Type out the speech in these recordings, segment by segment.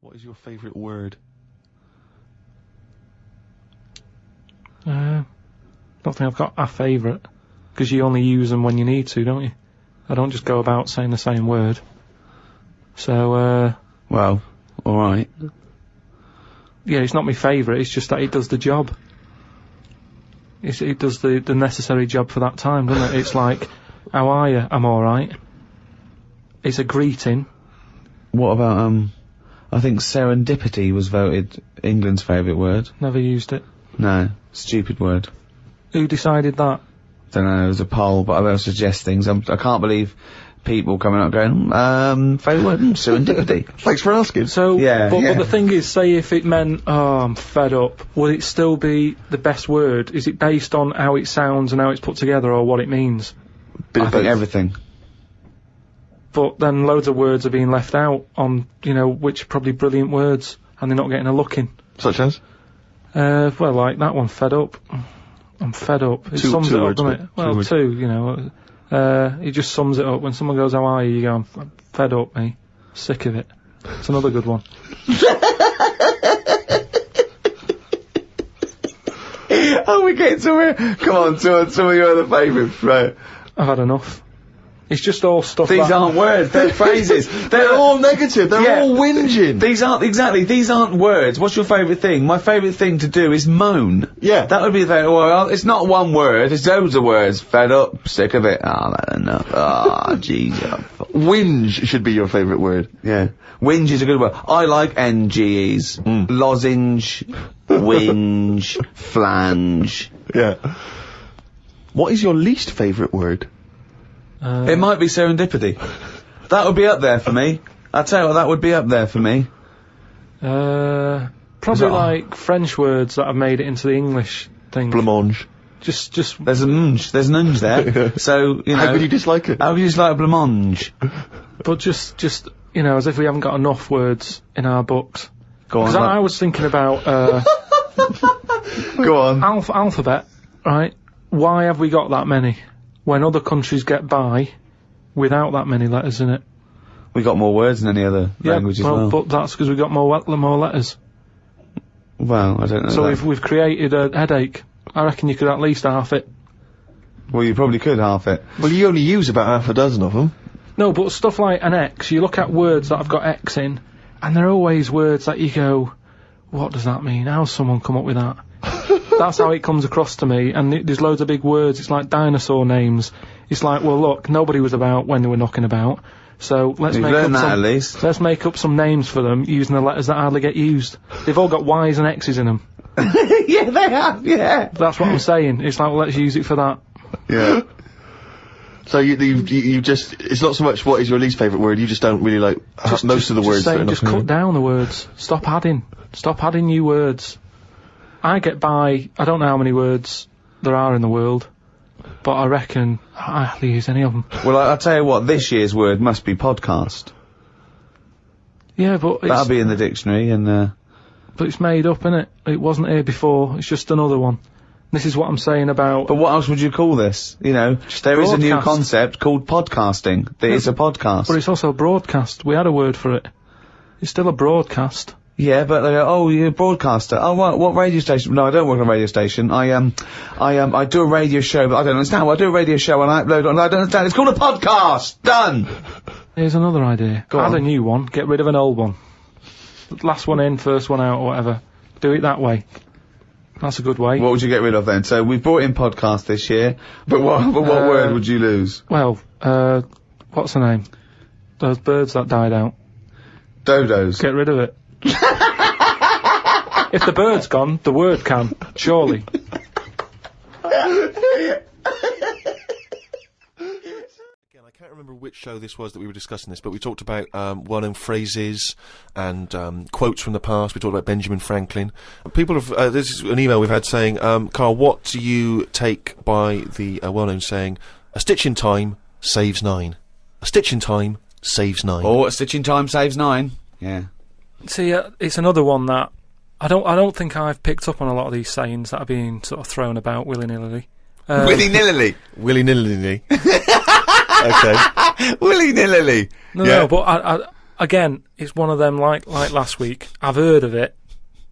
What is your favourite word? Don't think I've got a favourite, because you only use them when you need to, don't you? I don't just go about saying the same word. So, Well, alright. yeah, it's not my favourite, it's just that it does the job. It does the necessary job for that time, doesn't it? It's like, how are you? I'm alright. It's a greeting. What about, I think serendipity was voted England's favourite word. Never used it. No, stupid word. Who decided that? Don't know, it was a poll, but I will suggest things. I can't believe people coming up going, favourite word, serendipity. Thanks for asking. So, Yeah, but yeah. the thing is, say if it meant, oh, I'm fed up, would it still be the best word? Is it based on how it sounds and how it's put together, or what it means? I think everything. But then loads of words are being left out on, you know, which are probably brilliant words, and they're not getting a look in. Such as? Well, like that one, fed up. I'm fed up. It sums two it up, words, doesn't it? two Well, words. two, you know. It just sums it up. When someone goes, how are you? You go, I'm fed up, mate. Sick of it. It's another good one. Oh, we get somewhere. Come on, some of your other favourites, right? I've had enough. It's just all stuff These that... aren't words, they're phrases. They're all negative, they're all whinging. These aren't words. What's your favourite thing? My favourite thing to do is moan. Yeah. That would be the, well, it's not one word, it's loads of words. Fed up, sick of it. Oh, that's enough. Oh, jeez. Whinge should be your favourite word. Yeah. Whinge is a good word. I like NGEs. Lozenge, whinge, flange. Yeah. What is your least favourite word? It might be serendipity. That would be up there for me. I tell you what, that would be up there for me. Probably like French words that have made it into the English thing. Blancmange. Just There's an unge there. So, you know. How could you dislike it? How could you dislike blancmange? but just you know, as if we haven't got enough words in our books. Go on. Because I was thinking about Go on. alphabet, right? Why have we got that many when other countries get by without that many letters in it? We got more words than any other language as well. But that's because we got more letters. Well, I don't know. So that. we've created a headache. I reckon you could at least half it. Well, you probably could half it. Well, you only use about half a dozen of them. No, but stuff like an X, you look at words that have got X in, and they're always words that you go, what does that mean? How's someone come up with that? That's how it comes across to me, and there's loads of big words. It's like dinosaur names. It's like, well, look, nobody was about when they were knocking about, so let's You've make learned up that some. at least. Let's make up some names for them using the letters that hardly get used. They've all got Y's and X's in them. Yeah, they have, yeah. That's what I'm saying. It's like, well, let's use it for that. Yeah. So you just, it's not so much what is your least favourite word, you just don't really like most of the words. Just cut down the words. Stop adding new words. I get by, I don't know how many words there are in the world, but I reckon I hardly use any of them. Well, I'll tell you what, this year's word must be podcast. Yeah, but That'll be in the dictionary, and but it's made up, innit? It wasn't here before, it's just another one. This is what I'm saying about... But what else would you call this? You know, there is a new broadcast. concept called podcasting. That is a podcast. But it's also a broadcast. We had a word for it. It's still a broadcast. Yeah, but they go, oh, you're a broadcaster. Oh, what radio station? No, I don't work on a radio station. I do a radio show, but I don't understand. Well, I do a radio show and I upload it, and I don't understand. It's called a podcast! Done! Here's another idea. Add a new one, get rid of an old one. Last one in, first one out, or whatever. Do it that way. That's a good way. What would you get rid of then? So we've brought in podcast this year, but what word would you lose? Well, what's the name? Those birds that died out. Dodos. Get rid of it. If the bird's gone, the word can, surely. Again, I can't remember which show this was that we were discussing this, but we talked about well-known phrases and quotes from the past. We talked about Benjamin Franklin. People have this is an email we've had saying, Karl, what do you take by the well-known saying, "A stitch in time saves 9"? A stitch in time saves 9. Or a stitch in time saves 9. Yeah. See, it's another one that I don't think I've picked up on a lot of these sayings that are being sort of thrown about willy-nilly. Willy-nilly. Willy-nilly. Okay. Willy-nilly. No, but I again, it's one of them like last week. I've heard of it,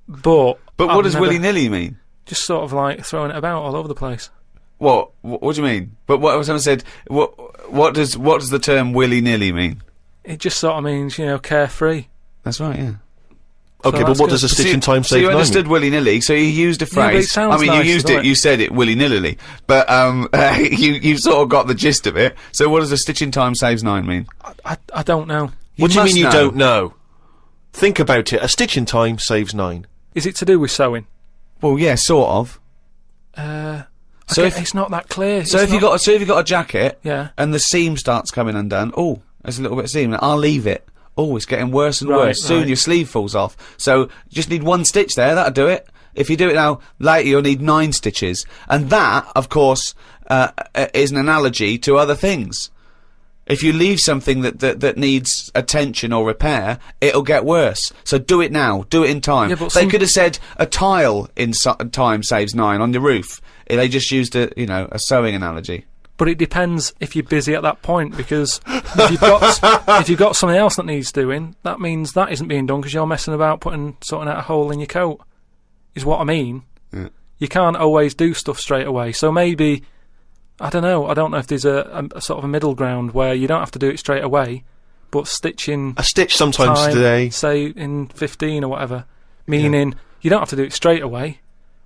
but what does willy-nilly mean? Just sort of like throwing it about all over the place. What do you mean? But what someone said, what does the term willy-nilly mean? It just sort of means, carefree. That's right, yeah. Okay, So but what that's does a good. stitch in time So save you 9 understood mean? willy-nilly, so you used a Yeah, but it phrase. sounds nice, you used doesn't it, you said it willy-nilly. But, you sort of got the gist of it. So what does a stitch in time saves 9 mean? I don't know. What do you must mean you know. don't know? Think about it. A stitch in time saves 9. Is it to do with sewing? Well, yeah, sort of. So it's not that clear. So if you've got a jacket, Yeah. and the seam starts coming undone, there's a little bit of seam, I'll leave it. It's getting worse and worse. Soon your sleeve falls off. So you just need 1 stitch there, that'll do it. If you do it now, later you'll need 9 stitches. And that, of course, is an analogy to other things. If you leave something that needs attention or repair, it'll get worse. So do it now. Do it in time. Yeah, but they could have said a tile in time saves 9 on your roof. They just used a sewing analogy. But it depends if you're busy at that point, because if you've got something else that needs doing, that means that isn't being done because you're messing about sorting out a hole in your coat, is what I mean. Yeah. You can't always do stuff straight away. So maybe, I don't know if there's a sort of a middle ground where you don't have to do it straight away, but stitching A stitch sometimes time, today. say in 15 or whatever, meaning you don't have to do it straight away,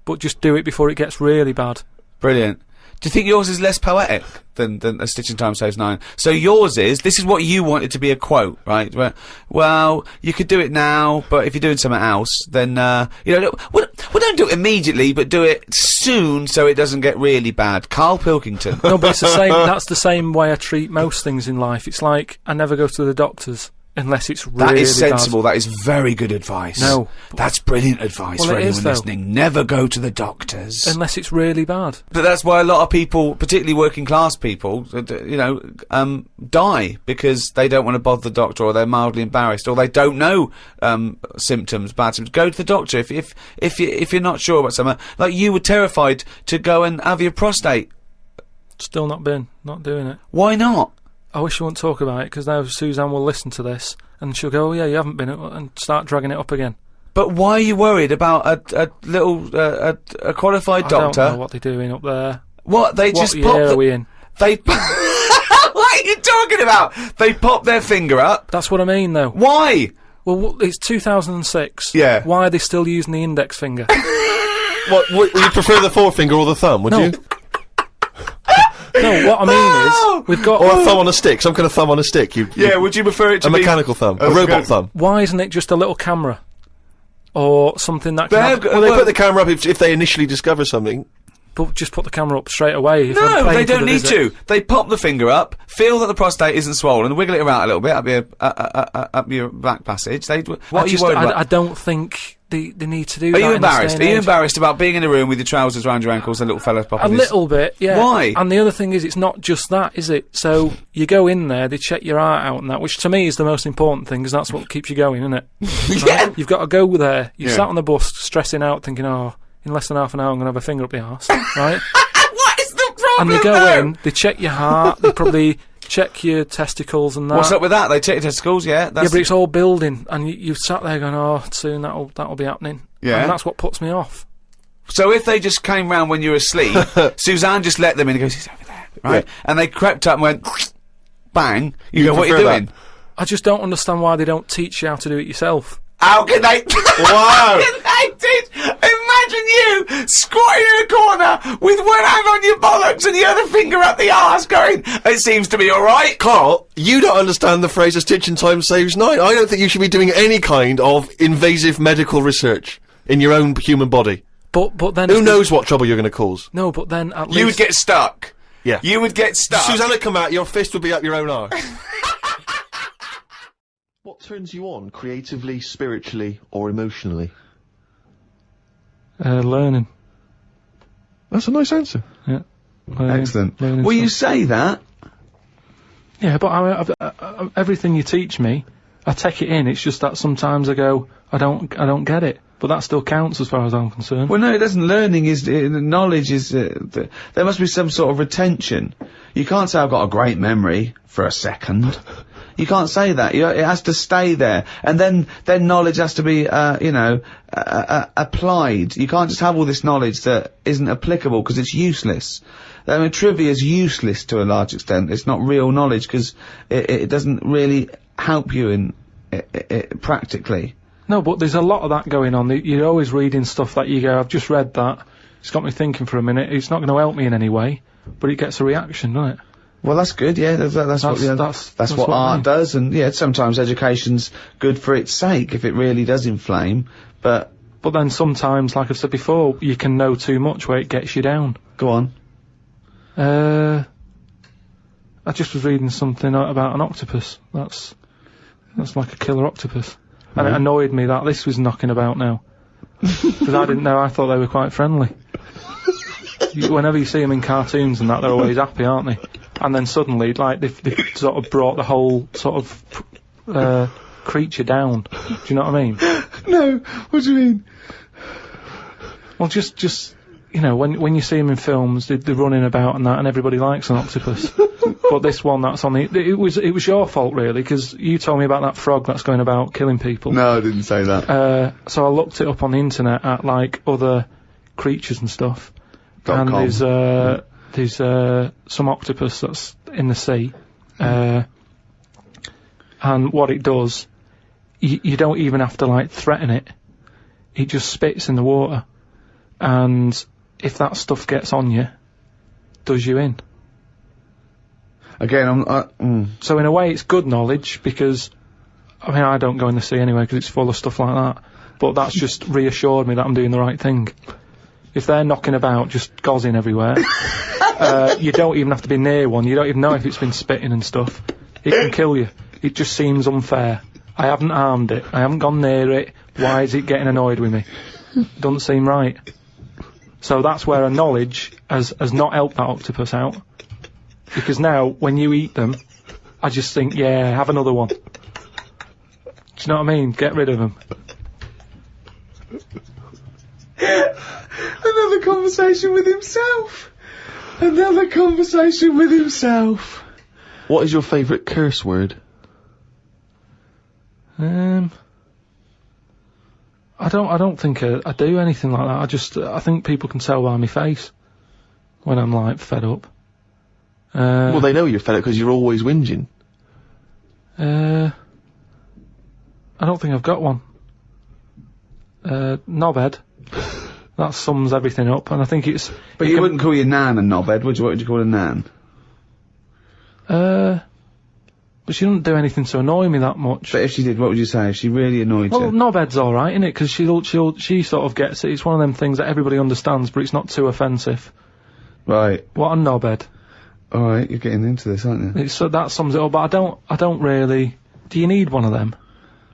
but just do it before it gets really bad. Brilliant. Do you think yours is less poetic than a stitch in time saves 9? So yours this is what you wanted to be a quote, right? Where, well, you could do it now, but if you're doing something else, then, don't do it immediately, but do it soon so it doesn't get really bad. Karl Pilkington. No, but it's the same. That's the same way I treat most things in life. It's like I never go to the doctors unless it's really That is sensible. bad. That is very good advice. No. That's brilliant advice Well, for it anyone is, though. listening. Never go to the doctors. Unless it's really bad. But that's why a lot of people, particularly working class people, die because they don't want to bother the doctor, or they're mildly embarrassed, or they don't know symptoms, bad symptoms. Go to the doctor if you're not sure about something. Like you were terrified to go and have your prostate. Still not doing it. Why not? I wish you wouldn't talk about it, because now Suzanne will listen to this and she'll go, "Oh yeah, you haven't been," and start dragging it up again. But why are you worried about a little a qualified doctor? I don't know what they're doing up there. What they What just year pop? are we in? They. What are you talking about? They pop their finger up. That's what I mean, though. Why? Well, it's 2006. Yeah. Why are they still using the index finger? What, would you prefer the forefinger or the thumb, would No. you? No, what I mean is, we've got... Or a thumb on a stick, some kind of thumb on a stick. Yeah, would you prefer it to A be mechanical thumb, a Oh, robot good. thumb. Why isn't it just a little camera? Or something that They can... have got- Well, they well- put the camera up if they initially discover something. But just put the camera up straight away. If I'm No, paying they for don't the need visit. to. They pop the finger up, feel that the prostate isn't swollen, wiggle it around a little bit up your back passage. What are you worried about? I don't think they need to do Are that. you in this embarrassed? day Are and you age. embarrassed about being in a room with your trousers around your ankles and a little fella A popping his... little bit, yeah. Why? And the other thing is, it's not just that, is it? So you go in there, they check your heart out and that, which to me is the most important thing, because that's what keeps you going, isn't it? Yeah. Right? You've got to go there. You Yeah. sat on the bus, stressing out, thinking, oh, in less than half an hour I'm going to have a finger up the arse, right? What is the And problem they go though? in, they check your heart, they probably check your testicles and that. What's up with that? They check your testicles, yeah? Yeah, That's but it's all building, and you sat there going, oh, soon that'll be happening. Yeah. And that's what puts me off. So if they just came round when you were asleep, Suzanne just let them in and goes, he's over there, right? Yeah. And they crept up and went, bang, you go, what are you prefer doing? that? I just don't understand why they don't teach you how to do it yourself. How can they? Wow. How can they teach? Imagine you squatting in a corner with one hand on your bollocks and the other finger up the arse going, it seems to be alright. Carl, you don't understand the phrase "a stitch in time saves 9." I don't think you should be doing any kind of invasive medical research in your own human body. But then Who knows what trouble you're going to cause? No, but then at least You would get stuck. Yeah. You would get stuck. Susanna come out, your fist would be up your own arse. What turns you on creatively, spiritually, or emotionally? learning. That's a nice answer. Yeah. Learning, Excellent. learning Well, you stuff. say that. Yeah, but I everything you teach me, I take it in. It's just that sometimes I go, I don't get it. But that still counts as far as I'm concerned. Well, no, it doesn't. Learning is knowledge is. There must be some sort of retention. You can't say I've got a great memory for a second. You can't say that. It has to stay there. And then knowledge has to be, applied. You can't just have all this knowledge that isn't applicable because it's useless. I mean, trivia is useless to a large extent. It's not real knowledge because it doesn't really help you in practically. No, but there's a lot of that going on. You're always reading stuff that you go, I've just read that. It's got me thinking for a minute. It's not going to help me in any way, but it gets a reaction, doesn't it? Well, that's good, yeah. That's what art does, and yeah, sometimes education's good for its sake if it really does inflame, but then sometimes, like I've said before, you can know too much where it gets you down. Go on. I just was reading something about an octopus. That's like a killer octopus. And it annoyed me that this was knocking about now. Because I didn't know, I thought they were quite friendly. Whenever you see them in cartoons and that, they're always happy, aren't they? And then suddenly, like, they've sort of brought the whole sort of creature down. Do you know what I mean? No, what do you mean? Well, just you know, when you see them in films, they're running about and that, and everybody likes an octopus. But this one that's on it was your fault really, because you told me about that frog that's going about killing people. No, I didn't say that. So I looked it up on the internet at like other creatures and stuff, and there's some octopus that's in the sea, and what it does, you don't even have to like threaten it. It just spits in the water, and if that stuff gets on you, does you in. Again, So in a way it's good knowledge, because, I mean, I don't go in the sea anyway because it's full of stuff like that, but that's just reassured me that I'm doing the right thing. If they're knocking about, just gozzing everywhere, you don't even have to be near one, you don't even know if it's been spitting and stuff. It can kill you. It just seems unfair. I haven't harmed it, I haven't gone near it, why is it getting annoyed with me? Doesn't seem right. So that's where a knowledge has not helped that octopus out. Because now, when you eat them, I just think, yeah, have another one. Do you know what I mean? Get rid of them. Another conversation with himself. Another conversation with himself. What is your favourite curse word? I don't think I do anything like that. I think people can tell by my face when I'm like fed up. Well, they know you're fed up because you're always whinging. I don't think I've got one. Knobhead. That sums everything up, and I think it's... But you wouldn't call your nan a knobhead, would you? What would you call a nan? But she doesn't do anything to annoy me that much. But if she did, what would you say? If she really annoyed you? Well, knobhead's alright, innit? Because she sort of gets it. It's one of them things that everybody understands, but it's not too offensive. Right. What a knobhead. Alright, you're getting into this, aren't you? So that sums it up, but I don't really... Do you need one of them?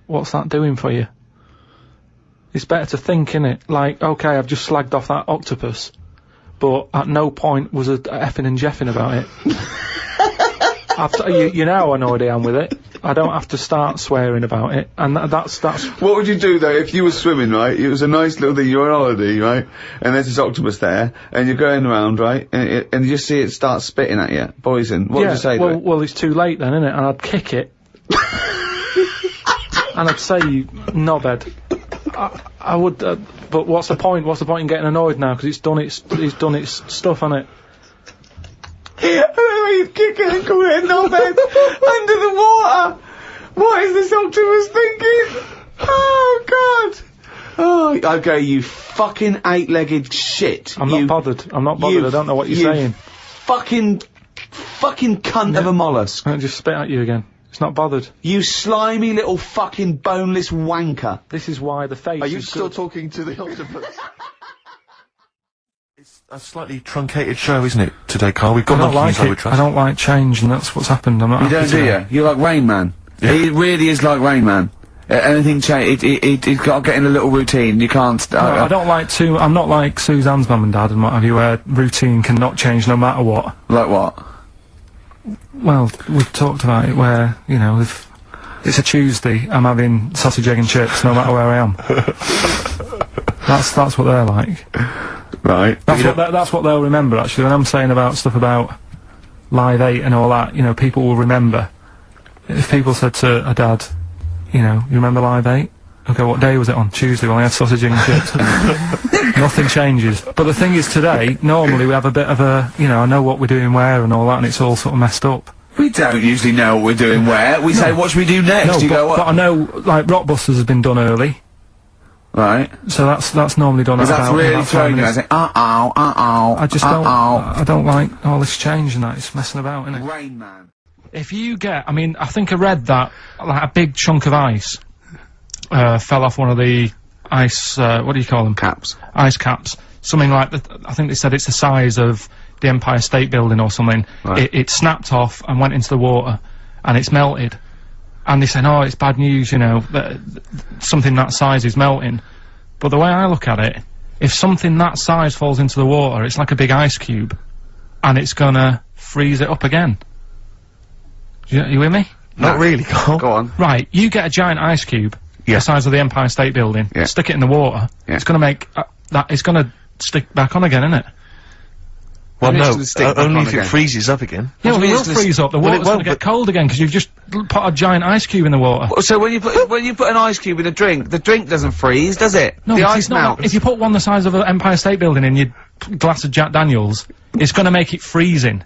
What's that doing for you? It's better to think, innit? Like, okay, I've just slagged off that octopus, but at no point was a effing and jeffing about it. You know how annoyed I am with it. I don't have to start swearing about it, and that's... What would you do, though, if you were swimming, right? It was a nice little thing, you're on holiday, right? And there's this octopus there, and you're going around, right? And you just see it start spitting at you, poison. What would you say to it? Well, it's too late then, innit? And I'd kick it. And I'd say, knobhead. I would, but what's the point? What's the point in getting annoyed now? Because it's done its stuff, hasn't it? I don't know, you'd kick it and call it a knobhead under the water. What is this octopus thinking? Oh, God. Oh, okay, you fucking eight-legged shit. I'm not bothered. I don't know what you're saying. Fucking cunt of a mollusk. I'll just spit at you again. It's not bothered. You slimy little fucking boneless wanker. This is why the face Are you is still good. talking to the octopus? It's a slightly truncated show, isn't it, today, Karl? We've got I don't monkeys, like I would it. trust. I don't like change, and that's what's happened. I'm not You happy don't, do today. you? You're like Rain Man. Yeah. He really is like Rain Man. Anything change, it's got to get in a little routine. You can't... No, I don't like I'm not like Suzanne's mum and dad and what have you, where routine cannot change no matter what. Like what? Well, we've talked about it where, you know, if it's a Tuesday, I'm having sausage, egg and chips no matter where I am. That's what they're like. Right. That's what they'll remember, actually. When I'm saying about stuff about Live 8 and all that, you know, people will remember if people said to a dad, you know, you remember Live 8? Okay, what day was it on? Tuesday, well, I had sausage and chips. Nothing changes. But the thing is, today, normally we have a bit of a, you know, I know what we're doing where and all that, and it's all sort of messed up. We don't usually know what we're doing where. We say, what should we do next? No, You go, what? but I know, like, Rockbusters has been done early, Right. so that's normally done at Because that's about really 5 throwing you. I minutes. say, uh-oh. I just I don't like all this change and that, it's messing about, innit? Rain Man. If you get, I mean, I think I read that, like, a big chunk of ice fell off one of the ice, what do you call them? Caps. Ice caps. Something like, I think they said it's the size of the Empire State Building or something. Right. It snapped off and went into the water, and it's melted. And they said, oh, it's bad news, you know, that something that size is melting. But the way I look at it, if something that size falls into the water, it's like a big ice cube, and it's gonna freeze it up again. You with me? Not really, Carl. Go on. Right, you get a giant ice cube, Yeah. the size of the Empire State Building, Yeah. stick it in the water, Yeah. it's gonna make, it's gonna stick back on again, isn't it? Well, And no, it's gonna stick back only on if again. it freezes up again. Yeah, well, mean it will it's gonna freeze up, the well, it water's gonna won't, get but- cold again, because you've just put a giant ice cube in the water. So when you put an ice cube in a drink, the drink doesn't freeze, does it? No, the because ice it's not, melts. if you put one the size of an Empire State Building in your glass of Jack Daniels, it's gonna make it freezing.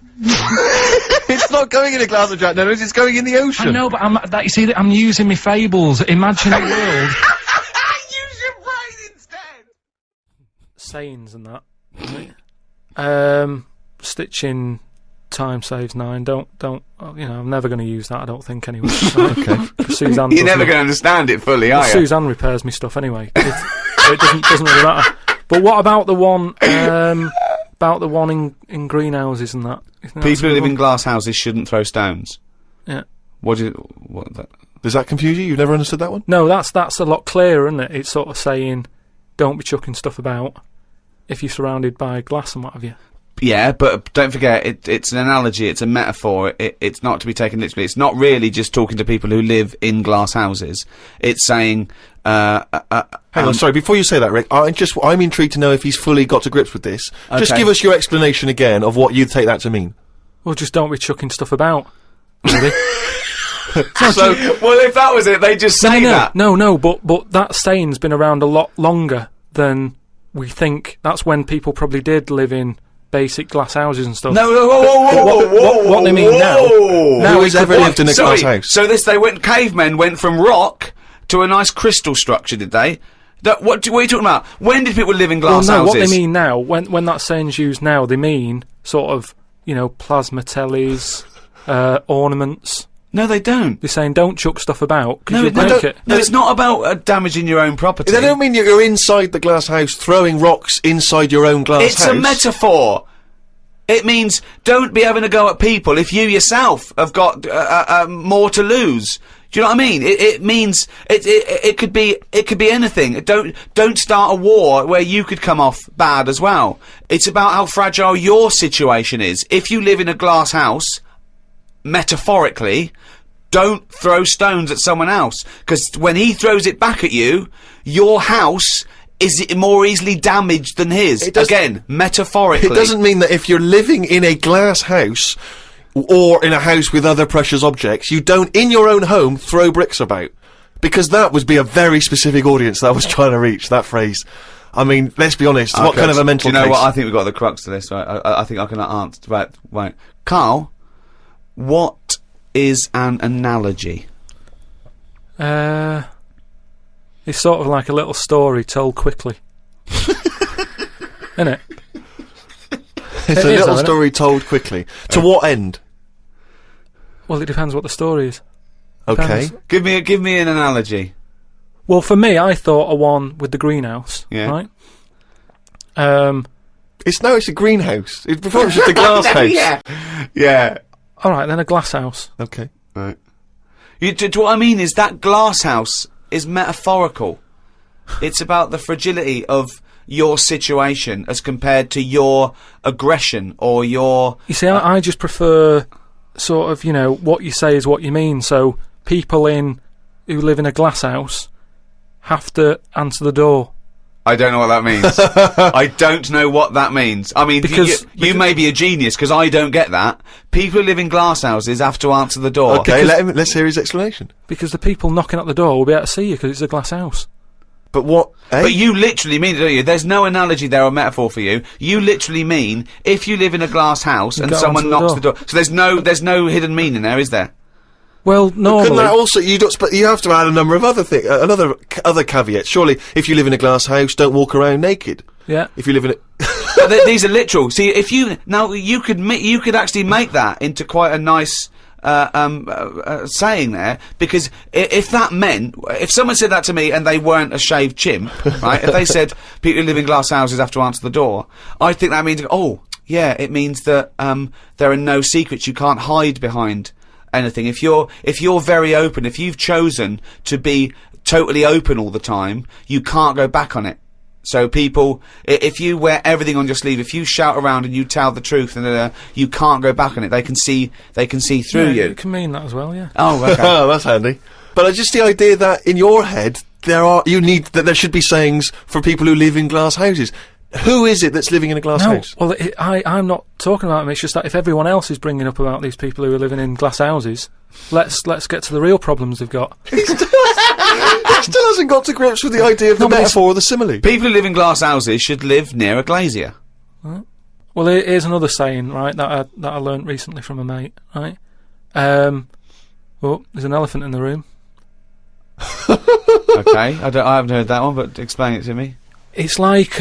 It's not going in a glass of Jack Daniels, it's going in the ocean. I know, but you see, I'm using my fables, imagine a world. Use your brain instead. Sayings and that. Stitching time saves 9. Don't. You know, I'm never going to use that. I don't think anyway. Okay. Suzanne. You're does never me- going to understand it fully, are you? Suzanne repairs me stuff anyway. So it doesn't really matter. But what about the one? About the one in greenhouses and that? Isn't that People who live one? in glass houses shouldn't throw stones. Yeah. What that? Does that confuse you? You've never understood that one? No, that's a lot clearer, isn't it? It's sort of saying, don't be chucking stuff about if you're surrounded by glass and what have you. Yeah, but don't forget, it's an analogy, it's a metaphor, it's not to be taken literally. It's not really just talking to people who live in glass houses. It's saying, Hang on, sorry, before you say that, Rick, I'm intrigued to know if he's fully got to grips with this. Just Okay. give us your explanation again of what you'd take that to mean. Well, just don't be chucking stuff about. Really? so, well, if that was it, they just say that. No, but that saying's been around a lot longer than we think. That's when people probably did live in basic glass houses and stuff. No, whoa, What they mean now- Who has ever lived in a Sorry, glass house? So cavemen went from rock to a nice crystal structure, did they? What are you talking about? When did people live in glass Well, no, houses? what they mean now, when that saying's used now, they mean sort of, you know, plasma tellies, ornaments. No, they don't. They're saying don't chuck stuff about because No, you'll they break don't. it. No, it's not about damaging your own property. They don't mean you're inside the glass house throwing rocks inside your own glass It's house. a metaphor. It means don't be having a go at people if you yourself have got more to lose. Do you know what I mean? It means it could be anything. Don't start a war where you could come off bad as well. It's about how fragile your situation is. If you live in a glass house, metaphorically, don't throw stones at someone else, because when he throws it back at you, your house is more easily damaged than his. Again, metaphorically. It doesn't mean that if you're living in a glass house or in a house with other precious objects, you don't, in your own home, throw bricks about. Because that would be a very specific audience that I was trying to reach, that phrase. I mean, let's be honest, what kind of a mental Do you know case? what? I think we've got the crux to this, right? I think I can answer. Right. Karl, what is an analogy? It's sort of like a little story told quickly. Isn't it? It's It a is, little isn't it? story told quickly. To what end? Well, it depends what the story is. Okay. Depends. Give me an analogy. Well, for me, I thought a one with the greenhouse. Yeah. Right? It's a greenhouse. Before it was just a glass house. Yeah. Alright, then a glass house. Okay. Right. What I mean is that glass house is metaphorical. It's about the fragility of your situation as compared to your aggression or your... You see, I just prefer sort of, you know, what you say is what you mean. So people who live in a glass house have to answer the door I don't know what that means. I don't know what that means. I mean, Because you may be a genius, because I don't get that. People who live in glass houses have to answer the door. Okay, let's hear his explanation. Because the people knocking at the door will be able to see you because it's a glass house. But what? But you literally mean it, don't you? There's no analogy there or metaphor for you. You literally mean, if you live in a glass house and go someone onto the knocks the door. So there's no hidden meaning there, is there? Well, Couldn't normally... that also, you have to add a number of other things, other caveats. Surely, if you live in a glass house, don't walk around naked. Yeah. If you live in a... These are literal. See, if you could actually make that into quite a nice saying there, because if that meant, if someone said that to me and they weren't a shaved chimp, right? If they said people who live in glass houses have to answer the door, I think that means, oh yeah, it means that there are no secrets. You can't hide behind anything. If you're very open, if you've chosen to be totally open all the time, you can't go back on it. So people, if you wear everything on your sleeve, if you shout around and you tell the truth, and you can't go back on it. They can see through you. It can mean that as well, yeah. Oh, okay. Oh, that's handy. But just the idea that in your head there should be sayings for people who live in glass houses. Who is it that's living in a glass house? Well, I'm not talking about them. It's just that if everyone else is bringing up about these people who are living in glass houses, let's get to the real problems they've got. He still hasn't got to grips with the idea of the metaphor or the simile. People who live in glass houses should live near a glazier. Right. Well, here's another saying, right, that I learnt recently from a mate, right? Well, there's an elephant in the room. Okay, I haven't heard that one, but explain it to me. It's like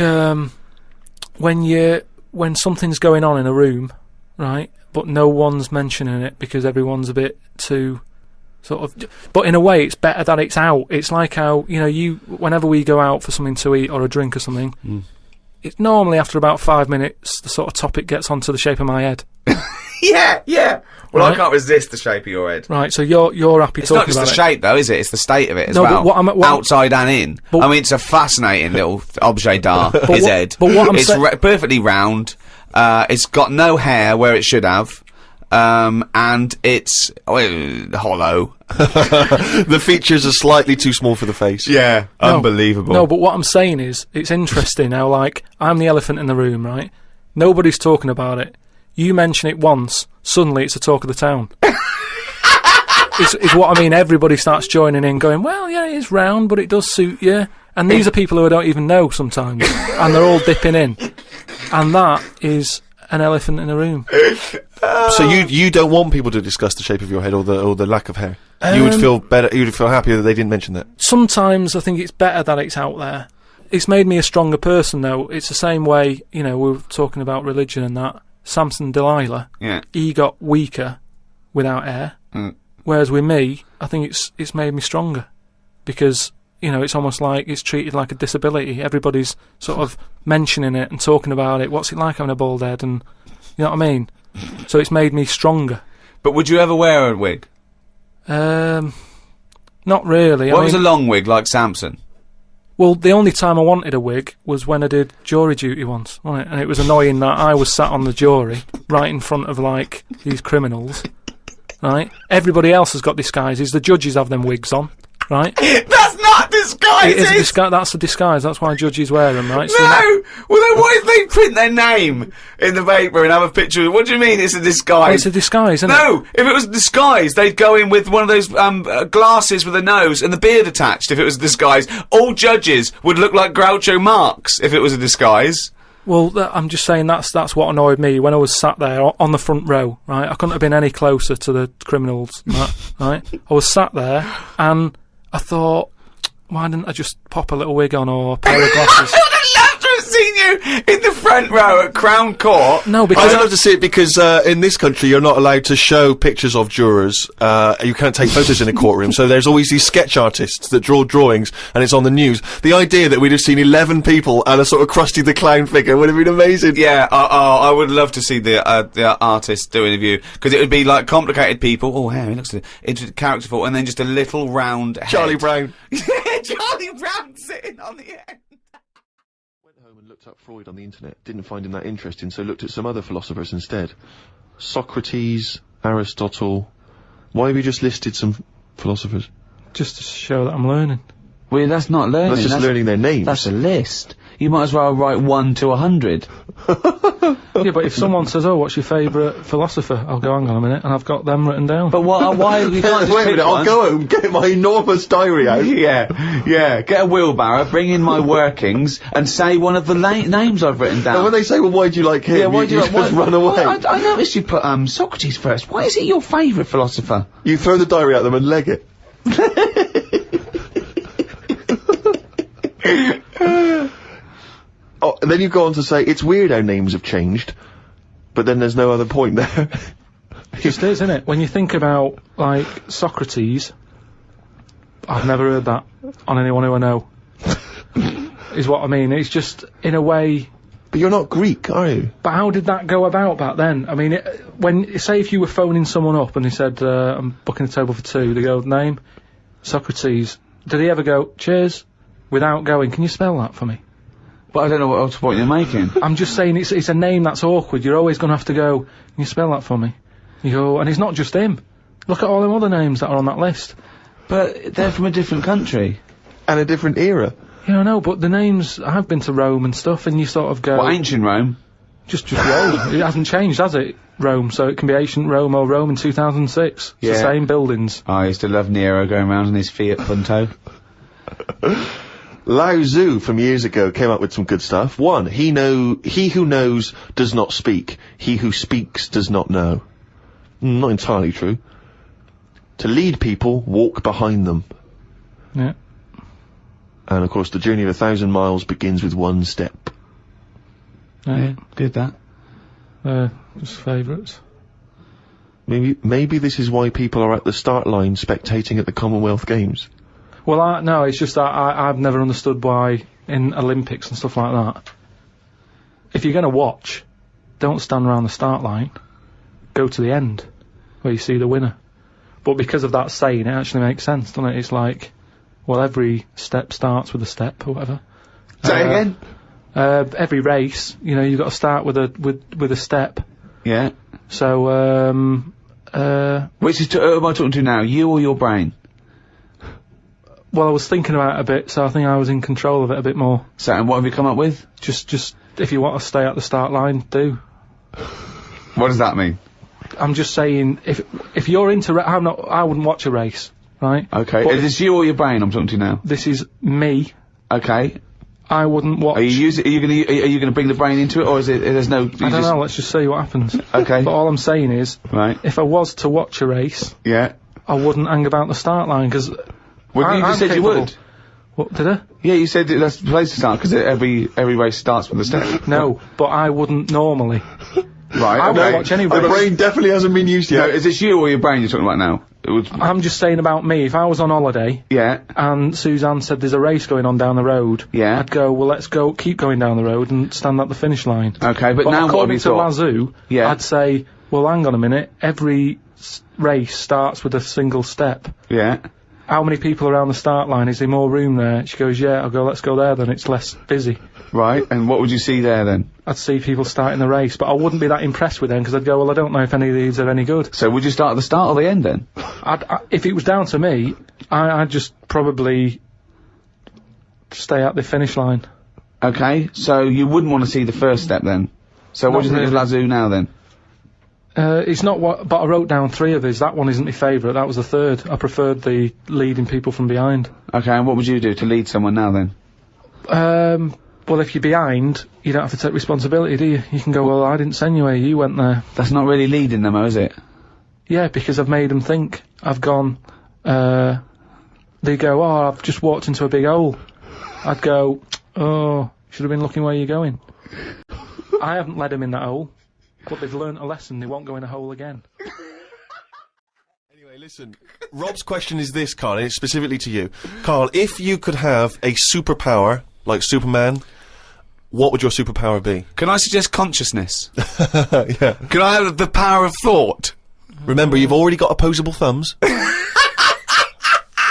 when something's going on in a room, right, but no one's mentioning it because everyone's a bit too sort of... But in a way, it's better that it's out. It's like how, whenever we go out for something to eat or a drink or something, it's normally after about 5 minutes, the sort of topic gets onto the shape of my head. Yeah. Well, Right. I can't resist the shape of your head. Right, so you're happy It's talking not just about the it. shape, though, is it? It's the state of it as No, well. but what outside and in. But- I mean, it's a fascinating little objet d'art, his head. but what I'm it's perfectly round. It's got no hair where it should have. And it's hollow. The features are slightly too small for the face. Yeah, unbelievable. No, but what I'm saying is, it's interesting how, like, I'm the elephant in the room, right? Nobody's talking about it. You mention it once, suddenly it's the talk of the town. It's what I mean. Everybody starts joining in, going, well, yeah, it is round, but it does suit you. And these are people who I don't even know sometimes, and they're all dipping in. And that is an elephant in a room. So you don't want people to discuss the shape of your head or the lack of hair. You would feel better. You would feel happier that they didn't mention that. Sometimes I think it's better that it's out there. It's made me a stronger person, though. It's the same way, we were talking about religion and that. Samson Delilah, he got weaker without hair. Whereas with me, I think it's made me stronger. Because, it's almost like it's treated like a disability. Everybody's sort of mentioning it and talking about it. What's it like having a bald head? And, you know what I mean? So it's made me stronger. But would you ever wear a wig? Not really. What was a long wig like Samson? Well, the only time I wanted a wig was when I did jury duty once, wasn't it? And it was annoying that I was sat on the jury, right in front of, like, these criminals, right? Everybody else has got disguises. The judges have them wigs on, right? That's not disguises! That's a disguise. That's why judges wear them, right? No! Well, then what if they print their name in the paper and have a picture? What do you mean it's a disguise? It's a disguise, isn't it? No! If it was a disguise, they'd go in with one of those glasses with a nose and the beard attached if it was a disguise. All judges would look like Groucho Marx if it was a disguise. Well, I'm just saying that's what annoyed me when I was sat there on the front row, right? I couldn't have been any closer to the criminals than that, right? I was sat there and I thought, why didn't I just pop a little wig on or a pair of glasses? I would have loved to have seen you in the front row at Crown Court. No, because I'd love to see it because in this country you're not allowed to show pictures of jurors. You can't take photos in a courtroom, so there's always these sketch artists that draw drawings, and it's on the news. The idea that we'd have seen 11 people and a sort of Krusty the Clown figure would have been amazing. Yeah, I would love to see the artist do an interview, because it would be like complicated people. Oh, hair, he looks characterful, and then just a little round head. Charlie Brown. Charlie Brown sitting on the end. Went home and looked up Freud on the internet. Didn't find him that interesting, so looked at some other philosophers instead. Socrates, Aristotle. Why have you just listed some philosophers? just to show that I'm learning. Well, that's not learning. That's just learning their names. That's a list. You might as well write 1 to 100. Yeah, but if someone says, "Oh, what's your favourite philosopher?" I'll go, "Hang on a minute," and I've got them written down. But why? You can't just Wait a minute, I'll go home, get my enormous diary out. Yeah. Get a wheelbarrow, bring in my workings, and say one of the names I've written down. And when they say, well, why do you like him? why do you just run away. I noticed you put Socrates first. Why is he your favourite philosopher? You throw the diary at them and leg it. Oh, and then you go on to say, it's weird how names have changed, but then there's no other point there. It just is, isn't it? When you think about, like, Socrates, I've never heard that on anyone who I know. Is what I mean. It's just, in a way... But you're not Greek, are you? But how did that go about back then? I mean, say if you were phoning someone up and they said, I'm booking a table for 2, they go, name? Socrates. Did he ever go, cheers? Without going, can you spell that for me? But I don't know what else point you're making. I'm just saying it's a name that's awkward. You're always going to have to go, can you spell that for me? You go, and it's not just him. Look at all them other names that are on that list. But they're from a different country. And a different era. Yeah, I know, but the names, I've been to Rome and stuff, and you sort of go... What, ancient Rome? Just Rome. It hasn't changed, has it? Rome, so it can be ancient Rome or Rome in 2006. It's the same buildings. I used to love Nero going around in his Fiat Punto. Lao Tzu from years ago came up with some good stuff. 1, he who knows does not speak. He who speaks does not know. Not entirely true. To lead people, walk behind them. Yeah. And of course, the journey of 1,000 miles begins with 1 step. Yeah, good that. Just favourites. Maybe this is why people are at the start line spectating at the Commonwealth Games. Well, no, it's just that I've never understood why in Olympics and stuff like that, if you're going to watch, don't stand around the start line, go to the end, where you see the winner. But because of that saying, it actually makes sense, doesn't it? It's like, well, every step starts with a step, or whatever. Say again? Every race, you know, you've got to start with a step. Yeah. So, Which is, who am I talking to now, you or your brain? Well, I was thinking about it a bit, so I think I was in control of it a bit more. So, and what have you come up with? Just, if you want to stay at the start line, do. What does that mean? I'm just saying, if you're into, I wouldn't watch a race, right? Okay, But is this you or your brain I'm talking to now? this is me. Okay. I wouldn't watch. Are you gonna bring the brain into it, or is it, there's no... I don't know, let's just see what happens. Okay. But all I'm saying is, Right. if I was to watch a race, Yeah. I wouldn't hang about the start line, because... Well, you just said you would. What, did I? Yeah, you said that's the place to start, because every race starts with a step. No, but I wouldn't normally. Right, I okay. won't watch any The race. brain definitely hasn't been used No, yet. is this you or your brain you're talking about now? I'm just saying about me, if I was on holiday, Yeah. and Suzanne said there's a race going on down the road, Yeah. I'd go, well, let's go, keep going down the road and stand at the finish line. Okay, but now what have according you to thought? Lazoo, Yeah. I'd say, well, hang on a minute, every race starts with a single step. Yeah. How many people around the start line? Is there more room there? She goes, yeah. I'll go, let's go there then, it's less busy. Right, and what would you see there then? I'd see people starting the race, but I wouldn't be that impressed with them, because I'd go, well, I don't know if any of these are any good. So would you start at the start or the end then? If it was down to me, I'd just probably stay at the finish line. Okay, so you wouldn't want to see the first step then? So what Not do you think of really. Lazoo now then? It's not what, but I wrote down 3 of his. That one isn't my favourite. That was the 3rd. I preferred the leading people from behind. Okay, and what would you do to lead someone now then? Well, if you're behind, you don't have to take responsibility, do you? You can go, well, I didn't send you here. You went there. That's not really leading them, though, is it? Yeah, because I've made them think. I've gone. They go, oh, I've just walked into a big hole. I'd go, oh, should have been looking where you're going. I haven't led them in that hole. But they've learnt a lesson, they won't go in a hole again. Anyway, listen, Rob's question is this, Karl, and it's specifically to you. Karl, if you could have a superpower, like Superman, what would your superpower be? Can I suggest consciousness? Yeah. Can I have the power of thought? Remember, you've already got opposable thumbs.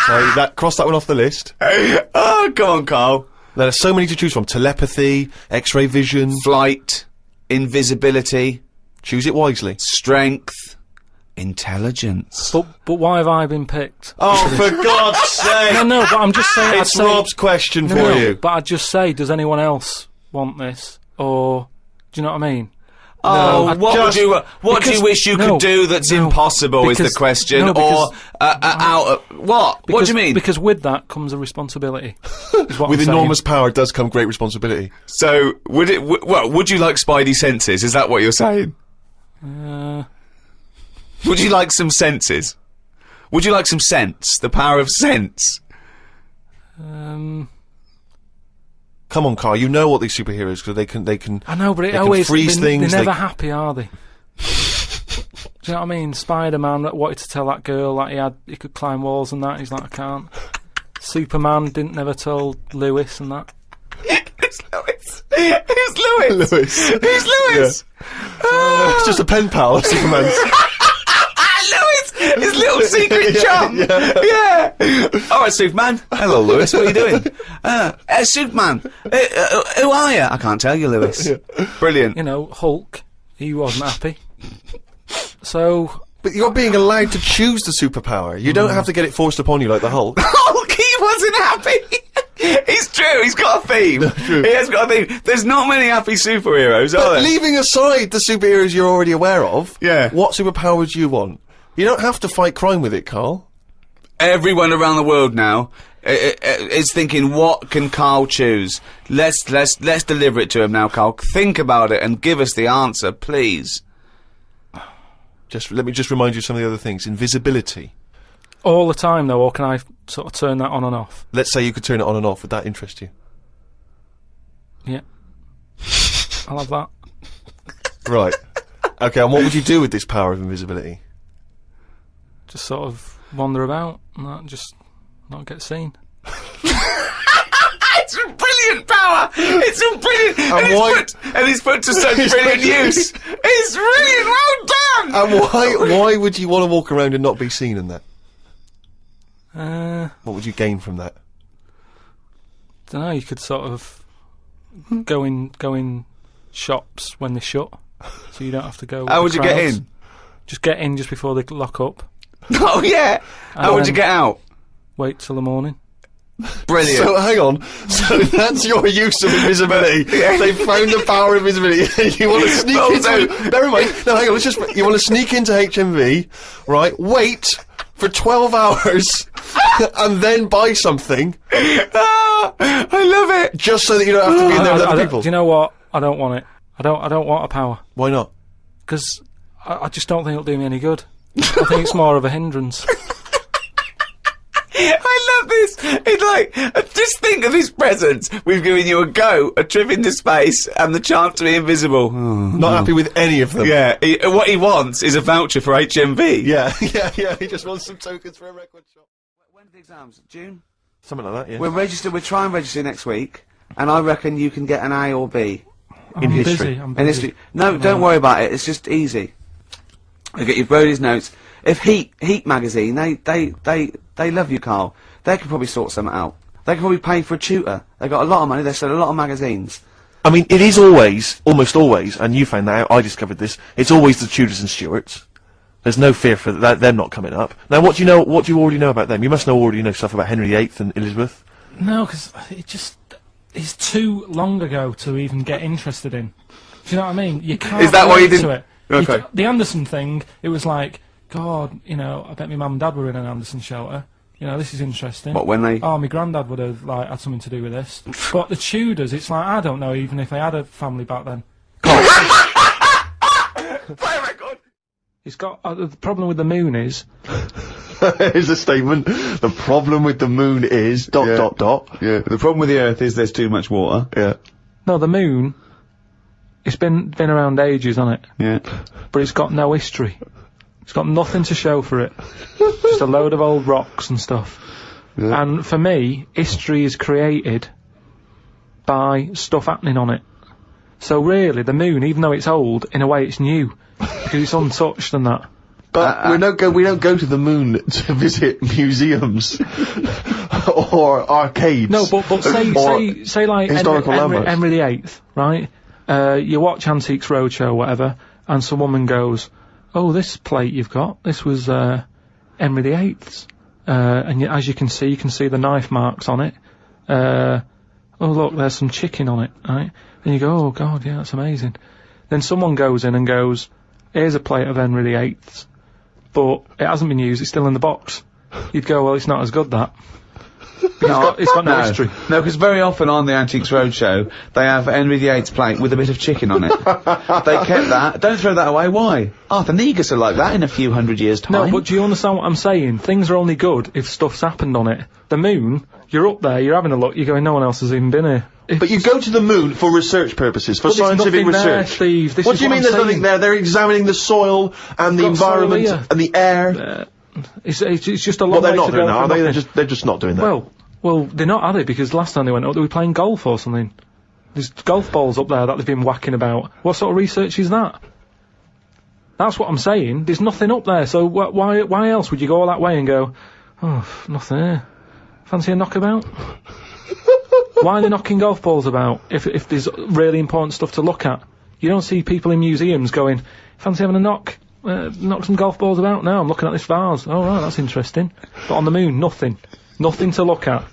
So cross that one off the list. Oh, go on, Karl. There are so many to choose from. Telepathy, X-ray vision. Flight, invisibility, Choose it wisely. strength, Intelligence. But why have I been picked? Oh, for God's sake! No, but I'm just saying. It's Rob's question for you. But I'd just say, does anyone else want this? Or, do you know what I mean? Oh, what do you wish you could do that's impossible is the question, what? What do you mean? Because with that comes a responsibility. With enormous power does come great responsibility. So, would you like Spidey senses? Is that what you're saying? Would you like some senses? Would you like some sense? The power of sense? Come on, Karl. You know what these superheroes because they can. I know, but it always freeze things. They're never happy, are they? Do you know what I mean? Spider-Man wanted to tell that girl that he could climb walls and that. He's like, I can't. Superman never told Lewis and that. Who's Lewis? Who's Lewis? Who's Lewis? Yeah. It's just a pen pal of Superman's. Lewis, his little secret chum. Yeah. All right, Superman. Hello, Lewis. What are you doing? Superman. Who are you? I can't tell you, Lewis. Brilliant. You know, Hulk. He wasn't happy. So. But you're being allowed to choose the superpower. You don't have to get it forced upon you like the Hulk. Hulk, he wasn't happy. It's true. He's got a theme. He has got a theme. There's not many happy superheroes, are there? Leaving aside the superheroes you're already aware of, yeah. What superpower would you want? You don't have to fight crime with it, Karl. Everyone around the world now is thinking, what can Karl choose? Let's deliver it to him now, Karl. Think about it and give us the answer, please. Let me remind you of some of the other things. Invisibility. All the time, though, or can I sort of turn that on and off? Let's say you could turn it on and off. Would that interest you? Yeah. I'll have that. Right. Okay, and what would you do with this power of invisibility? Just sort of wander about and just not get seen. It's a brilliant power! It's a brilliant... And he's put to such brilliant use! It's brilliant! Well done! And why would you want to walk around and not be seen in that? What would you gain from that? Dunno, you could sort of go in shops when they shut, so you don't have to go. How would you get in? Just get in just before they lock up. Oh yeah! How would you get out? Wait till the morning. Brilliant. So hang on. So that's your use of invisibility. They found the power of invisibility. You want to sneak into. Never mind. No, hang on. You want to sneak into HMV, right? Wait for 12 hours and then buy something. I love it. Just so that you don't have to be in there with other people. Do you know what? I don't want it. I don't want a power. Why not? Because I just don't think it'll do me any good. I think it's more of a hindrance. I love this. It's like, just think of his presents. We've given you a trip into space, and the chance to be invisible. Not happy with any of them. Yeah, what he wants is a voucher for HMV. Yeah. He just wants some tokens for a record shop. When are the exams? June? Something like that, yeah. We're trying to register next week, and I reckon you can get an A or B. I'm busy. In history. No, don't worry about it. It's just easy. I get your Brody's notes. If Heat magazine, they love you, Karl. They could probably sort something out. They could probably pay for a tutor. They got a lot of money. They sell a lot of magazines. I mean, it is almost always, and you found that out. I discovered this. It's always the Tudors and Stuarts. There's no fear for that. Them not coming up. Now, what do you know? What do you already know about them? You must already know stuff about Henry VIII and Elizabeth. No, because it's too long ago to even get interested in. Do you know what I mean? You can't. Is that why you didn't? It. Okay. The Anderson thing. It was like, God, you know, I bet my mum and dad were in an Anderson shelter. You know, this is interesting. What, when they... Oh, my granddad would have, like, had something to do with this. But the Tudors, it's like, I don't know even if they had a family back then. He's got... the problem with the moon is... Here's a statement. The problem with the moon is... ... Yeah, the problem with the Earth is there's too much water. Yeah. No, the moon... It's been around ages, hasn't it? Yeah. But it's got no history. It's got nothing to show for it. Just a load of old rocks and stuff. Yeah. And for me, history is created by stuff happening on it. So really, the moon, even though it's old, in a way it's new. Because it's untouched and that. But we don't go to the moon to visit museums or arcades. No, but say like Henry VIII, right? You watch Antiques Roadshow or whatever, and some woman goes, oh, this plate you've got, this was Henry VIII's. And as you can see the knife marks on it. Oh, look, there's some chicken on it, right? And you go, oh, God, yeah, that's amazing. Then someone goes in and goes, here's a plate of Henry VIII's, but it hasn't been used, it's still in the box. You'd go, well, it's not as good, that. It's got no history. No, because very often on the Antiques Roadshow, they have Henry VIII's plate with a bit of chicken on it. They kept that. Don't throw that away. Why? Arthur Negus are like that in a few hundred years' time. No, but do you understand what I'm saying? Things are only good if stuff's happened on it. The moon, you're up there, you're having a look, you're going, no one else has even been here. But you go to the moon for research purposes, for But there's scientific nothing there, research. Steve. This What is do you what mean I'm there's nothing saying. there? They're examining the soil and the Got soil environment here. and the air. It's just a long Well, they're way not to doing go that, are for they? nothing. They're just not doing that. Well, they're not, are they? Because last time they went up, they were playing golf or something. There's golf balls up there that they've been whacking about. What sort of research is that? That's what I'm saying. There's nothing up there, so why else would you go all that way and go, oh, nothing here. Fancy a knockabout? Why are they knocking golf balls about if there's really important stuff to look at? You don't see people in museums going, fancy having a knock some golf balls about? No, I'm looking at this vase. Oh, right, that's interesting. But on the moon, nothing. Nothing to look at.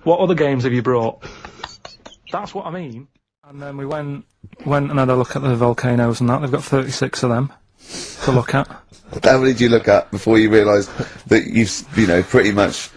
What other games have you brought? That's what I mean. And then we went and had a look at the volcanoes and that. They've got 36 of them to look at. How many did you look at before you realised that pretty much,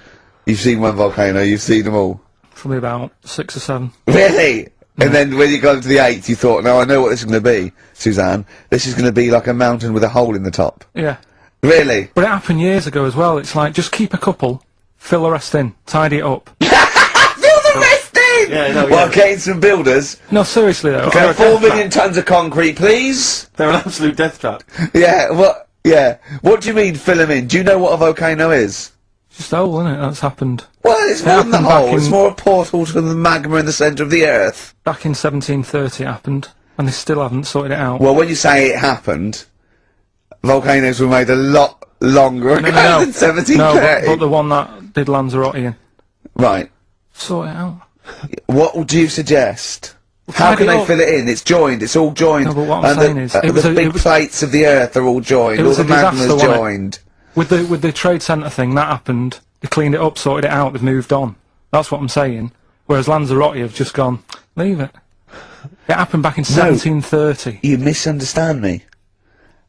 you've seen one volcano, you've seen them all? Probably about 6 or 7. Really? And then when you got to the 8th, you thought, no, I know what this is going to be, Suzanne. This is going to be like a mountain with a hole in the top. Yeah. Really? But it happened years ago as well. It's like, just keep a couple, fill the rest in, tidy it up. Fill the rest in! Yeah, no, Well, getting some builders. No, seriously though. Okay, 4 million tons of concrete, please. They're an absolute death trap. Yeah, what do you mean fill them in? Do you know what a volcano is? Just a hole, isn't it? That's happened. Well, it's more than the happened back hole, it's in- more a portal to the magma in the centre of the earth. Back in 1730 it happened, and they still haven't sorted it out. Well, when you say it happened, volcanoes were made a lot longer ago than 1730. No, but the one that did Lanzarote in. Right. Sort it out. What would you suggest? How tidy can they up. fill it in? It's joined, it's all joined. No, but what I'm and saying is, it was the a- big it was- plates of the earth are all joined, it all was the a disaster, magma's wasn't it? joined. With the trade centre thing, that happened. They cleaned it up, sorted it out, they've moved on. That's what I'm saying. Whereas Lanzarote have just gone, leave it. It happened back in 1730. You misunderstand me.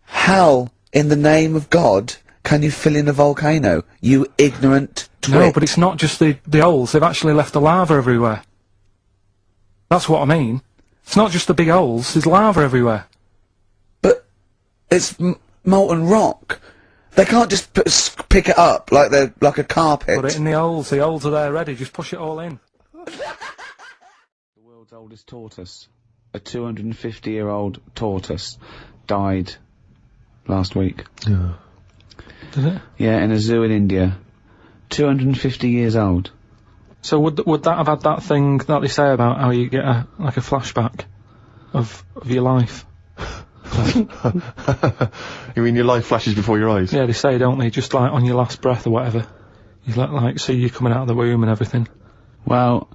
How, in the name of God, can you fill in a volcano? You ignorant twit. No, but it's not just the holes, they've actually left the lava everywhere. That's what I mean. It's not just the big holes, there's lava everywhere. But it's molten rock. They can't just pick it up like a carpet. Put it in the holes are there ready, just push it all in. The world's oldest tortoise, a 250-year-old tortoise, died last week. Yeah. Did it? Yeah, in a zoo in India. 250 years old. So would that have had that thing that they say about how you get a flashback of your life? You mean your life flashes before your eyes? Yeah, they say, don't they? Just like on your last breath or whatever. You like see you coming out of the womb and everything. Well,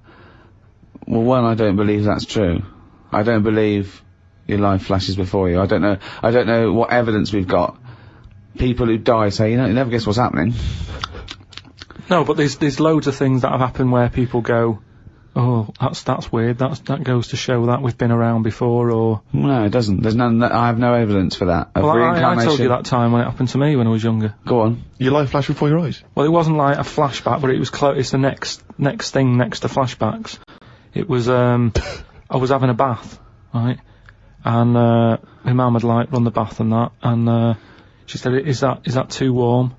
one, I don't believe that's true. I don't believe your life flashes before you. I don't know what evidence we've got. People who die say, you never guess what's happening. No, but there's loads of things that have happened where people go, oh, that's weird. That goes to show that we've been around before, or. No, it doesn't. There's none. I have no evidence for that. Of Well, I reincarnation. told you that time when it happened to me when I was younger. Go on. Your life flashed before your eyes? Well, it wasn't like a flashback, but it was it's the next thing next to flashbacks. It was I was having a bath, right, and my mum had like run the bath and that, and she said, "Is that too warm?"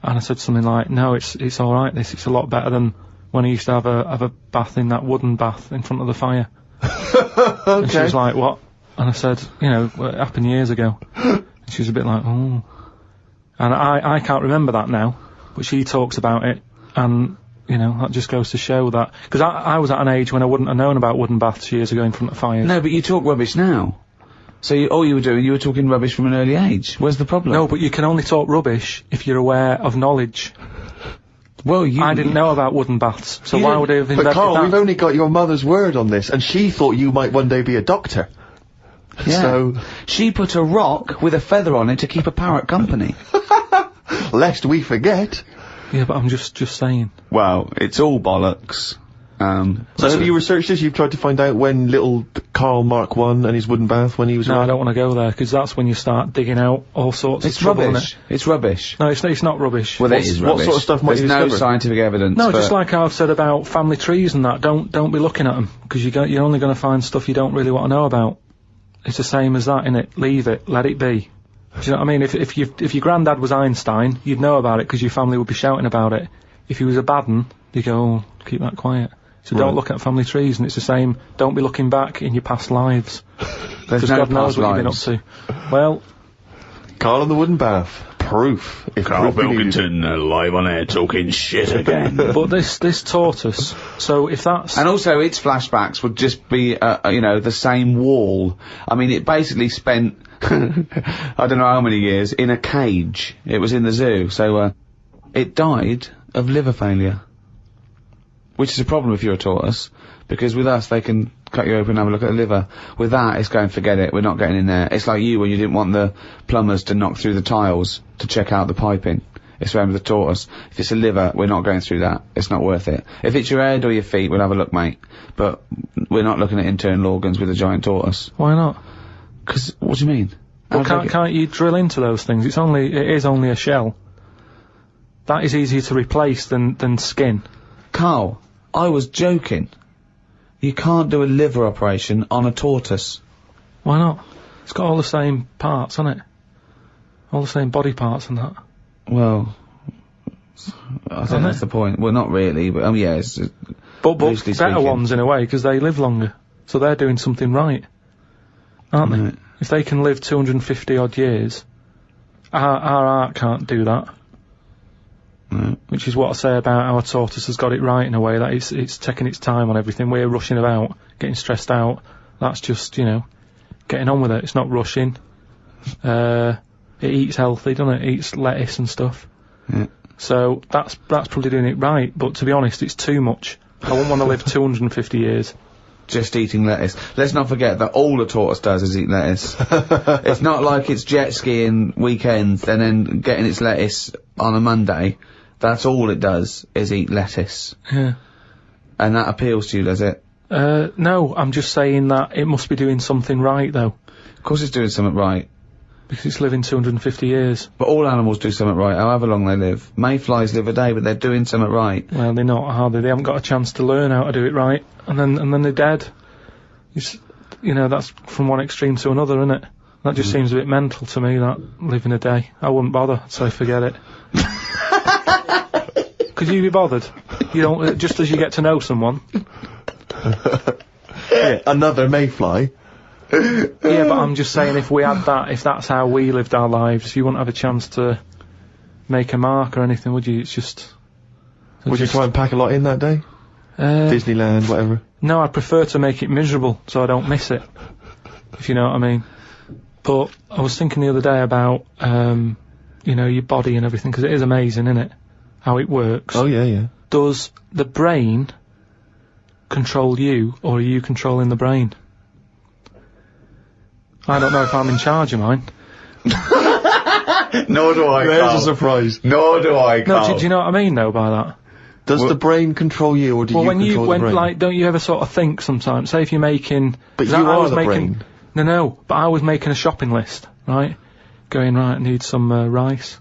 And I said something like, "No, it's all right. It's a lot better than when I used to have a bath in that wooden bath in front of the fire." Okay. And she was like, "What?" And I said, it happened years ago. And she was a bit like, "Oh." And I can't remember that now, but she talks about it, and that just goes to show that, because I was at an age when I wouldn't have known about wooden baths years ago in front of fires. No, but you talk rubbish now. So all you were doing, you were talking rubbish from an early age. Where's the problem? No, but you can only talk rubbish if you're aware of knowledge. Well, I didn't know about wooden baths, so You why didn't- would I have But invented Karl, that? we've only got your mother's word on this, and she thought you might one day be a doctor. Yeah. So, she put a rock with a feather on it to keep a parrot company. lest we forget. Yeah, but I'm just saying. Well, it's all bollocks. So have you researched this? You've tried to find out when little Karl Mark I and his wooden bath, when he was No, I around? don't want to go there, because that's when you start digging out all sorts It's of trouble, rubbish. It's rubbish. No, it's not rubbish. Well, it is what rubbish. sort of stuff might There's you no discover? scientific evidence. No, but just like I've said about family trees and that, don't be looking at them, because you're only going to find stuff you don't really want to know about. It's the same as that, innit? Leave it, let it be. Do you know what I mean? If your granddad was Einstein, you'd know about it because your family would be shouting about it. If he was a bad un, you go, oh, keep that quiet. So don't look at family trees, and it's the same. Don't be looking back in your past lives, because no God knows past what you've been up lives. to. Well, Karl and the wooden bath. Proof. If Karl proof be needed. Pilkington, live on air, talking shit again. but this tortoise. So if that's And also, its flashbacks would just be, the same wall. I mean, it basically spent, I don't know how many years, in a cage. It was in the zoo, so, it died of liver failure. Which is a problem if you're a tortoise, because with us, they can cut you open and have a look at the liver. With that, it's going, forget it, we're not getting in there. It's like you when you didn't want the plumbers to knock through the tiles to check out the piping. It's the same with the tortoise. If it's a liver, we're not going through that. It's not worth it. If it's your head or your feet, we'll have a look, mate. But we're not looking at internal organs with a giant tortoise. why not? 'Cause, what do you mean? Well, can't you drill into those things? It is only a shell. That is easier to replace than skin. Karl, I was joking. You can't do a liver operation on a tortoise. Why not? It's got all the same parts, hasn't it? All the same body parts and that. Well, I think that's the point. Well, not really, but yeah, it's But loosely better speaking. ones in a way, because they live longer. So they're doing something right, aren't Right. they? If they can live 250 odd years, our art can't do that. No. Which is what I say about our tortoise has got it right in a way, that it's taking its time on everything. We're rushing about, getting stressed out. That's just, getting on with it. It's not rushing. It eats healthy, doesn't it? It eats lettuce and stuff. Yeah. So that's probably doing it right, but to be honest, it's too much. I wouldn't want to live 250 years. Just eating lettuce. Let's not forget that all a tortoise does is eat lettuce. It's not like it's jet skiing weekends and then getting its lettuce on a Monday. That's all it does is eat lettuce. Yeah. And that appeals to you, does it? No, I'm just saying that it must be doing something right, though, Of course it's doing something right. because it's living 250 years. But all animals do something right, however long they live. Mayflies live a day, but they're doing something right. Well, they're not, are they? They haven't got a chance to learn how to do it right, and then they're dead. It's, that's from one extreme to another, isn't it? That just seems a bit mental to me, that living a day. I wouldn't bother, so forget it. Could you be bothered? You don't, just as you get to know someone. Yeah, another mayfly. Yeah, but I'm just saying, if we had that, if that's how we lived our lives, you wouldn't have a chance to make a mark or anything, would you? It's just... Would you try and pack a lot in that day? Disneyland, whatever. No, I'd prefer to make it miserable, so I don't miss it, if you know what I mean. But I was thinking the other day about, your body and everything, because it is amazing, isn't it? How it works. Oh, yeah. Does the brain control you, or are you controlling the brain? I don't know if I'm in charge of mine. Nor do I, There's a surprise. Nor do I, No, do you know what I mean, though, by that? Does the brain control you, or do you control the brain? Don't you ever sort of think sometimes, say if you're making... But 'cause you I are was the making, brain. No, but I was making a shopping list, right? Going, right, I need some rice,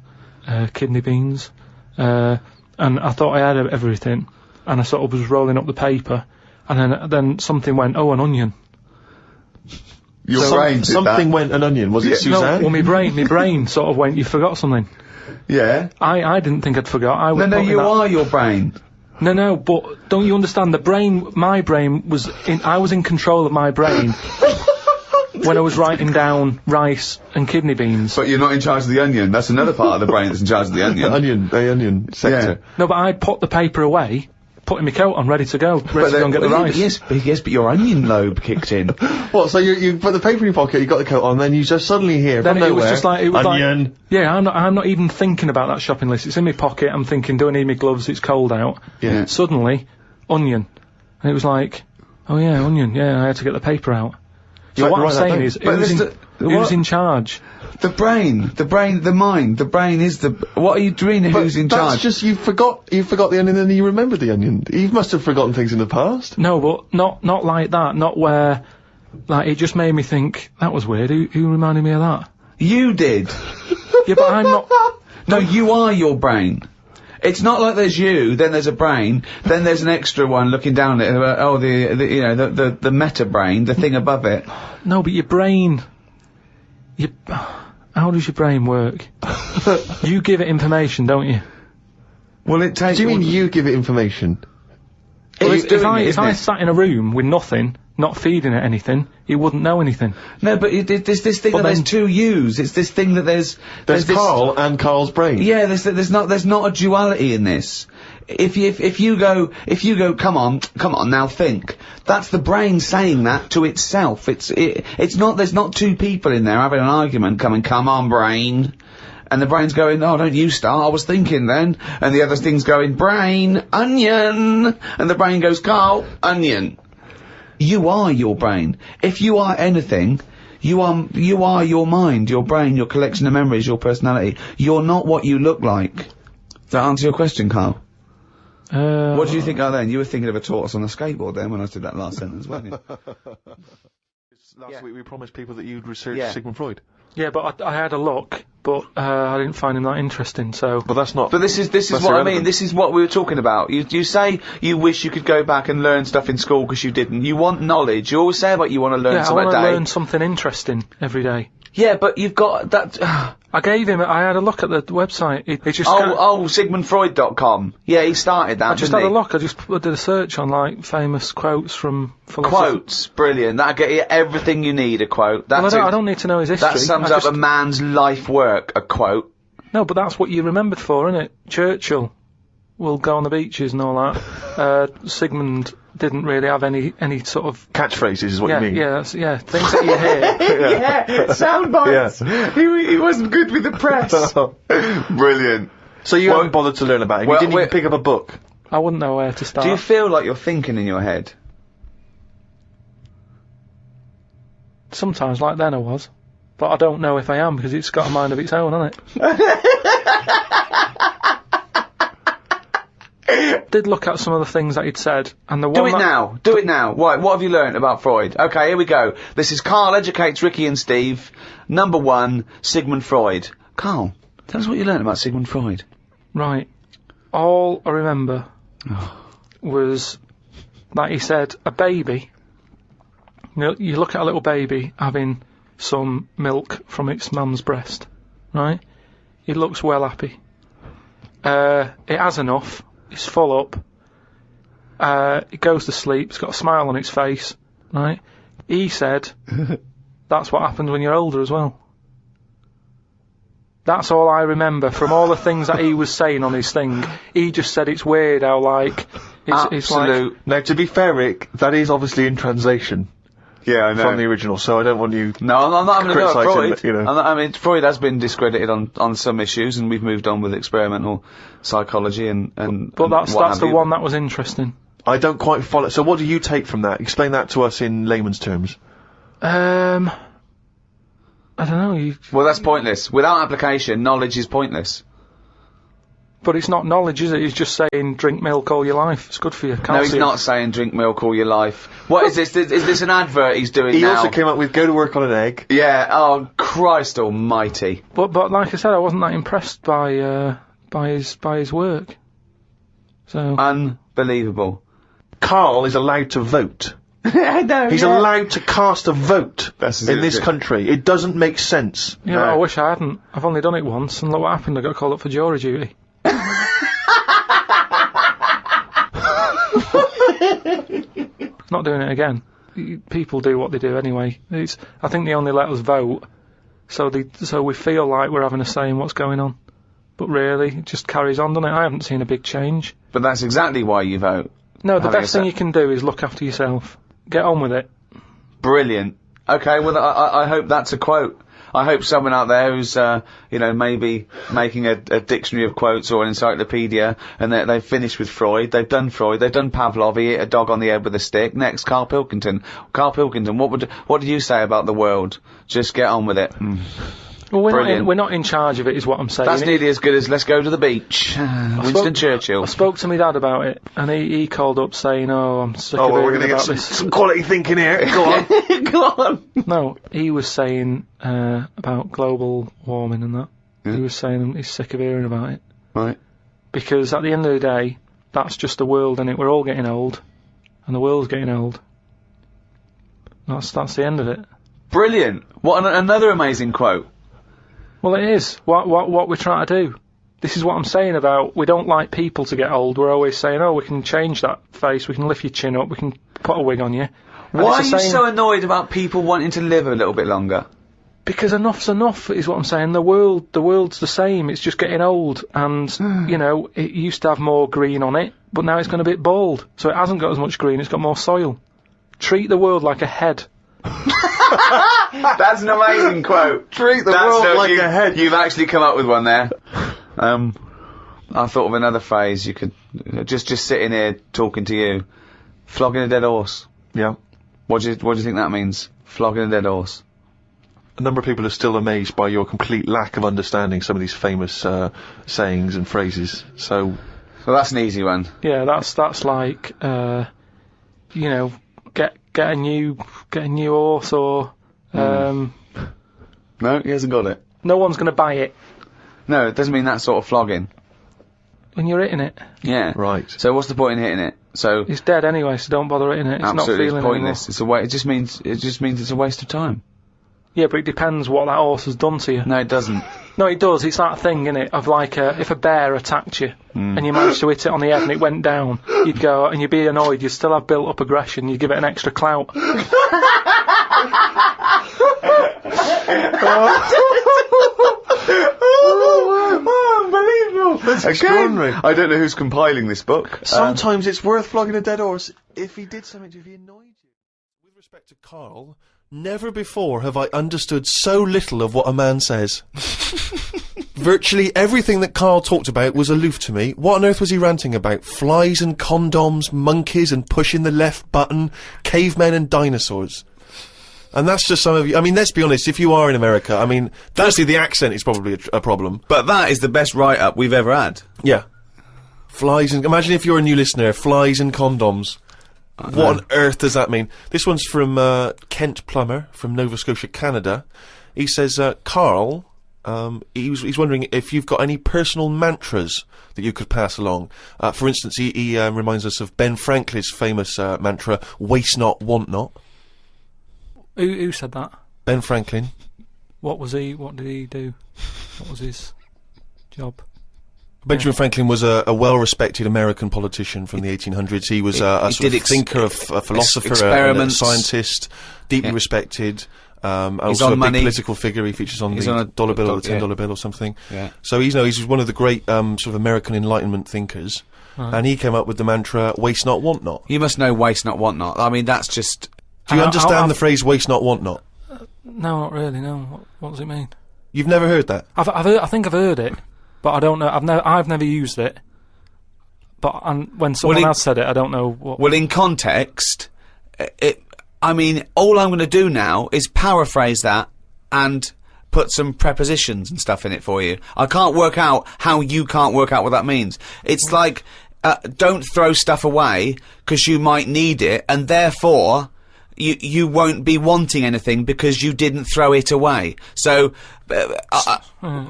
kidney beans, and I thought I had everything, and I sort of was rolling up the paper, and then something went, oh, an onion. Your brain did Something that. went an onion. Was it No, Suzanne? well, my brain sort of went, you forgot something. Yeah. I didn't think I'd forgot. I was No, putting you that- are your brain. No, but don't you understand? My brain was I was in control of my brain when I was writing down rice and kidney beans. But you're not in charge of the onion. That's another part of the brain that's in charge of the onion. The onion sector. No, but I'd put the paper away, putting my coat on, ready to go and get the rice. Yes, but your onion lobe kicked in. What, so you put the paper in your pocket, you got the coat on, then you just suddenly hear Then from it nowhere, was just like, onion. Yeah, I'm not even thinking about that shopping list. It's in my pocket. I'm thinking, do I need my gloves? It's cold out. Yeah. Suddenly, onion. And it was like, oh yeah, onion. Yeah, I had to get the paper out. So what I'm write that saying down. is, But who's what? in charge? The brain, the mind. The brain is the. What are you doing? Who's in That's charge? just, you forgot the onion and then you remembered the onion. You must have forgotten things in the past. No, but not like that. Not where, like, it just made me think, that was weird. Who reminded me of that? You did. Yeah, but I'm not... No, you are your brain. It's not like there's you, then there's a brain, then there's an extra one looking down at it. The meta brain, the thing above it. No, but your brain... How does your brain work? You give it information, don't you? Well, it takes. Do you mean you give it information? Well, It's doing it, if isn't I it? sat in a room with nothing, not feeding it anything, it wouldn't know anything. No, but there's this thing But that there's then- two yous. It's this thing that there's There's this, Karl and Karl's brain. Yeah, there's not a duality in this. If you go, come on, now think. That's the brain saying that to itself. It's not, there's not two people in there having an argument come on, brain. And the brain's going, oh, don't you start, I was thinking then. And the other thing's going, brain, onion. And the brain goes, Karl, onion. You are your brain. If you are anything, you are your mind, your brain, your collection of memories, your personality. You're not what you look like. Does that answer your question, Karl? What do you think of then? You were thinking of a tortoise on a skateboard then when I did that last sentence, weren't you? Last week we promised people that you'd research Yeah. Sigmund Freud. Yeah, but I had a look, but I didn't find him that interesting, so... But that's not... But this is That's what I irrelevant. mean. This is what we were talking about. You say you wish you could go back and learn stuff in school because you didn't. You want knowledge. You always say about you want to learn Yeah, I something want a to day. learn something interesting every day. Yeah, but you've got that. I had a look at the website. It just kinda- SigmundFreud.com. Yeah, he started that. I just didn't had a he? look. I just did a search on, like, famous quotes from philosophers. Quotes, brilliant. That'll get you everything you need. A quote. Well, That's I don't need to know his history. that sums I up just- a man's life work. A quote. No, but that's what you remembered for, isn't it? Churchill will go on the beaches and all that. Sigmund didn't really have any sort of... Catchphrases is what yeah, you mean. yeah, things that you hear. Yeah, sound bites. Yeah. He wasn't good with the press. Brilliant. So you haven't bothered to learn about him. Well, You didn't even pick up a book. I wouldn't know where to start. Do you feel like you're thinking in your head? Sometimes, like then I was. But I don't know if I am, because it's got a mind of its own, hasn't it? Did look at some of the things that he'd said, and the one Do it that- now. Do it now. What have you learnt about Freud? Okay, here we go. This is Karl Educates Ricky and Steve. Number 1, Sigmund Freud. Karl, tell us what you learnt about Sigmund Freud. Right. All I remember was that he said a baby. You look at a little baby having some milk from its mum's breast, right? It looks well happy. It has enough. It's full up. It goes to sleep. It's got a smile on its face, right? He said that's what happens when you're older as well. That's all I remember from all the things that he was saying on his thing. He just said it's weird how, like, it's like... Absolute. Now, to be fair, Rick, that is obviously in translation Yeah, I know. from the original, so I don't want you... No, I'm not having a go at Criticising Freud. it, you know. I mean, Freud has been discredited on some issues, and we've moved on with experimental psychology and But that's what have the you. one that was interesting. I don't quite follow... So what do you take from that? Explain that to us in layman's terms. I don't know. Well, that's pointless. Without application, knowledge is pointless. But it's not knowledge, is it? He's just saying drink milk all your life. It's good for you. No, he's not saying drink milk all your life. What is this? Is this an advert he's doing He now? also came up with go to work on an egg. Yeah. Oh, Christ Almighty. But like I said, I wasn't that impressed by his work. So Unbelievable. Karl is allowed to vote. I know. He's allowed to cast a vote That's in this country. It doesn't make sense. yeah, I wish I hadn't. I've only done it once, and look what happened. I got called up for jury duty. Not doing it again. People do what they do anyway. I think they only let us vote, so we feel like we're having a say in what's going on. But really, it just carries on, doesn't it? I haven't seen a big change. But that's exactly why you vote. No, the Having best a thing say. you can do is look after yourself. Get on with it. Brilliant. Okay, well, I hope that's a quote. I hope someone out there who's, maybe making a dictionary of quotes or an encyclopedia, and they've finished with Freud, they've done Pavlov, he hit a dog on the head with a stick. Next, Karl Pilkington. Karl Pilkington, what do you say about the world? Just get on with it. Well, we're not in charge of it, is what I'm saying. That's nearly as good as let's go to the beach. Winston Churchill. I spoke to my dad about it, and he called up saying, I'm sick of we're hearing going to about get this. some quality thinking here. Go on. Go on. No, he was saying about global warming and that. Yeah. He was saying he's sick of hearing about it. Right. Because at the end of the day, that's just the world, innit? We're all getting old, and the world's getting old. That's the end of it. Brilliant. What another amazing quote. Well, it is. What we're trying to do. This is what I'm saying about we don't like people to get old. We're always saying, we can change that face, we can lift your chin up, we can put a wig on you. And Why are you so annoyed about people wanting to live a little bit longer? Because enough's enough, is what I'm saying. The world's the same. It's just getting old, and it used to have more green on it, but now it's gone a bit bald, so it hasn't got as much green. It's got more soil. Treat the world like a head. That's an amazing quote. Treat the world like a head. You've actually come up with one there. I thought of another phrase you could just sitting here talking to you. Flogging a dead horse. Yeah. What do you think that means? Flogging a dead horse. A number of people are still amazed by your complete lack of understanding some of these famous sayings and phrases. So that's an easy one. Yeah, that's like get a new horse or No, he hasn't got it. No one's going to buy it. No, it doesn't mean that sort of flogging. When you're hitting it. Yeah. Right. So what's the point in hitting it? So it's dead anyway, so don't bother hitting it. It's absolutely, not feeling it's pointless. anymore. It just means it's a waste of time. Yeah, but it depends what that horse has done to you. No, it doesn't. No, it does. It's that thing, innit, of like if a bear attacked you and you managed to hit it on the head and it went down, you'd go and you'd be annoyed. You'd still have built up aggression. You'd give it an extra clout. Unbelievable! That's extraordinary. I don't know who's compiling this book. Sometimes it's worth flogging a dead horse if he did something, if he annoyed you. With respect to Karl, never before have I understood so little of what a man says. Virtually everything that Karl talked about was aloof to me. What on earth was he ranting about? Flies and condoms, monkeys and pushing the left button, cavemen and dinosaurs. And that's just some of you. I mean, let's be honest, if you are in America, I mean, firstly, the accent is probably a problem. But that is the best write-up we've ever had. Yeah. Flies and... Imagine if you're a new listener, flies and condoms. What on earth does that mean? This one's from Kent Plummer from Nova Scotia, Canada. He says, Karl, he's wondering if you've got any personal mantras that you could pass along. For instance, he reminds us of Ben Franklin's famous mantra, waste not, want not. Who said that? Ben Franklin. What did he do? What was his job? Benjamin Franklin was a well-respected American politician from the 1800s. He was a sort of thinker, a philosopher, a scientist, deeply respected. Also a big political figure. He features on the dollar bill or the $10 bill or something. Yeah. So he's one of the great sort of American Enlightenment thinkers. And he came up with the mantra, waste not, want not. You must know waste not, want not. I mean, that's just... Do you understand the phrase waste not, want not? No, not really, no. What does it mean? You've never heard that? I think I've heard it. But I don't know. I've never used it. But when someone else said it, I don't know what. Well, in context, I mean, all I'm going to do now is paraphrase that and put some prepositions and stuff in it for you. I can't work out how you can't work out what that means. It's like, don't throw stuff away because you might need it, and therefore you won't be wanting anything because you didn't throw it away. So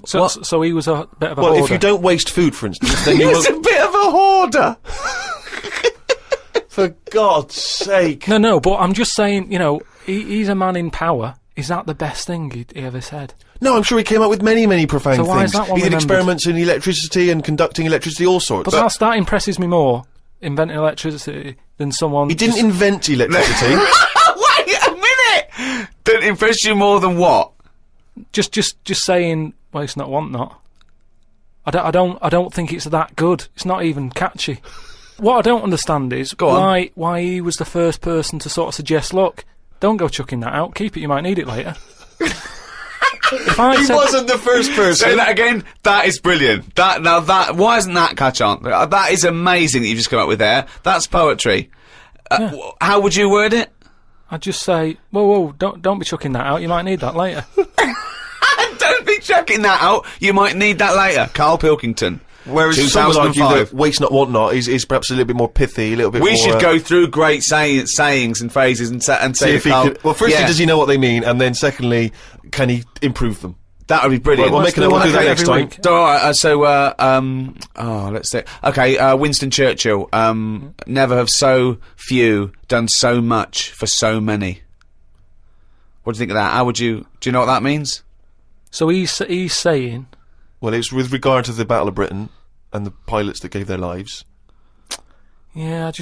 so he was a bit of a hoarder. Well, if you don't waste food, for instance, then you He's a bit of a hoarder. For God's sake. No, but I'm just saying, he's a man in power. Is that the best thing he ever said? No, I'm sure he came up with many, many profound things. Why is that one he did remembered? Experiments in electricity and conducting electricity, all sorts. But that impresses me more, inventing electricity, than someone... He didn't invent electricity. Wait a minute! Don't impress you more than what? Just saying, waste not, want not. I don't think it's that good. It's not even catchy. What I don't understand is why he was the first person to sort of suggest, look, don't go chucking that out, keep it, you might need it later. If I He said, wasn't the first person. Say that again. That is brilliant. Why isn't that catch on? That is amazing that you've just come up with there. That's poetry. How would you word it? I'd just say, whoa, don't be chucking that out. You might need that later. Don't be chucking that out. You might need that later. Karl Pilkington. Whereas some would argue 2005. that waste not, want not is perhaps a little bit more pithy, a little bit more... We should go through great sayings and phrases and say See if he Karl, could, well, firstly, yeah, does he know what they mean? And then secondly, can he improve them? that would be brilliant. Right, we'll do that next time. Let's see. Okay, Winston Churchill. Never have so few done so much for so many. What do you think of that? Do you know what that means? So he's saying... Well, it's with regard to the Battle of Britain and the pilots that gave their lives. Yeah,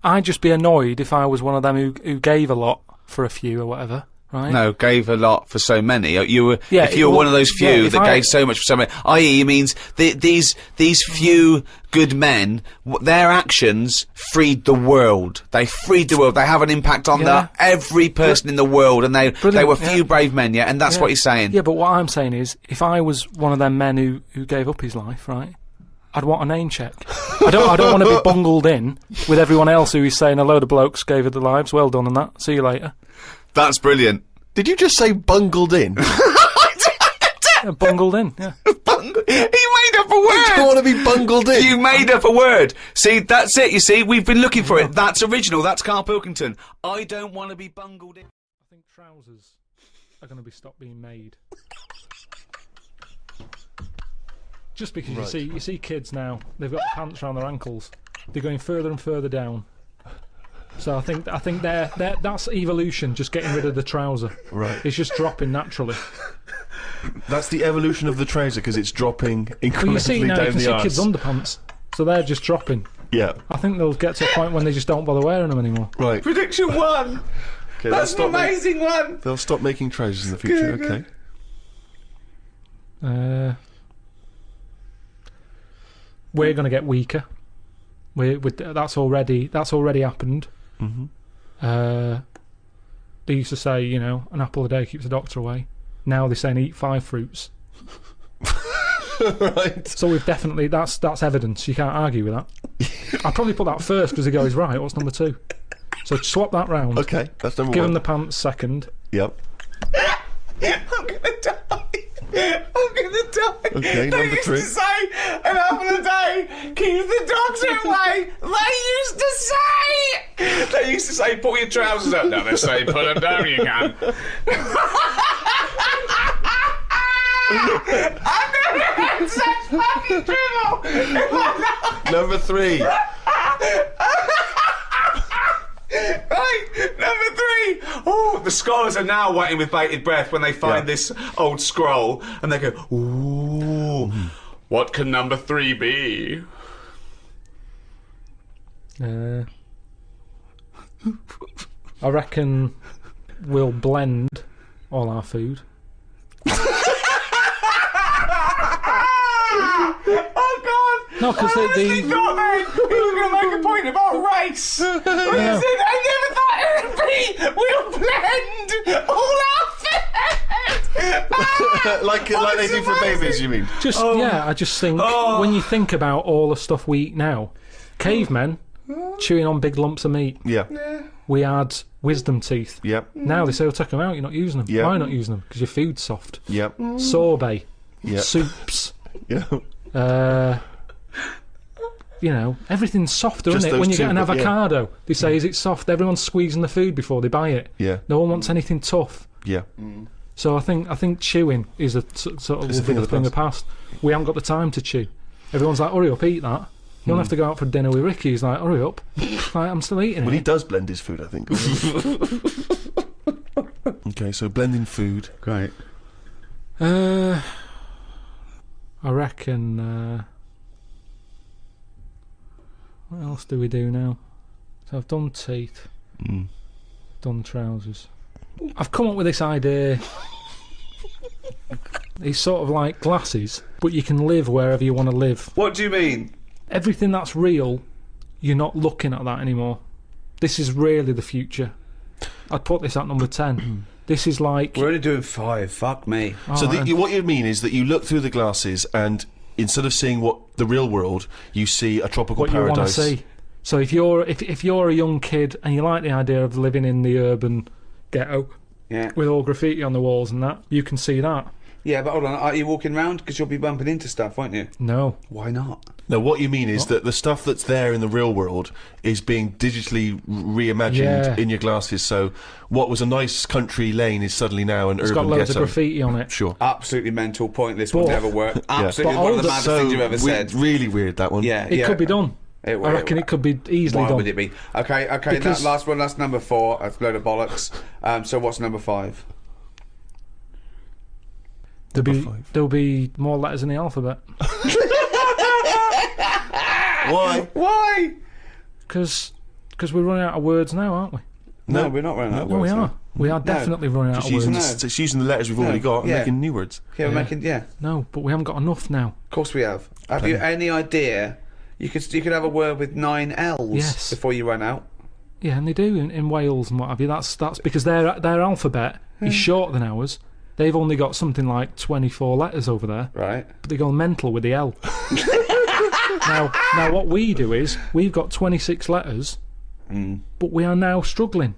I'd just be annoyed if I was one of them who gave a lot for a few or whatever, right? No, gave a lot for so many. If you were well, one of those few yeah, that gave so much for so many, i.e., it means these few good men, their actions freed the world. They freed the world. They have an impact on every person in the world, and they were few brave men, and that's what he's saying. Yeah, but what I'm saying is, if I was one of them men who gave up his life, right, I'd want a name check. I don't want to be bungled in with everyone else who is saying a load of blokes gave their lives. Well done on that. See you later. That's brilliant. Did you just say bungled in? Bungled in, yeah. He made up a word. I don't want to be bungled in. You made up a word. See, that's it, you see. We've been looking for it. That's original. That's Karl Pilkington. I don't want to be bungled in. I think trousers are going to be stopped being made. Just because you see kids now, they've got pants around their ankles. They're going further and further down. So I think that's evolution, just getting rid of the trouser. Right. It's just dropping naturally. That's the evolution of the trouser, because it's dropping incrementally Well, you see now, down you can the see arse. kids' underpants, so they're just dropping. Yeah. I think they'll get to a point when they just don't bother wearing them anymore. Right. Prediction 1. Okay, That's an amazing one. They'll stop making trousers in the future. Okay. We're going to get weaker. That's already happened. Mm-hmm. They used to say, an apple a day keeps the doctor away. Now they're saying eat 5 fruits. Right. So we've definitely that's evidence. You can't argue with that. I'll probably put that first because he goes right. What's number 2? So swap that round. Okay, that's number 1. Give him the pants second. Yep. I'm gonna die. Okay, They number used 3. to say an apple a day keeps the doctor away. They used to say pull your trousers up. No, they say put them down. You can. I've never had such fucking dribble. Number 3. Right, number 3. Oh, the scholars are now waiting with bated breath when they find this old scroll, and they go, "Ooh, what can number 3 be?" I reckon we'll blend all our food. Oh God! No, because He got there. He was going to make a point about race. He said, I never thought it would be. We'll blend all our food. like they do for babies, you mean? I just think when you think about all the stuff we eat now, cavemen chewing on big lumps of meat. Yeah. We had wisdom teeth. Yep. Now they say, take them out, you're not using them. Yep. Why are you not using them? Because your food's soft. Yep. Sorbet. Yep. Soups. Yeah. Everything's softer, Just isn't it? those when you two, get an but avocado, they say, is it soft? Everyone's squeezing the food before they buy it. Yeah. No one wants anything tough. Yeah. So I think chewing is a sort of It's a thing of the thing of the past. We haven't got the time to chew. Everyone's like, hurry up, eat that. You don't have to go out for dinner with Ricky. He's like, hurry up. Like, I'm still eating Well, it. he does blend his food, I think. Okay, so blending food. Great. I reckon. What else do we do now? So I've done teeth, done trousers. I've come up with this idea. It's sort of like glasses, but you can live wherever you want to live. What do you mean? Everything that's real, you're not looking at that anymore. This is really the future. I'd put this at number 10. This is like... We're only doing 5, fuck me. So what you mean is that you look through the glasses and instead of seeing what the real world, you see a tropical what paradise. You want to see. So if you're a young kid and you like the idea of living in the urban ghetto with all graffiti on the walls and that, you can see that. Yeah, but hold on, are you walking around? Because you'll be bumping into stuff, won't you? No. Why not? No, what you mean is that the stuff that's there in the real world is being digitally reimagined in your glasses. So what was a nice country lane is suddenly now an urban ghetto. It's got loads of graffiti on it. Sure. Absolutely mental, pointless, would never work. Absolutely one of the maddest things you've ever said. Really weird, that one. Yeah, It could be done. I reckon it could be easily done. Why would it be? Okay, that last one, that's number 4. That's a load of bollocks. So what's number 5? There'll be more letters in the alphabet. Why? Why? Because we're running out of words now, aren't we? No, we're not running out of No, words. we are. We are definitely running out of words. Just using the letters we've already got and making new words. Yeah, we're making, No, but we haven't got enough now. Of course we have. Have you any idea? You could have a word with 9 L's before you run out. Yeah, and they do in Wales and what have you. That's because their alphabet is shorter than ours. They've only got something like 24 letters over there. Right. But they go mental with the L. Now what we do is, we've got 26 letters, but we are now struggling.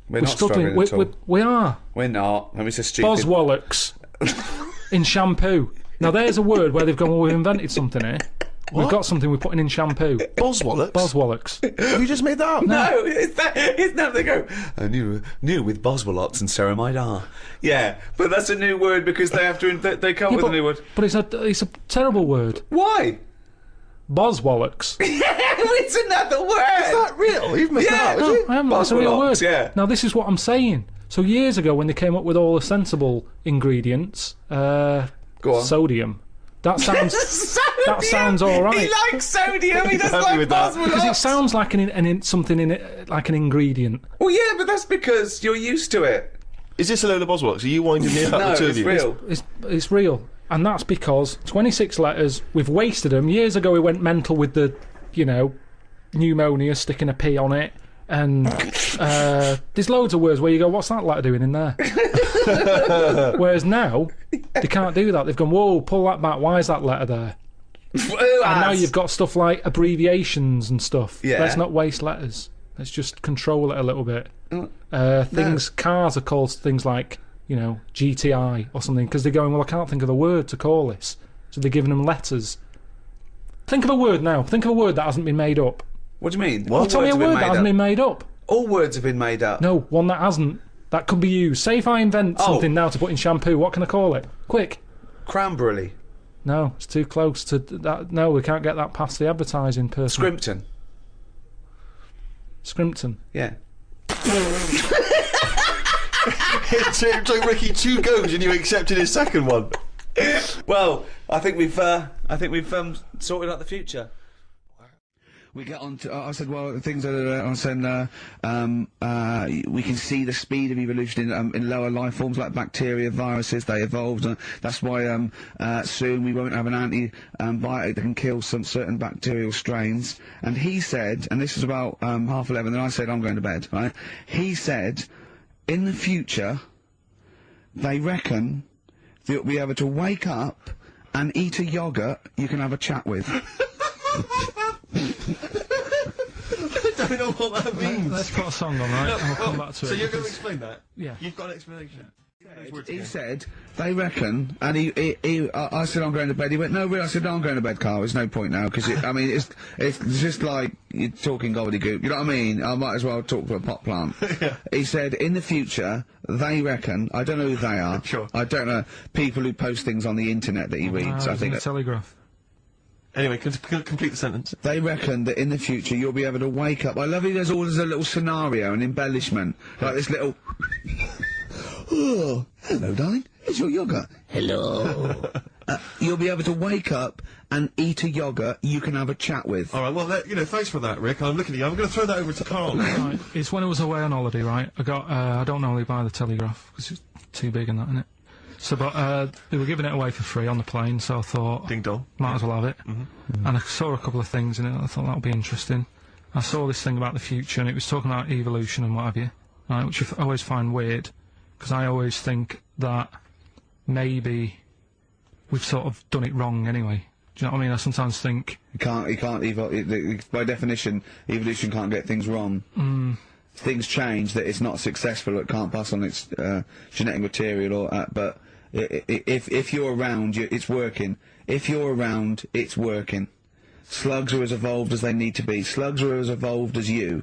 We're not struggling at all. We are. We're not. Let me say stupid. Boswallocks in shampoo. Now there's a word where they've gone, well, we've invented something here. We've got something we're putting in shampoo. Boswallocks? Boswallocks. Have you just made that up? No, it's not. They go, new with Boswallots and ceramide R. Yeah, but that's a new word because they have to. They come up with a new word. But it's a terrible word. Why? Boswallocks. It's another word. Is that real? You've made that up, is it? I haven't. That's a real word. Yeah. Now this is what I'm saying. So years ago, when they came up with all the sensible ingredients, Go on. sodium. That sounds. That sounds all right. He likes sodium. He doesn't like Boswallots. Because it sounds like something in it, like an ingredient. Well, yeah, but that's because you're used to it. Is this a load of Boswallocks? Are you winding me up? No, the two it's of you? real. It's real, and that's because 26 letters. We've wasted them. Years ago, we went mental with the, pneumonia, sticking a P on it, and there's loads of words where you go, what's that letter doing in there? Whereas now, they can't do that. They've gone, whoa, pull that back. Why is that letter there? And now you've got stuff like abbreviations and stuff. Yeah. Let's not waste letters. Let's just control it a little bit. Cars are called things like, GTI or something, because they're going, well, I can't think of a word to call this. So they're giving them letters. Think of a word now. Think of a word that hasn't been made up. What do you mean? Well, tell me a word that hasn't been made up. All words have been made up. No, one that hasn't. That could be used. Say if I invent something now to put in shampoo, what can I call it? Quick. Cranberry. No, it's too close to that. No, we can't get that past the advertising person. Scrimpton. Scrimpton. Yeah. It took Ricky 2 goes and you accepted his second one. Well, I think we've sorted out the future. We get on to, I said, well, things that are, I said, we can see the speed of evolution in lower life forms like bacteria, viruses, they evolved. That's why soon we won't have an antibiotic that can kill some certain bacterial strains. And he said, and this was about 11:30, and I said, I'm going to bed, right? He said, in the future, they reckon that you'll be able to wake up and eat a yogurt you can have a chat with. I don't know what that means. Let's put a song on, right? And we'll come back to it. So you're going to explain that? Yeah. You've got an explanation. He said, they reckon, and I said, I'm going to bed. He went, no, really? I said, no, I'm going to bed, Karl. There's no point now, because it's just like you're talking gobbledygook. You know what I mean? I might as well talk to a pot plant. Yeah. He said, in the future, they reckon, I don't know who they are. Sure. I don't know, people who post things on the internet that he reads. I think the Telegraph. Anyway, complete the sentence. they reckon that in the future you'll be able to wake up. I love it. There's always a little scenario, an embellishment, like this little. Oh, hello, darling. It's your yogurt. Hello. You'll be able to wake up and eat a yogurt you can have a chat with. All right. Well, thanks for that, Rick. I'm looking at you. I'm going to throw that over to Karl. Right. It's when I was away on holiday, right? I got. I don't normally buy the Telegraph because it's too big and that, isn't it? So, but they were giving it away for free on the plane, so I thought, Ding dong. might as well have it. And I saw a couple of things in it. I thought that would be interesting. I saw this thing about the future, and it was talking about evolution and what have you. right, which I always find weird, because I always think that maybe we've sort of done it wrong anyway. Do you know what I mean? I sometimes think... You can't by definition, evolution can't get things wrong. Things change, that it's not successful, it can't pass on its genetic material, but if you're around, it's working. If you're around, it's working. Slugs are as evolved as they need to be. Slugs are as evolved as you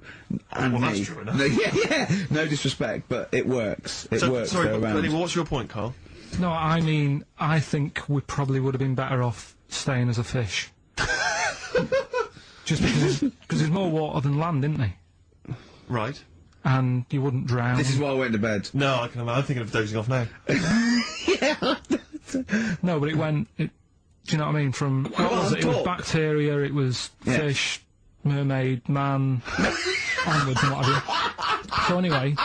and me. That's true enough. No disrespect, but it works. It works. Sorry, they're but around. anyway, what's your point, Karl? No, I mean, I think we probably would have been better off staying as a fish. Just because there's more water than land, isn't there? Right. And you wouldn't drown. This is why I went to bed. No, I can imagine. I'm thinking of dozing off now. No, but do you know what I mean? From what was it? It was bacteria, it was fish, mermaid, man, onwards and what have you. So anyway.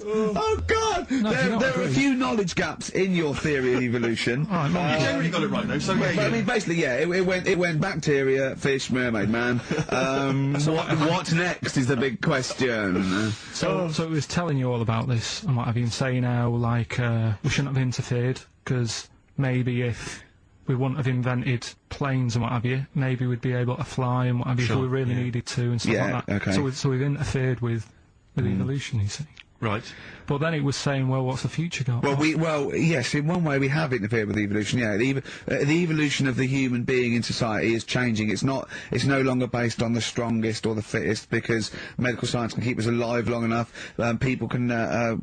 Oh God! No, there are a few knowledge gaps in your theory of evolution. You generally got it right, though. So But I mean, basically, yeah, it went bacteria, fish, mermaid, man. What next is the big question. So it was telling you all about this and what have you, and saying how, like, we shouldn't have interfered, because maybe if we wouldn't have invented planes and what have you, maybe we'd be able to fly and what have you if we really needed to and stuff like that. Okay. So we've interfered with evolution, you see. Right. But then it was saying, well, what's the future got? Well, yes, in one way we have interfered with evolution. Yeah, the evolution of the human being in society is changing. It's no longer based on the strongest or the fittest, because medical science can keep us alive long enough. People can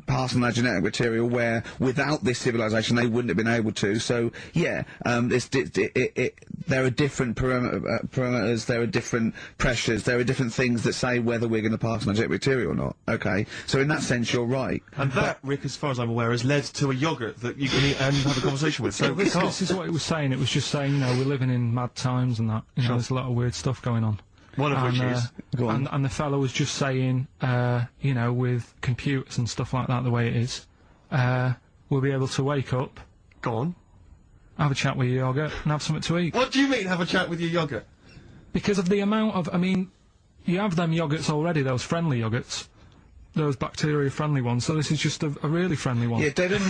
pass on their genetic material where without this civilization they wouldn't have been able to. So yeah, there are different parameters, there are different pressures, there are different things that say whether we're going to pass on our genetic material or not. Okay, so in that sense you're right. And that, Rick, as far as I'm aware, has led to a yoghurt that you can eat and have a conversation with. So this is what it was saying. It was just saying, you know, we're living in mad times and that. You know, there's a lot of weird stuff going on. One of which is... Go on. And the fellow was just saying, you know, with computers and stuff like that, the way it is, we'll be able to wake up, Go on. have a chat with your yoghurt, and have something to eat. What do you mean, have a chat with your yoghurt? Because of the amount of, I mean, you have them yoghurts already, those friendly yoghurts. Those bacteria-friendly ones, so this is just a really friendly one. Yeah, they don't...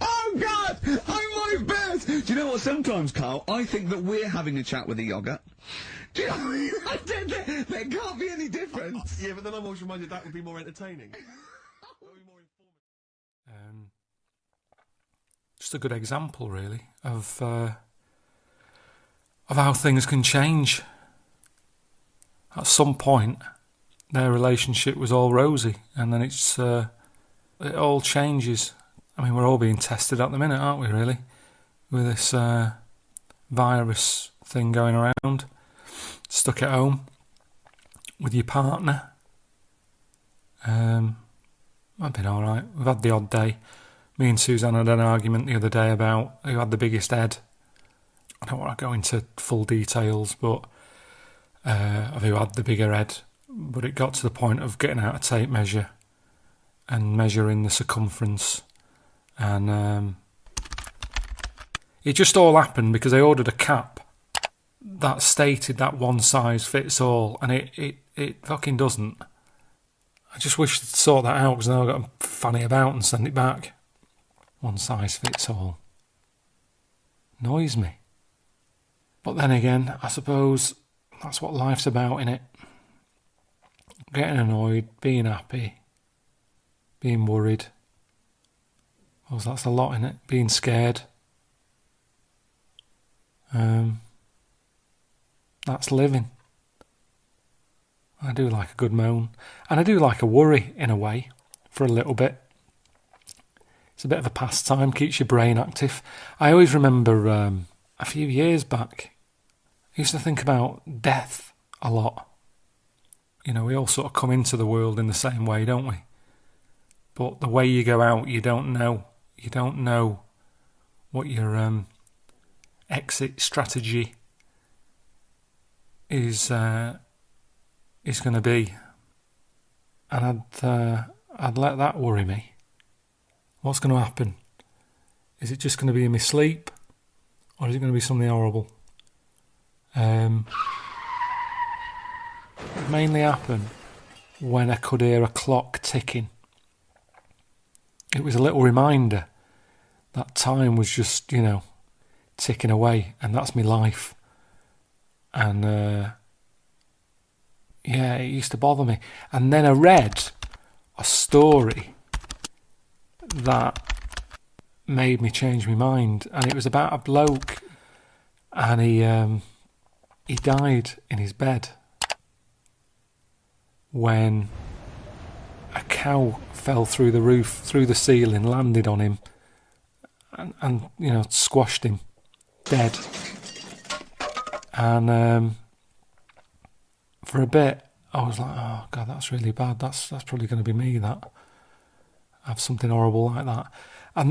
Oh, God! I'm my best! Do you know what, sometimes, Karl, I think that we're having a chat with a yoghurt. Do you know what I mean? There can't be any difference. Yeah, but then I'm always reminded that would be more entertaining. Just a good example, really, of how things can change. At some point, their relationship was all rosy, and then it all changes. I mean, we're all being tested at the minute, aren't we, really? With this virus thing going around. Stuck at home with your partner. I've been alright. We've had the odd day. Me and Suzanne had an argument the other day about who had the biggest head. I don't want to go into full details, but... of who had the bigger head, but it got to the point of getting out a tape measure and measuring the circumference, and it just all happened because I ordered a cap that stated that one size fits all, and it fucking doesn't. I just wish to sort that out, because now I've got to fanny about and send it back. One size fits all. Annoys me. But then again, I suppose that's what life's about, innit? Getting annoyed, being happy, being worried. Well, that's a lot, innit? Being scared. That's living. I do like a good moan. And I do like a worry, in a way, for a little bit. It's a bit of a pastime, keeps your brain active. I always remember a few years back, I used to think about death a lot. You know, we all sort of come into the world in the same way, don't we? But the way you go out, you don't know. You don't know what your exit strategy is going to be. And I'd let that worry me. What's going to happen? Is it just going to be in my sleep? Or is it going to be something horrible? would mainly happen when I could hear a clock ticking. It was a little reminder that time was just, ticking away, and that's my life. And it used to bother me. And then I read a story that made me change my mind, and it was about a bloke, and he died in his bed when a cow fell through the roof, through the ceiling, landed on him, and squashed him dead. And for a bit I was like, oh God, that's really bad. That's probably going to be me, that. Have something horrible like that.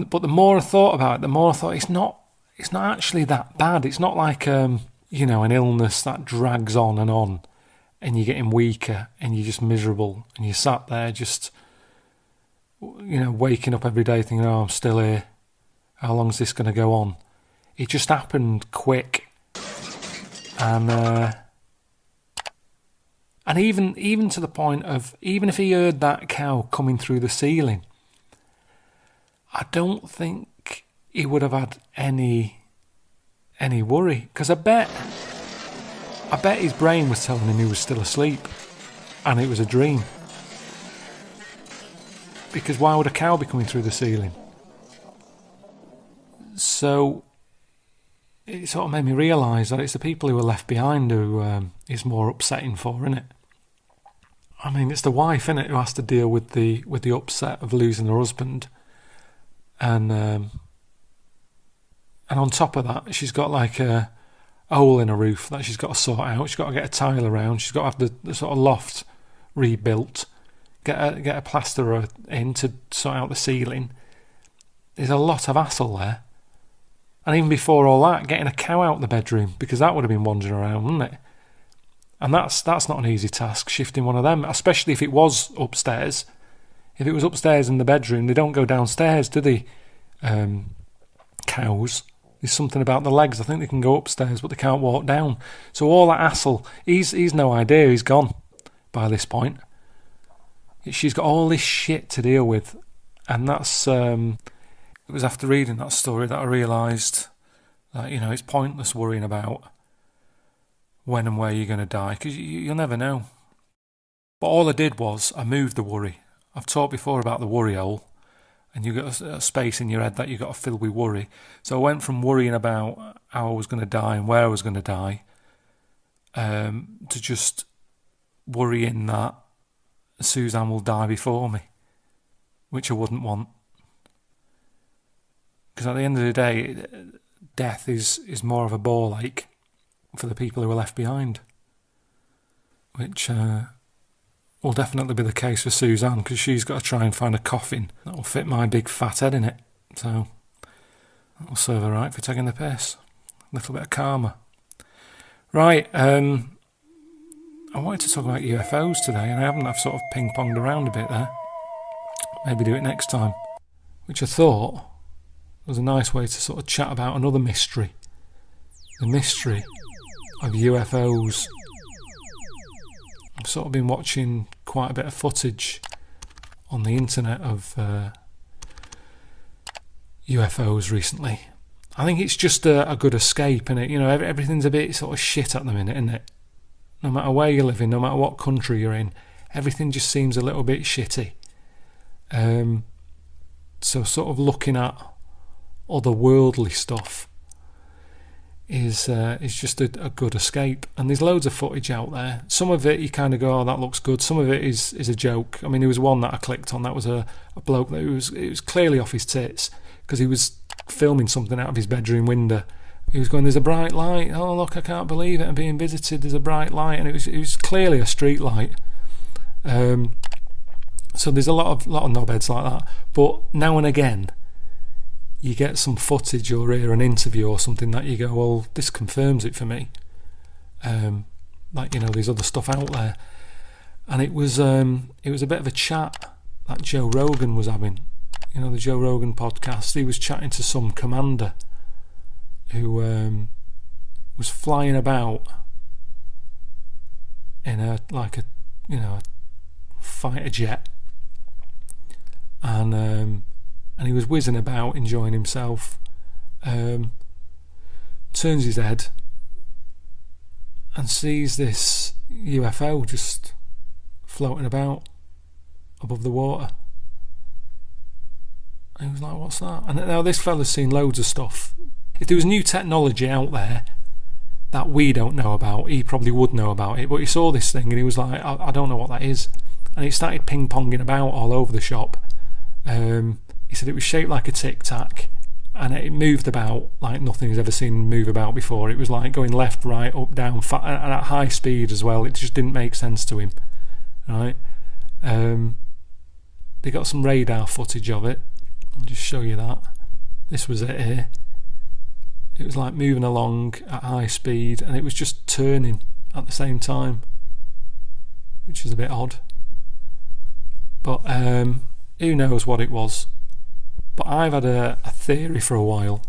But the more I thought about it, the more I thought it's not actually that bad. It's not like an illness that drags on and you're getting weaker and you're just miserable and you're sat there just waking up every day thinking, oh, I'm still here. How long is this going to go on? It just happened quick. And even to the point of, even if he heard that cow coming through the ceiling, I don't think he would have had any worry, because I bet his brain was telling him he was still asleep and it was a dream. Because why would a cow be coming through the ceiling? So it sort of made me realise that it's the people who are left behind who is more upsetting for, isn't it? I mean, it's the wife, isn't it, who has to deal with the upset of losing her husband, and on top of that, she's got like a hole in her roof that she's got to sort out. She's got to get a tile around. She's got to have the sort of loft rebuilt. Get a plasterer in to sort out the ceiling. There's a lot of hassle there. And even before all that, getting a cow out of the bedroom, because that would have been wandering around, wouldn't it? And that's not an easy task, shifting one of them, especially if it was upstairs. If it was upstairs in the bedroom, they don't go downstairs, do they? Cows. There's something about the legs. I think they can go upstairs, but they can't walk down. So all that hassle, he's no idea. He's gone by this point. She's got all this shit to deal with, and that's. It was after reading that story that I realised that it's pointless worrying about when and where you're going to die, because you'll never know. But all I did was I moved the worry. I've talked before about the worry hole, and you've got a space in your head that you've got to fill with worry. So I went from worrying about how I was going to die and where I was going to die to just worrying that Suzanne will die before me, which I wouldn't want. Because at the end of the day, death is more of a ball ache for the people who are left behind, which will definitely be the case for Suzanne, because she's got to try and find a coffin that will fit my big fat head in it. So that will serve her right for taking the piss. A little bit of karma. Right, I wanted to talk about UFOs today, and I haven't. I've sort of ping-ponged around a bit there. Maybe do it next time. Which I thought was a nice way to sort of chat about another mystery. The mystery of UFOs. I've sort of been watching quite a bit of footage on the internet of UFOs recently. I think it's just a good escape, innit? Everything's a bit sort of shit at the minute, isn't it? No matter where you're living, no matter what country you're in, everything just seems a little bit shitty. So sort of looking at otherworldly stuff is just a good escape. And there's loads of footage out there. Some of it you kind of go, oh, that looks good. Some of it is a joke. I mean, there was one that I clicked on that was a bloke that it was clearly off his tits, because he was filming something out of his bedroom window. He was going, there's a bright light. Oh, look, I can't believe it. I'm being visited. There's a bright light. And it was clearly a street light. So there's a lot of knobheads like that. But now and again, you get some footage or hear an interview or something that you go, well, this confirms it for me. There's other stuff out there. And it was a bit of a chat that Joe Rogan was having. The Joe Rogan podcast. He was chatting to some commander who was flying about in a fighter jet, and he was whizzing about, enjoying himself. Turns his head and sees this UFO just floating about above the water. And he was like, what's that? And now this fella's seen loads of stuff. If there was new technology out there that we don't know about, he probably would know about it, but he saw this thing and he was like, I don't know what that is. And it started ping-ponging about all over the shop. He said it was shaped like a tic-tac, and it moved about like nothing he's ever seen move about before. It was like going left, right, up, down, and at high speed as well. It just didn't make sense to him. Right? They got some radar footage of it. I'll just show you that. This was it here. It was like moving along at high speed, and it was just turning at the same time, which is a bit odd. But who knows what it was. But I've had a theory for a while.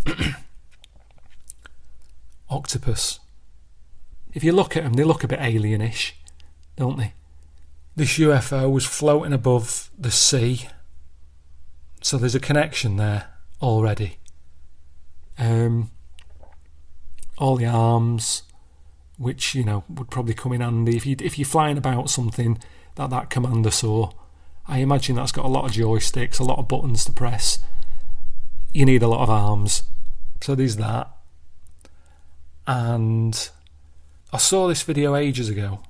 Octopus. If you look at them, they look a bit alienish, don't they? This UFO was floating above the sea, so there's a connection there already. All the arms, which would probably come in handy if you're flying about something that commander saw. I imagine that's got a lot of joysticks, a lot of buttons to press. You need a lot of arms. So there's that. And I saw this video ages ago.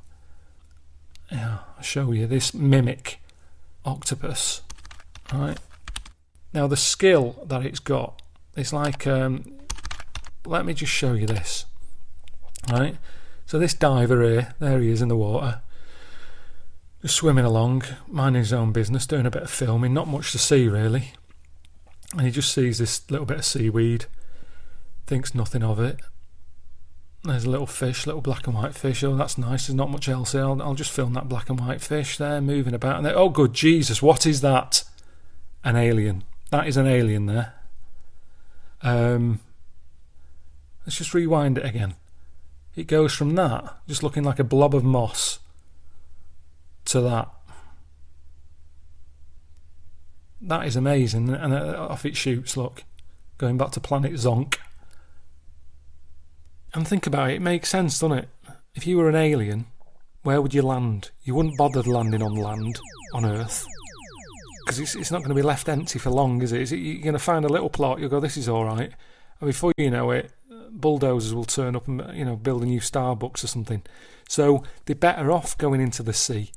Yeah, I'll show you this mimic octopus. Right. Now the skill that it's got, it's like, let me just show you this. Right. So this diver here, there he is in the water, just swimming along, minding his own business, doing a bit of filming, not much to see really. And he just sees this little bit of seaweed, thinks nothing of it. There's a little fish, little black and white fish. Oh, that's nice, there's not much else here. I'll just film that black and white fish there, moving about. And oh, good Jesus, what is that? An alien. That is an alien there. Let's just rewind it again. It goes from that, just looking like a blob of moss, to that. That is amazing, and off it shoots, look. Going back to Planet Zonk. And think about it, it makes sense, doesn't it? If you were an alien, where would you land? You wouldn't bother landing on land, on Earth. Because it's not going to be left empty for long, is it? You're going to find a little plot, you'll go, this is alright. And before you know it, bulldozers will turn up and build a new Starbucks or something. So they're better off going into the sea.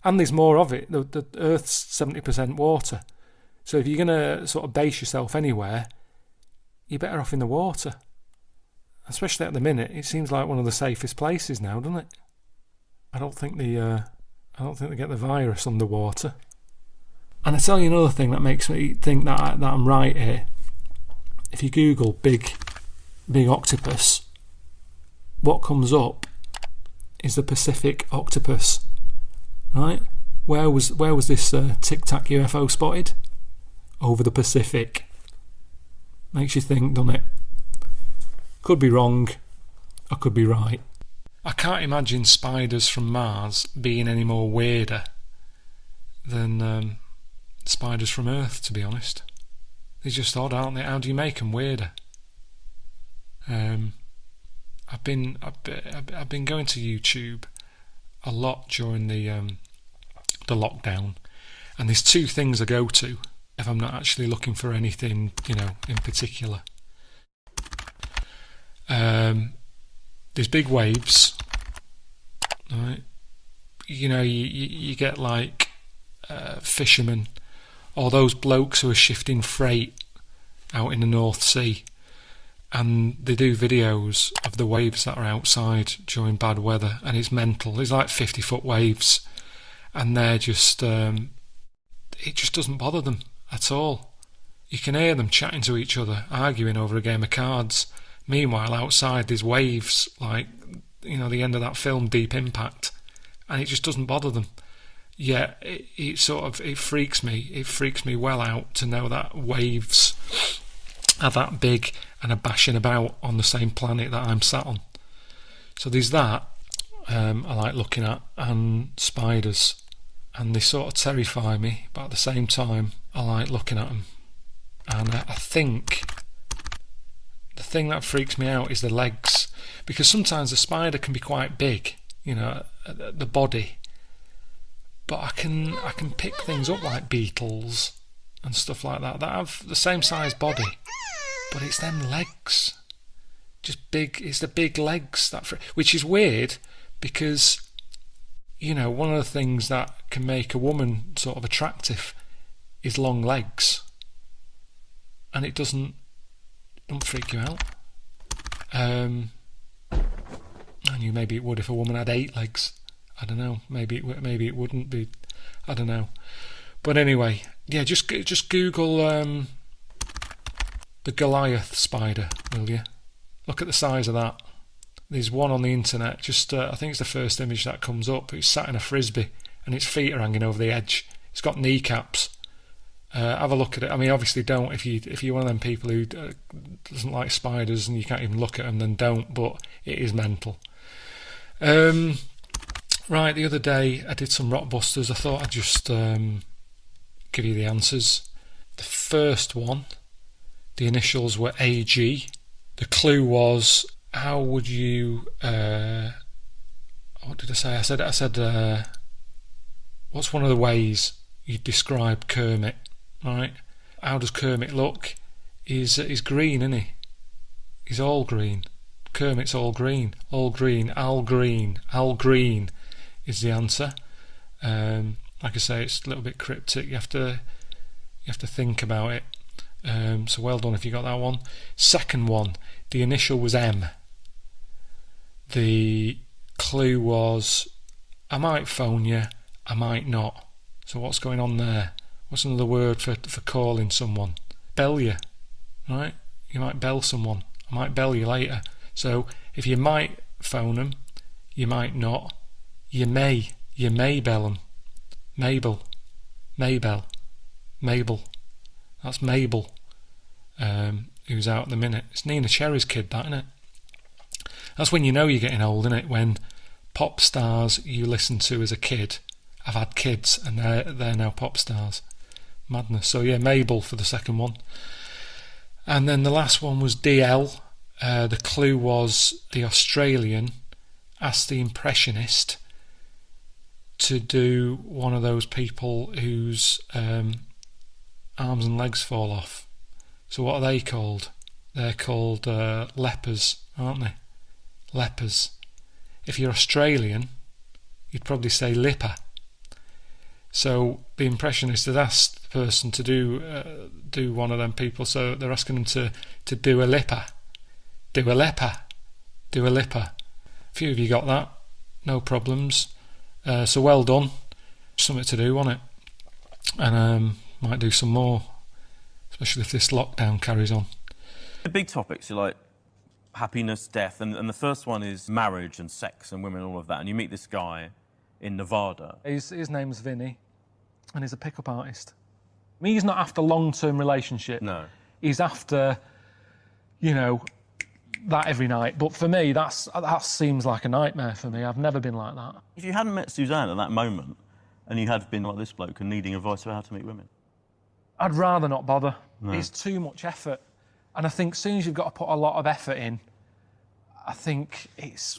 And there's more of it. The Earth's 70% water. So if you're going to sort of base yourself anywhere, you're better off in the water. Especially at the minute, it seems like one of the safest places now, doesn't it? I don't think they get the virus underwater. And I tell you another thing that makes me think that I'm right here. If you Google big octopus, what comes up is the Pacific octopus. Right? Where was this Tic Tac UFO spotted? Over the Pacific. Makes you think, doesn't it? Could be wrong, I could be right. I can't imagine spiders from Mars being any more weirder than spiders from Earth, to be honest. They're just odd, aren't they? How do you make them weirder? I've been going to YouTube a lot during the lockdown, and there's two things I go to if I'm not actually looking for anything, in particular. There's big waves, right? You get like fishermen, or those blokes who are shifting freight out in the North Sea, and they do videos of the waves that are outside during bad weather, and it's mental. There's like 50-foot waves, and they're just it just doesn't bother them at all. You can hear them chatting to each other, arguing over a game of cards. Meanwhile, outside there's waves, like the end of that film Deep Impact, and it just doesn't bother them. Yeah, it freaks me. It freaks me well out to know that waves are that big and are bashing about on the same planet that I'm sat on. So there's that. I like looking at, and spiders. And they sort of terrify me, but at the same time, I like looking at them. And I think the thing that freaks me out is the legs, because sometimes a spider can be quite big, you know, the body. But I can pick things up like beetles and stuff like that have the same size body, but it's them legs, just big. It's the big legs which is weird, because, you know, one of the things that can make a woman sort of attractive is long legs, and it don't freak you out. And maybe it would if a woman had 8 legs. I don't know. Maybe it wouldn't be. I don't know. But anyway, yeah. Just Google the Goliath spider, will you? Look at the size of that. There's one on the internet. Just I think it's the first image that comes up. It's sat in a frisbee and its feet are hanging over the edge. It's got kneecaps. Have a look at it. I mean, obviously don't. If you're one of them people who doesn't like spiders and you can't even look at them, then don't. But it is mental. Right, the other day I did some rockbusters. I thought I'd just give you the answers. The first one, the initials were AG. The clue was, how would you... what did I say? I said what's one of the ways you'd describe Kermit, right? How does Kermit look? He's green, isn't he? He's all green. Kermit's all green. All green. Al green is the answer. Like I say, it's a little bit cryptic. You have to think about it. So well done if you got that one. Second one, the initial was M. The clue was, I might phone you, I might not. So what's going on there? What's another word for calling someone? Bell you, right? You might bell someone. I might bell you later. So if you might phone them, you might not. You may bell them. Mabel. That's Mabel, who's out at the minute. It's Nina Cherry's kid, that, isn't it? That's when you know you're getting old, isn't it? When pop stars you listened to as a kid have had kids and they're now pop stars. Madness. So yeah, Mabel for the second one. And then the last one was DL. The clue was the Australian asked the impressionist to do one of those people whose arms and legs fall off. So what are they called? They're called lepers, aren't they? Lepers. If you're Australian, you'd probably say lipper. So the impressionist had asked the person to do one of them people, so they're asking them to do a lipper. Do a lipper. Do a lipper. A few of you got that. No problems. So well done. Something to do, wasn't it? And might do some more, especially if this lockdown carries on. The big topics are like happiness, death, and the first one is marriage and sex and women and all of that. And you meet this guy in Nevada. His name's Vinny, and he's a pickup artist. I mean, he's not after long-term relationship. No. He's after, you know, that every night. But for me, that seems like a nightmare for me. I've never been like that. If you hadn't met Suzanne at that moment, and you had been like this bloke and needing advice about how to meet women, I'd rather not bother. No. It's too much effort. And I think as soon as you've got to put a lot of effort in, I think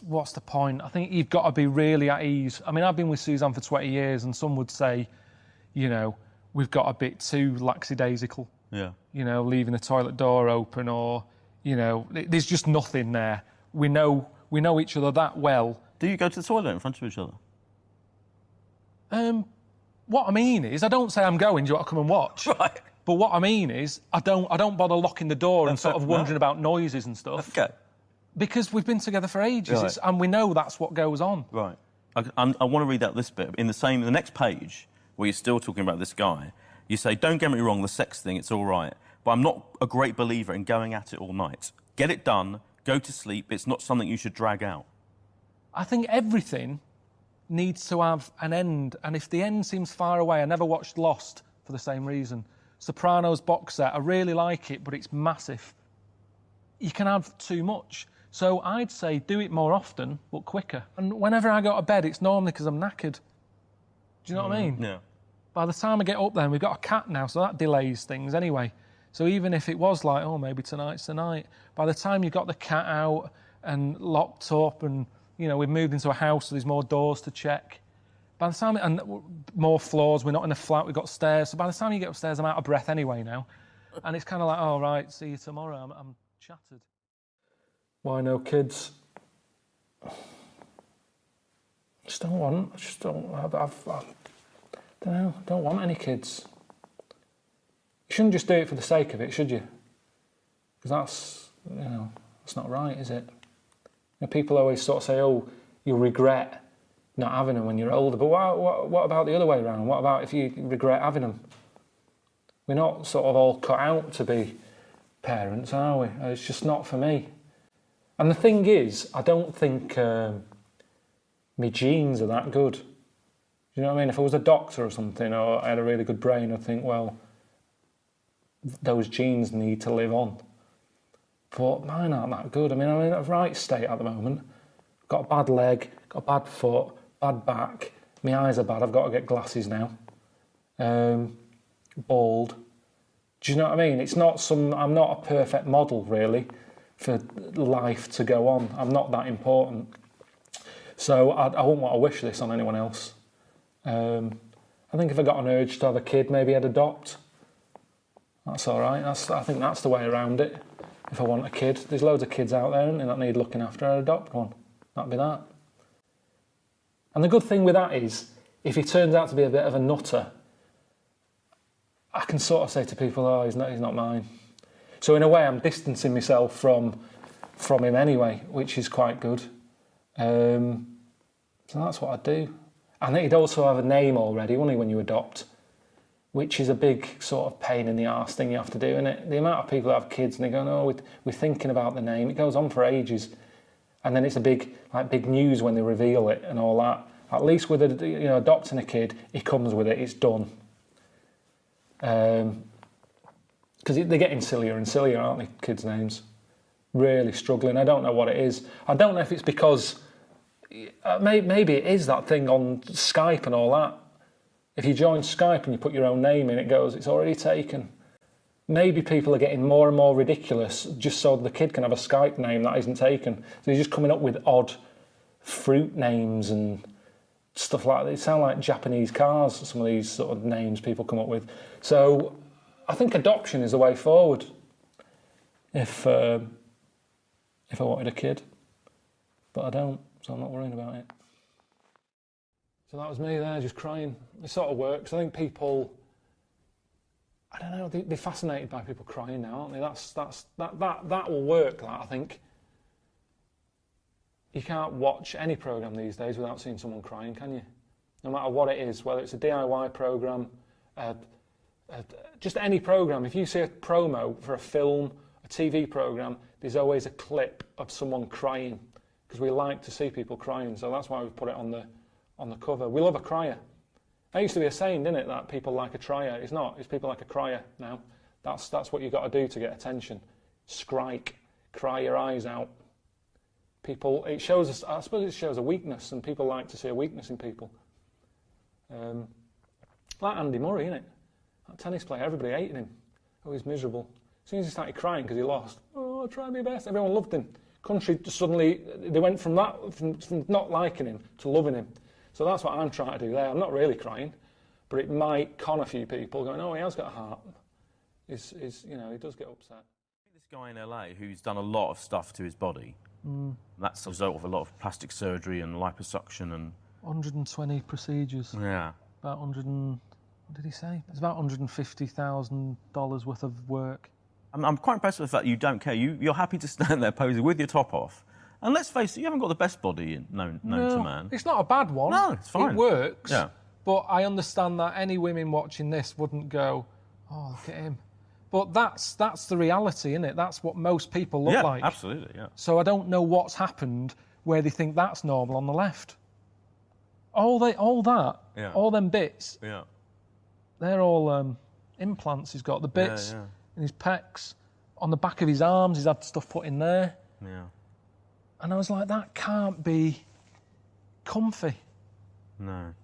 what's the point? I think you've got to be really at ease. I mean, I've been with Suzanne for 20 years, and some would say, you know, we've got a bit too lackadaisical. Yeah. You know, leaving the toilet door open, or, you know, there's just nothing there. We know each other that well. Do you go to the toilet in front of each other? What I mean is, I don't say I'm going, do you want to come and watch? Right. But what I mean is, I don't bother locking the door and sort of wondering about noises and stuff. Okay. Because we've been together for ages, Right. and we know that's what goes on. Right. I want to read out this bit. In the next page, where you're still talking about this guy, you say, don't get me wrong, the sex thing, it's all right, but I'm not a great believer in going at it all night. Get it done, go to sleep, it's not something you should drag out. I think everything needs to have an end, and if the end seems far away, I never watched Lost for the same reason. Sopranos box set, I really like it, but it's massive. You can have too much. So I'd say do it more often, but quicker. And whenever I go to bed, it's normally because I'm knackered. Do you know what I mean? Yeah. By the time I get up there, we've got a cat now, so that delays things anyway. So even if it was like, oh, maybe tonight's the night, by the time you've got the cat out and locked up and, you know, we've moved into a house, so there's more doors to check. By the time, and more floors, we're not in a flat, we've got stairs. So by the time you get upstairs, I'm out of breath anyway now. And it's kind of like, oh, right, see you tomorrow. I'm shattered. Why no kids? I just don't want, I don't want any kids. You shouldn't just do it for the sake of it, should you? Because that's, you know, that's not right, is it? You know, people always sort of say, oh, you'll regret not having them when you're older. But what about the other way around? What about if you regret having them? We're not sort of all cut out to be parents, are we? It's just not for me. And the thing is, I don't think my genes are that good. Do you know what I mean? If I was a doctor or something, or I had a really good brain, I'd think, well, those genes need to live on. But mine aren't that good. I mean, I'm in a right state at the moment. Got a bad leg, got a bad foot, bad back. My eyes are bad. I've got to get glasses now. Bald. Do you know what I mean? It's not I'm not a perfect model, really, for life to go on. I'm not that important. So I wouldn't want to wish this on anyone else. I think if I got an urge to have a kid, maybe I'd adopt. That's all right. I think that's the way around it. If I want a kid, there's loads of kids out there and that need looking after. I'd adopt one. That'd be that. And the good thing with that is, if he turns out to be a bit of a nutter, I can sort of say to people, oh, he's not mine. So in a way, I'm distancing myself from him anyway, which is quite good. So that's what I'd do. And he'd also have a name already, wouldn't he, when you adopt? Which is a big sort of pain in the arse thing you have to do, isn't it? The amount of people that have kids and they go, no, we're thinking about the name. It goes on for ages. And then it's a big news when they reveal it and all that. At least with adopting a kid, it comes with it, it's done. Because they're getting sillier and sillier, aren't they, kids' names? Really struggling. I don't know what it is. I don't know if it's because... maybe it is that thing on Skype and all that. If you join Skype and you put your own name in, it goes, it's already taken. Maybe people are getting more and more ridiculous just so the kid can have a Skype name that isn't taken. So he's just coming up with odd fruit names and stuff like that. They sound like Japanese cars, some of these sort of names people come up with. So I think adoption is the way forward if I wanted a kid. But I don't, so I'm not worrying about it. So that was me there, just crying. It sort of works. I think people, I don't know, they're fascinated by people crying now, aren't they? That will work, that, I think. You can't watch any programme these days without seeing someone crying, can you? No matter what it is, whether it's a DIY programme, just any programme. If you see a promo for a film, a TV programme, there's always a clip of someone crying, because we like to see people crying, so that's why we put it on the cover. We love a crier. That used to be a saying, didn't it, that people like a trier? It's not. It's people like a crier now. That's what you've got to do to get attention. Strike. Cry your eyes out. People, it shows us, I suppose it shows a weakness, and people like to see a weakness in people. Like Andy Murray, innit? That tennis player, everybody hated him. Oh, he's miserable. As soon as he started crying because he lost, oh, I'll try my best. Everyone loved him. Country suddenly, they went from not liking him to loving him. So that's what I'm trying to do there. I'm not really crying, but it might con a few people going, oh, he has got a heart. He does get upset. This guy in LA who's done a lot of stuff to his body, that's a result of a lot of plastic surgery and liposuction and... 120 procedures. Yeah. About what did he say? It's about $150,000 worth of work. I'm quite impressed with the fact that you don't care. You're happy to stand there posing with your top off. And let's face it, you haven't got the best body known to man. It's not a bad one. No, it's fine. It works. Yeah. But I understand that any women watching this wouldn't go, oh, look at him. But that's the reality, isn't it? That's what most people look like. Yeah, absolutely, yeah. So I don't know what's happened where they think that's normal on the left. All that, all them bits, they're all implants he's got. The bits in his pecs, on the back of his arms, he's had stuff put in there. Yeah. And I was like, that can't be comfy. No.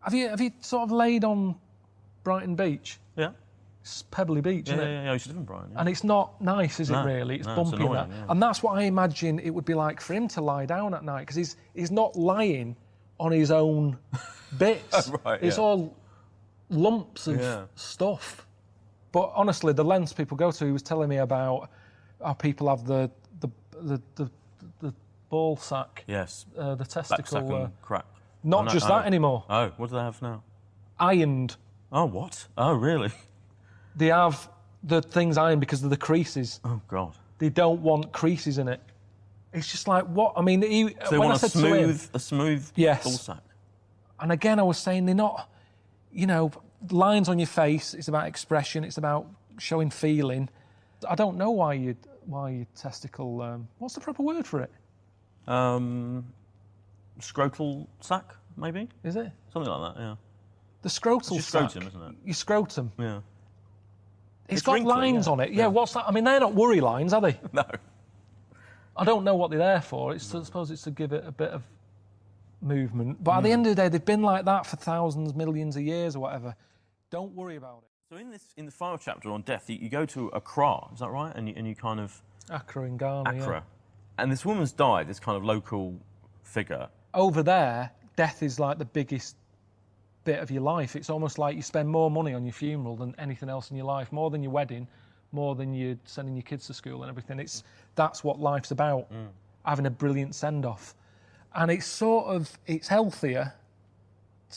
Have you sort of laid on Brighton Beach? Yeah. It's Pebbly Beach, isn't it? Yeah, I used to live in Brighton. Yeah. And it's not nice, is it, No, really? It's no, bumpy it's annoying, and that. yeah. And that's what I imagine it would be like for him to lie down at night, because he's not lying on his own bits. Right, it's yeah. all lumps of stuff. But honestly, the lengths people go to, he was telling me about how people have the ball sack. Yes. The testicle. Backsack and crap. Not just that anymore. Oh, what do they have now? Ironed. Oh, what? Oh, really? They have the things ironed because of the creases. Oh, God. They don't want creases in it. It's just like, what? I mean, So they when want I said to him, a smooth Yes. ball sack. and again, I was saying they're not, lines on your face. It's about expression. It's about showing feeling. I don't know why your testicle. What's the proper word for it? Scrotal sack, maybe? Is it Something like that, yeah. the scrotal It's your sac? scrotum, isn't it? Your scrotum. Yeah. It's It's got wrinkly, lines yeah. on it. Yeah, what's that? I mean, they're not worry lines, are they? No. I don't know what they're there for. I suppose it's to give it a bit of movement. But at the end of the day, they've been like that for thousands, millions of years or whatever. Don't worry about it. So in the final chapter on death, you go to Accra, is that right? And you kind of... Accra in Ghana, Accra. yeah. And this woman's died, this kind of local figure. Over there, death is like the biggest bit of your life. It's almost like you spend more money on your funeral than anything else in your life, more than your wedding, more than you sending your kids to school and everything. That's what life's about, having a brilliant send-off. And it's healthier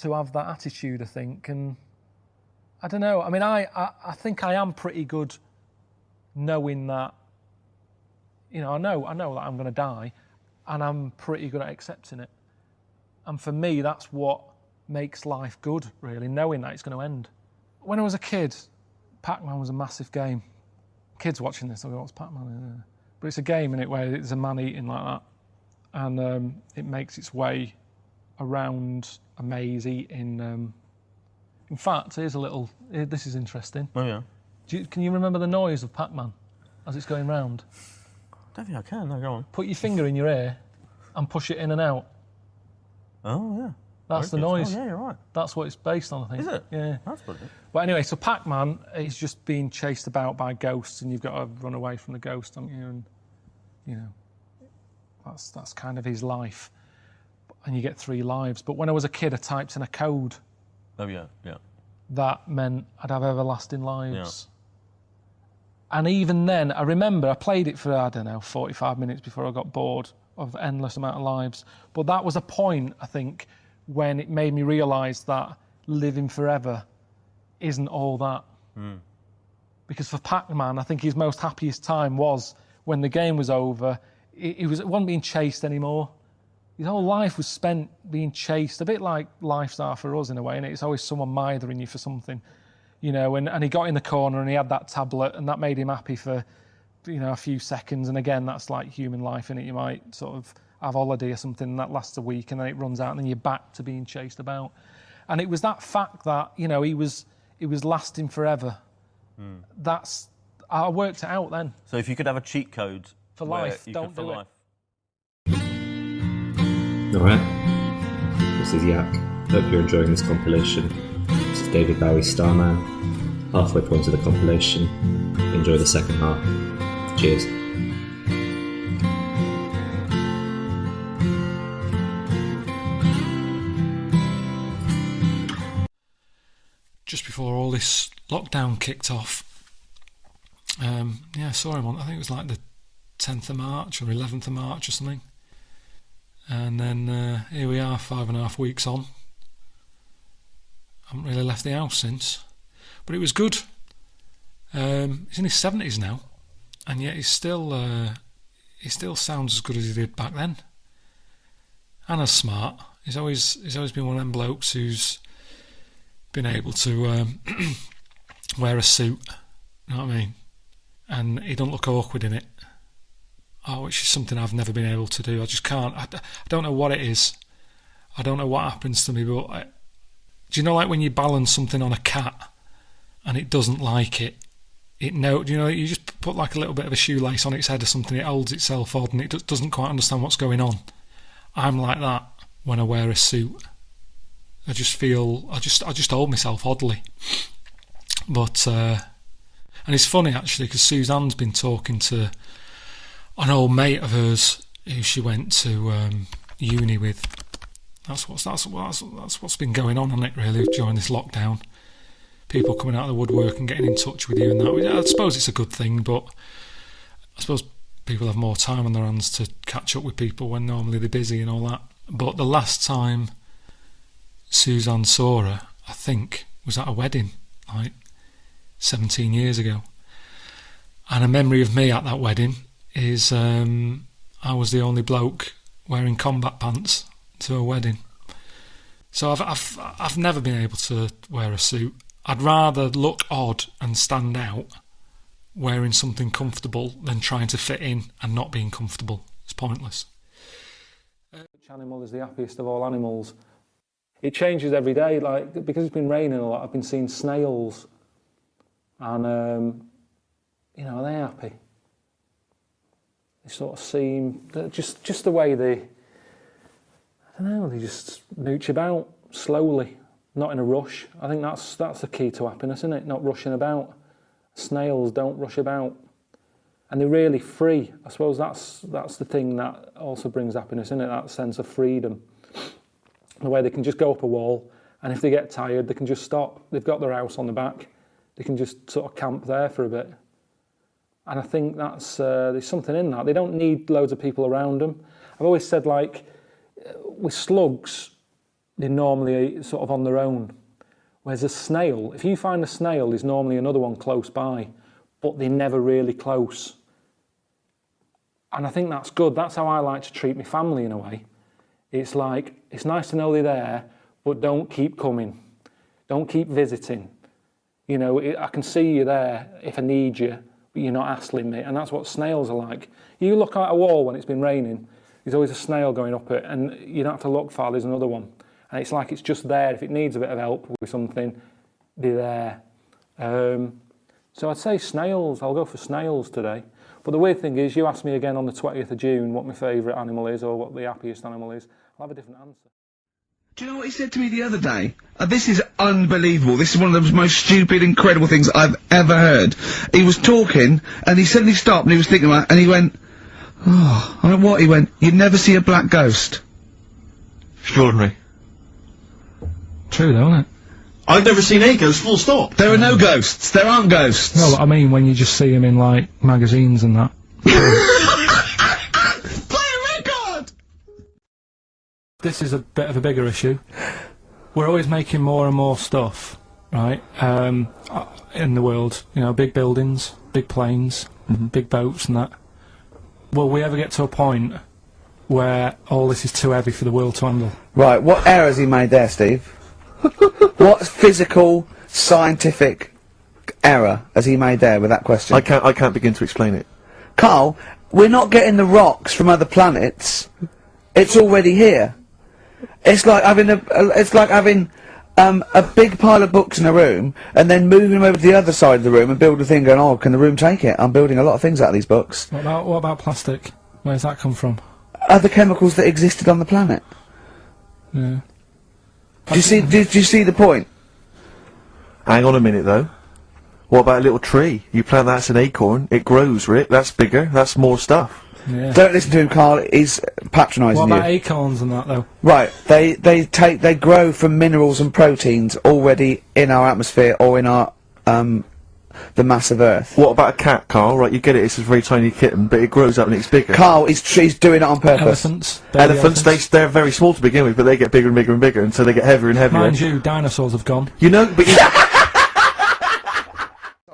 to have that attitude, I think. And I don't know. I mean, I think I am pretty good knowing that, I know that I'm going to die, and I'm pretty good at accepting it. And for me, that's what makes life good, really, knowing that it's going to end. When I was a kid, Pac-Man was a massive game. Kids watching this, they'll go, what's Pac-Man? But it's a game in it where there's a man eating like that. And it makes its way around a maze eating. In fact, here's a little... This is interesting. Oh, yeah. Can you remember the noise of Pac-Man as it's going round? I don't think I can, no, go on. Put your finger in your ear and push it in and out. Oh, yeah. That's the Very good. noise. Oh, yeah, you're right. That's what it's based on, I think. Is it? Yeah. That's brilliant. But anyway, so Pac-Man is just being chased about by ghosts, and you've got to run away from the ghost, haven't you? And, that's kind of his life. And you get 3 lives. But when I was a kid, I typed in a code. Oh, yeah, yeah. That meant I'd have everlasting lives. Yeah. And even then, I remember I played it for, 45 minutes before I got bored of endless amount of lives. But that was a point, I think, when it made me realise that living forever isn't all that. Because for Pac-Man, I think his most happiest time was when the game was over. It wasn't being chased anymore. His whole life was spent being chased, a bit like lives are for us in a way, and it's always someone mithering you for something, and he got in the corner and he had that tablet, and that made him happy for, a few seconds. And again, that's like human life, innit? You might sort of have a holiday or something, and that lasts a week, and then it runs out, and then you're back to being chased about. And it was that fact that, he was lasting forever. I worked it out then. So if you could have a cheat code For where life, you don't could, for do it. life. Alright, this is Yak. Hope you're enjoying this compilation. This is David Bowie's Starman. Halfway point of the compilation. Enjoy the second half. Cheers. Just before all this lockdown kicked off, I saw him on, I think it was like the 10th of March or 11th of March or something. And then here we are, 5.5 weeks on. I haven't really left the house since. But it was good. He's in his 70s now, and yet he still sounds as good as he did back then. And as smart. He's always been one of them blokes who's been able to wear a suit, you know what I mean? And he don't look awkward in it. Which is something I've never been able to do. I just can't. I don't know what it is. I don't know what happens to me, but do you know, like when you balance something on a cat and it doesn't like it, you just put like a little bit of a shoelace on its head or something, it holds itself odd and it doesn't quite understand what's going on. I'm like that when I wear a suit. I just feel, I just hold myself oddly. But, and it's funny actually, because Suzanne's been talking to an old mate of hers who she went to uni with. That's what's been going on, hasn't it, really, during this lockdown? People coming out of the woodwork and getting in touch with you and that. I suppose it's a good thing, but I suppose people have more time on their hands to catch up with people when normally they're busy and all that. But the last time Suzanne saw her, I think, was at a wedding, like 17 years ago. And a memory of me at that wedding is I was the only bloke wearing combat pants to a wedding. So I've never been able to wear a suit. I'd rather look odd and stand out wearing something comfortable than trying to fit in and not being comfortable. It's pointless. Which animal is the happiest of all animals? It changes every day. Like, because it's been raining a lot, I've been seeing snails, and are they happy? They sort of seem just the way they, I don't know, they just mooch about slowly, not in a rush. I think that's the key to happiness, isn't it? Not rushing about. Snails don't rush about, and they're really free. I suppose that's the thing that also brings happiness, isn't it? That sense of freedom. The way they can just go up a wall, and if they get tired, they can just stop. They've got their house on the back. They can just sort of camp there for a bit. And I think that's there's something in that. They don't need loads of people around them. I've always said, like, with slugs, they're normally sort of on their own. Whereas a snail, if you find a snail, there's normally another one close by, but they're never really close. And I think that's good. That's how I like to treat my family in a way. It's like, it's nice to know they're there, but don't keep coming. Don't keep visiting. I can see you there if I need you, but you're not hassling me. And that's what snails are like. You look at a wall when it's been raining, there's always a snail going up it, and you don't have to look far, there's another one. And it's like it's just there. If it needs a bit of help with something, they're there. So I'd say snails. I'll go for snails today. But the weird thing is, you ask me again on the 20th of June what my favourite animal is, or what the happiest animal is, I'll have a different answer. Do you know what he said to me the other day? This is unbelievable. This is one of the most stupid, incredible things I've ever heard. He was talking, and he suddenly stopped, and he was thinking about it, and he went, oh, I went, what? He went, you'd never see a black ghost. Extraordinary. True though, isn't it? I've never seen a ghost, full stop. There are no ghosts. There aren't ghosts. No, I mean when you just see them in, like, magazines and that. Play a record! This is a bit of a bigger issue. We're always making more and more stuff, right, in the world. Big buildings, big planes, big boats and that. Will we ever get to a point where all this is too heavy for the world to handle? Right, what error has he made there, Steve? What physical, scientific error has he made there with that question? I can't begin to explain it. Karl, we're not getting the rocks from other planets. It's already here. It's like having a big pile of books in a room and then moving them over to the other side of the room and build a thing going, oh, can the room take it? I'm building a lot of things out of these books. What about plastic? Where's that come from? Other chemicals that existed on the planet. Yeah. Do you see the point? Hang on a minute, though. What about a little tree? You plant that as an acorn, it grows, Rick. That's bigger. That's more stuff. Yeah. Don't listen to him, Karl. He's patronising you. What about acorns and that, though? Right. They grow from minerals and proteins already in our atmosphere or in our the mass of Earth. What about a cat, Karl? Right, you get it. It's a very tiny kitten, but it grows up and it's bigger. Karl, he's doing it on purpose. Elephants, they're very small to begin with, but they get bigger and bigger and bigger, and so they get heavier and heavier. Mind you, dinosaurs have gone. But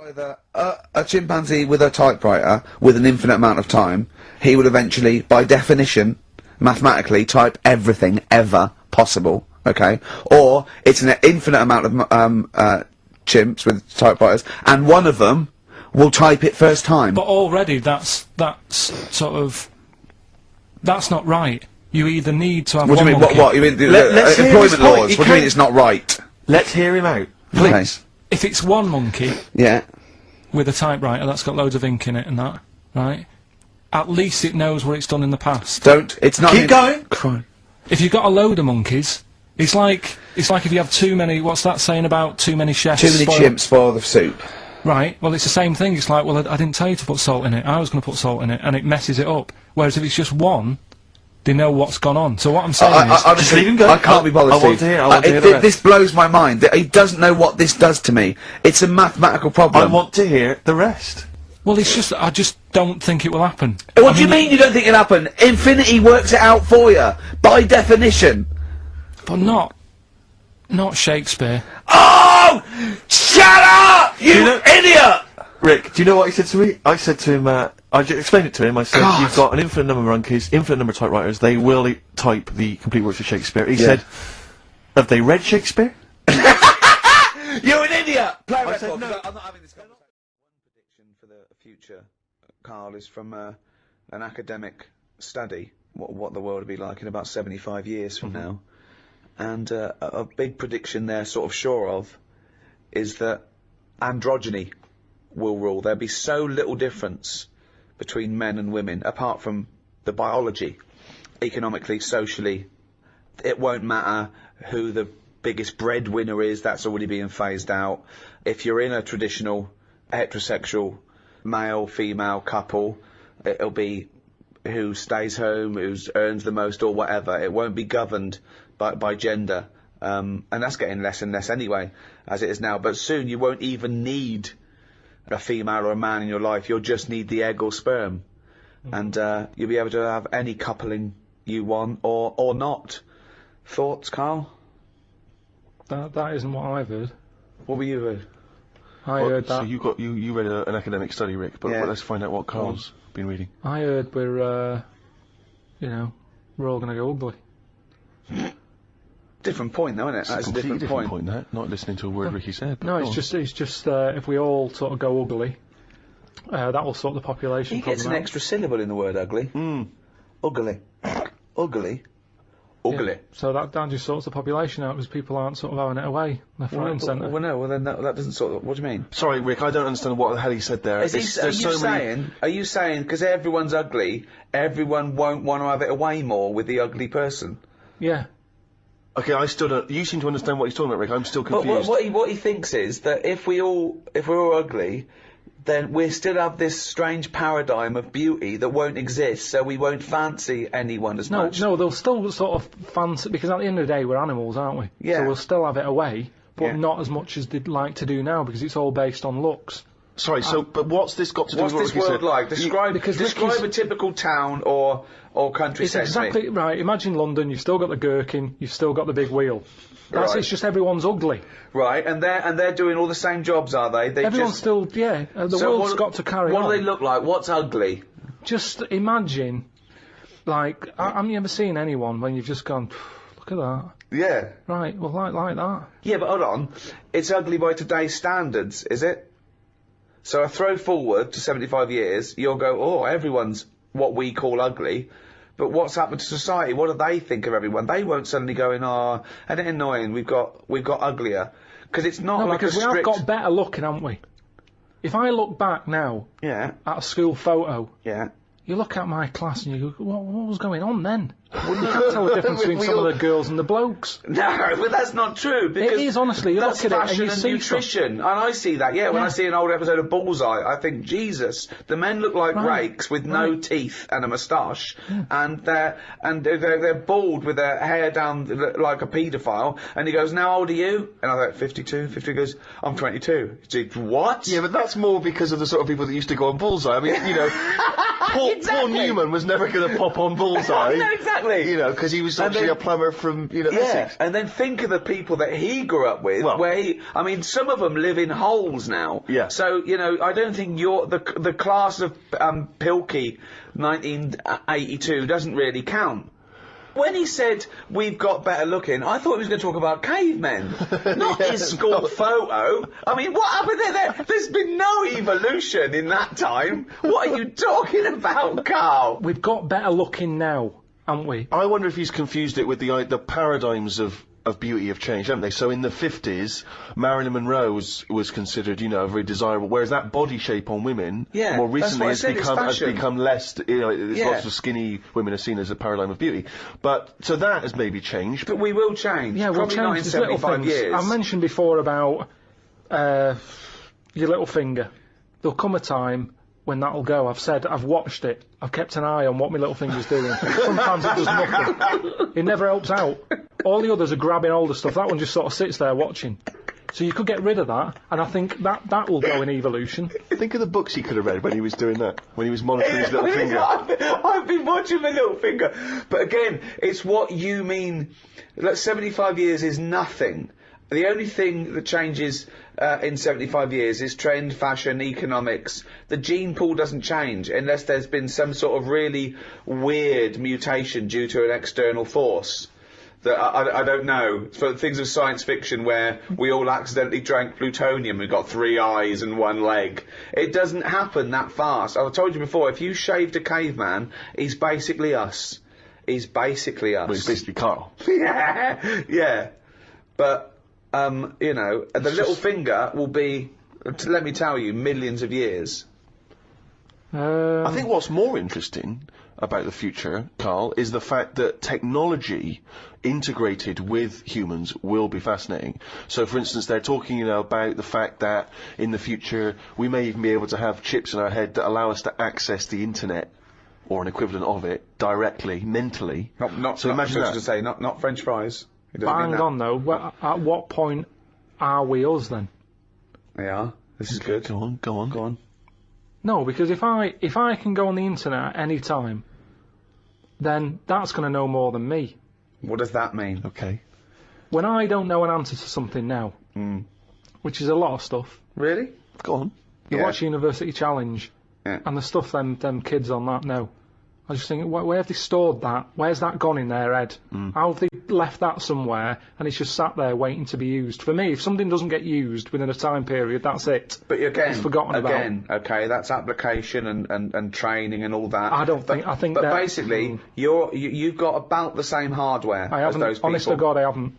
Either a chimpanzee with a typewriter with an infinite amount of time, he would eventually, by definition, mathematically, type everything ever possible. Okay, or it's an infinite amount of chimps with typewriters, and one of them will type it first time. But already that's not right. You either need to have What do you mean? What? You mean employment laws? What do you mean it's not right? Let's hear him out, please. Okay. If it's one monkey, Yeah. with a typewriter that's got loads of ink in it and that, right? At least it knows what it's done in the past. It's not. Keep going! Cry. If you've got a load of monkeys, it's like if you have too many, what's that saying about too many chefs? Too many chimps spoil the soup. Right, well it's the same thing, it's like, well I didn't tell you to put salt in it, I was going to put salt in it, and it messes it up. Whereas if it's just one, they know what's gone on. So what I'm saying is... Honestly, leave him go. I can't be bothered, I want Steve. to hear, I want to hear the rest. This blows my mind. That he doesn't know what this does to me. It's a mathematical problem. I want to hear the rest. Well, it's just, I just don't think it will happen. What do you mean you don't think it'll happen? Infinity works it out for you, by definition. But not Shakespeare. Oh! Shut up, you idiot! Rick, do you know what he said to me? I said to him, I explained it to him, I said, God. you've got an infinite number of monkeys, infinite number of typewriters, they will type the complete works of Shakespeare. He said, have they read Shakespeare? You're an idiot! Play I record, said no. 'cause I'm not having this conversation. One prediction for the future, Karl, is from an academic study, what the world will be like in about 75 years from now. And a big prediction they're sort of sure of is that androgyny will rule. There'll be so little difference between men and women, apart from the biology, economically, socially. It won't matter who the biggest breadwinner is, that's already being phased out. If you're in a traditional heterosexual male-female couple, it'll be who stays home, who earns the most or whatever. It won't be governed by gender, and that's getting less and less anyway, as it is now. But soon you won't even need a female or a man in your life, you'll just need the egg or sperm. And you'll be able to have any coupling you want, or not. Thoughts, Karl? That isn't what I've heard. What were you heard? I heard So that. you read an academic study, Rick, but Yeah. let's find out what Karl's been reading. I heard we're all going to go ugly. Different point though, isn't it? That's a Completely different point. that. Not listening to a word Ricky said. No, it's just if we all sort of go ugly, that will sort the population He problem gets an out. extra syllable in the word ugly. Ugly. Ugly. Ugly. Yeah. So that just sorts the population out because people aren't sort of having it away left, right, and centre. Well, no, well then that doesn't sort of, what do you mean? Sorry, Rick, I don't understand what the hell he said there. Are you saying, because everyone's ugly, everyone won't want to have it away more with the ugly person? Yeah. Okay, I still don't. You seem to understand what he's talking about, Rick. I'm still But confused. what he thinks is that if we're all ugly, then we still have this strange paradigm of beauty that won't exist, so we won't fancy anyone as much. No, they'll still sort of fancy, because at the end of the day we're animals, aren't we? Yeah. So we'll still have it away, but Yeah. not as much as they'd like to do now, because it's all based on looks. Sorry, but what's this got to do What's with what this Ricky world said? like? Describe a typical town or country It's set to me. exactly right. Imagine London, you've still got the gherkin, you've still got the big wheel. Right. It's just everyone's ugly. Right, and they're doing all the same jobs, are they? Everyone's still, the world's got to carry on. What do they look like? What's ugly? Just imagine, like, haven't you ever seen anyone when you've just gone, look at that? Yeah. Right, well, like that. Yeah, but hold on. It's ugly by today's standards, is it? So I throw forward to 75 years, you'll go, oh, everyone's what we call ugly. But what's happened to society? What do they think of everyone? They won't suddenly go in, oh, isn't it annoying? We've got uglier. Because it's not No, like because a we strict... have got better looking, haven't we? If I look back now Yeah, at a school photo, yeah. you look at my class and you go, what was going on then? You can't tell the difference between some of the girls and the blokes. No, but that's not true. Because It is, honestly. You that's look at it fashion and you see nutrition, and I see that. Yeah, when Yeah. I see an old episode of Bullseye, I think Jesus. The men look like Right. rakes with no teeth and a moustache, and they're bald with their hair down like a paedophile. And he goes, "Now, how old are you?" And I'm like, 52. 50 goes, "I'm 22." He's like, what? Yeah, but that's more because of the sort of people that used to go on Bullseye. I mean, you know, Paul Exactly. Newman was never going to pop on Bullseye. No, exactly. You know, because he was And actually then- a plumber from, you know, Yeah, Essex. and then think of the people that he grew up with, Well- I mean, some of them live in holes now. Yeah. So, you know, I don't think the class of Pilkey 1982 doesn't really count. When he said, we've got better looking, I thought he was going to talk about cavemen, not his school photo. I mean, what happened there? There's been no evolution in that time. What are you talking about, Karl? We've got better looking now, haven't we? I wonder if he's confused it with the paradigms of of beauty have changed, haven't they? So in the 50s, Marilyn Monroe was considered, you know, very desirable, whereas that body shape on women, Yeah, more that's recently what I said, it's has fashion. become less, you know, there's Yeah. lots of skinny women are seen as a paradigm of beauty. But, so that has maybe changed. But we will change. Yeah, we'll Probably not in change. There's little 75 things. years. I mentioned before about your little finger. There'll come a time when that'll go. I've watched it. I've kept an eye on what my little finger's doing. Sometimes it does nothing. It never helps out. All the others are grabbing hold of stuff. That one just sort of sits there watching. So you could get rid of that, and I think that will go in evolution. Think of the books he could have read when he was doing that, when he was monitoring his little finger. I've been watching my little finger. But again, it's what you mean. Like 75 years is nothing. The only thing that changes in 75 years is trend, fashion, economics. The gene pool doesn't change unless there's been some sort of really weird mutation due to an external force. That I don't know. For things of science fiction where we all accidentally drank plutonium and got 3 eyes and 1 leg. It doesn't happen that fast. I've told you before, if you shaved a caveman, he's basically us. He's basically us. Well, he's basically Karl. Yeah. But, you know, the little finger will be, let me tell you, millions of years. I think what's more interesting about the future, Karl, is the fact that technology integrated with humans will be fascinating. So, for instance, they're talking, you know, about the fact that in the future we may even be able to have chips in our head that allow us to access the internet, or an equivalent of it, directly, mentally. So imagine that. To say, not French fries. But hang on though, at what point are we us then? Yeah, this is good. Go on. No, because if I can go on the internet at any time, then that's going to know more than me. What does that mean? Okay. When I don't know an answer to something now, which is a lot of stuff. Really? Go on. You watch University Challenge, Yeah. and the stuff them kids on that know. I was just thinking, where have they stored that? Where's that gone in their head? How have they left that somewhere, and it's just sat there waiting to be used? For me, if something doesn't get used within a time period, that's it. But again, it's forgotten about. Okay, that's application and training and all that. I think But that, basically, you've got about the same hardware I as haven't. those people. Honest to God, I haven't.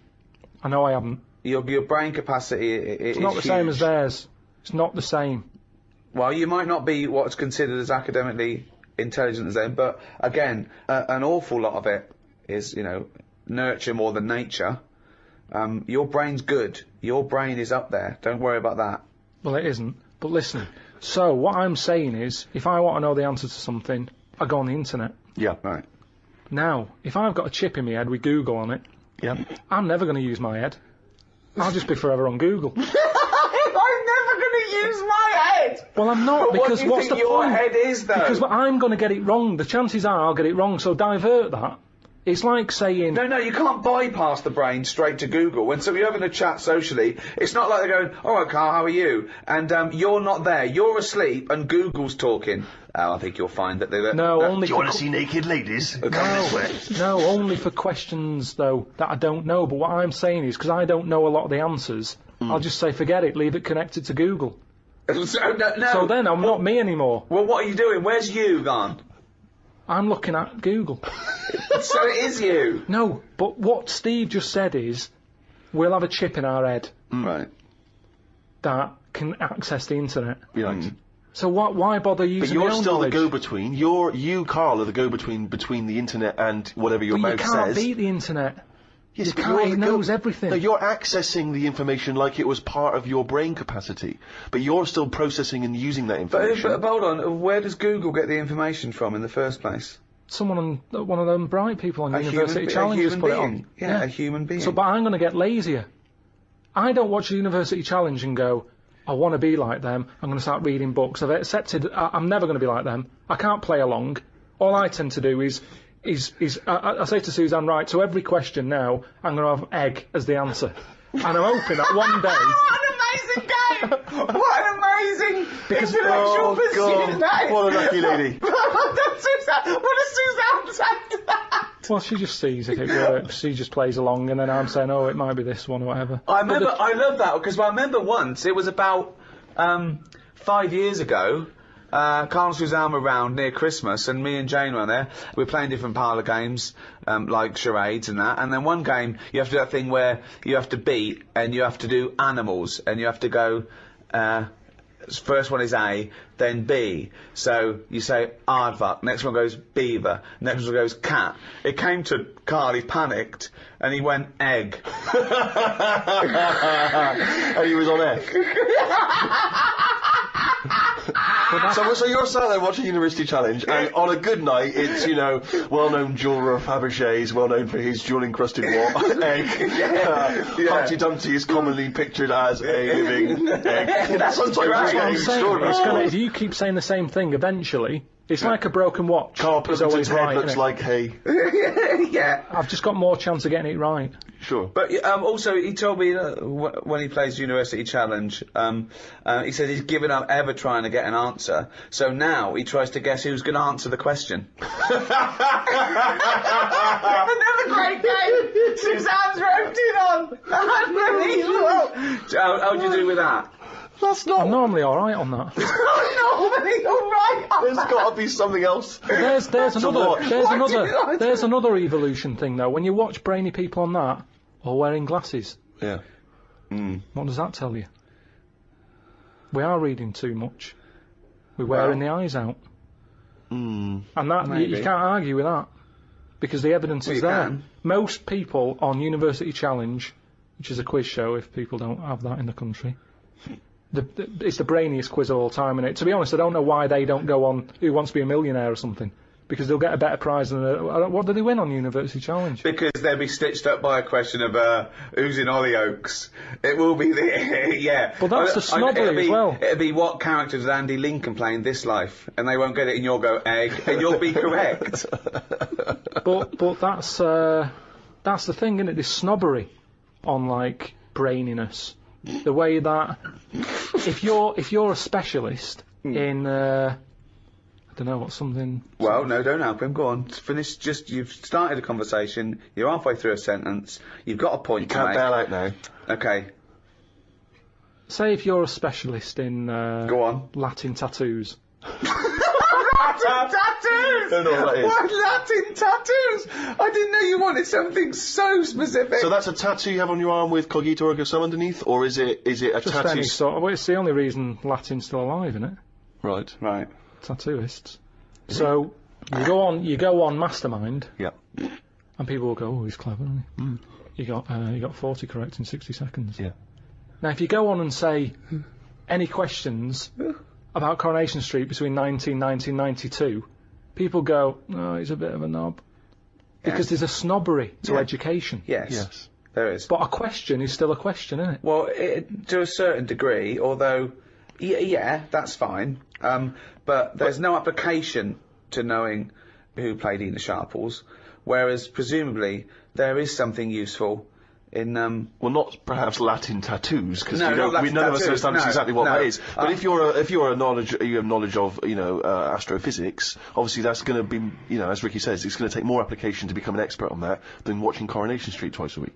I know I haven't. Your brain capacity is It's not the same as theirs. It's not the same. Well, you might not be what's considered as academically intelligent as them, but again, an awful lot of it is, you know, nurture more than nature. Your brain's good. Your brain is up there. Don't worry about that. Well, it isn't. But listen, so what I'm saying is, if I want to know the answer to something, I go on the internet. Yeah. Right. Now, if I've got a chip in my head with Google on it, Yeah. I'm never going to use my head. I'll just be forever on Google. I'm never going to use my head! Well, I'm not, because what's the your point? head is, though? Because I'm going to get it wrong. The chances are I'll get it wrong, so divert that. It's like saying... No, you can't bypass the brain straight to Google. When you're having a chat socially, it's not like they're going, all right, Karl, how are you? And you're not there. You're asleep and Google's talking. I think you'll find that they're... No, only Do you want to see naked ladies? Come this way. No, only for questions, though, that I don't know. But what I'm saying is, because I don't know a lot of the answers, I'll just say, forget it, leave it connected to Google. no. So then I'm not me anymore. Well, what are you doing? Where's you gone? I'm looking at Google. So it is you. No, but what Steve just said is, we'll have a chip in our head Right. that can access the internet. Right. So why bother But using my you're own still knowledge? the go-between. You, Karl, are the go-between between the internet and whatever your But you mouth can't says. beat the internet. Yes, You but can't, you're it the knows everything. No, you're accessing the information like it was part of your brain capacity, but you're still processing and using that information. But hold on, where does Google get the information from in the first place? Someone on one of them bright people on University a Challenge has human put it being. on. Yeah, a human being. So, but I'm going to get lazier. I don't watch the University Challenge and go, I want to be like them. I'm going to start reading books. I've accepted I'm never going to be like them. I can't play along. All I tend to do is I say to Suzanne, right, so every question now, I'm going to have egg as the answer. And I'm hoping that one day... What an amazing game! What an amazing intellectual pursuit that is! What a lucky lady. What does Suzanne say to that? Well, she just sees if it works. She just plays along, and then I'm saying, oh, it might be this one or whatever. I love that, because I remember once, it was about 5 years ago, Karl and Suzanne were round near Christmas, and me and Jane were there. We were playing different parlour games, like charades and that. And then one game, you have to do that thing where you have to beat, and you have to do animals, and you have to go, first one is A, then B. So you say aardvark, next one goes beaver, next one goes cat. It came to Karl, he panicked, and he went egg. And he was on egg. So you're sat there watching University Challenge, and on a good night, it's, you know, well-known jeweller Fabergé is well known for his jewel-encrusted egg. Humpty Dumpty is commonly pictured as a living egg. Sometimes getting extraordinary. If you keep saying the same thing, eventually, it's like a broken watch. Karl It's always Pilkington's head right, looks innit? like hay. Yeah. I've just got more chance of getting it right. Sure. But also, he told me when he plays University Challenge, he said he's given up ever trying to get an answer. So now he tries to guess who's going to answer the question. Another great game. Suzanne's roped in on. Unbelievable. How'd you do with that? That's not. I'm normally alright on that. Normally, all right. There's got to be something else. There's watch. another evolution thing though. When you watch brainy people on that, or wearing glasses, Yeah. what does that tell you? We are reading too much. We're wearing the eyes out. And that you can't argue with that. Because the evidence is you there. can. Most people on University Challenge, which is a quiz show if people don't have that in the country, it's the brainiest quiz of all time, and to be honest, I don't know why they don't go on Who Wants to Be a Millionaire or something, because they'll get a better prize than what do they win on University Challenge? Because they'll be stitched up by a question of who's in Hollyoaks. It will be the yeah. But that's the snobbery as well. It'll be what character does Andy Lincoln play in this life, and they won't get it, and you'll go egg, and you'll be correct. But that's the thing, isn't it? This snobbery on like braininess. The way that if you're a specialist in I don't know what something. Well, no, don't help him. Go on, finish. You've started a conversation. You're halfway through a sentence. You've got a point. You can't bail out now. Okay. Say if you're a specialist in Go on. Latin tattoos. Latin tattoos! Don't know what that is. What Latin tattoos? I didn't know you wanted something so specific. So that's a tattoo you have on your arm with Cogito ergo sum underneath, or is it a Just tattoo? any sort of. Well, it's the only reason Latin's still alive, isn't it? Right. Right. Tattooists. So you go on Mastermind, Yeah. and people will go, "Oh, he's clever, isn't he?" You got 40 correct in 60 seconds. Yeah. Now, if you go on and say any questions about Coronation Street between 1990 and 92, people go, "No, he's a bit of a knob," because there's a snobbery to education. Yes. Yes. There is. But a question is still a question, isn't it? Well, to a certain degree, although, yeah, that's fine. But there's no application to knowing who played Enid Sharples, whereas presumably there is something useful in. Well, not perhaps Latin tattoos, because No, not Latin none of us tattoos, understand no, exactly what no. that is. But if you have knowledge of astrophysics, obviously that's going to be, as Ricky says, it's going to take more application to become an expert on that than watching Coronation Street twice a week.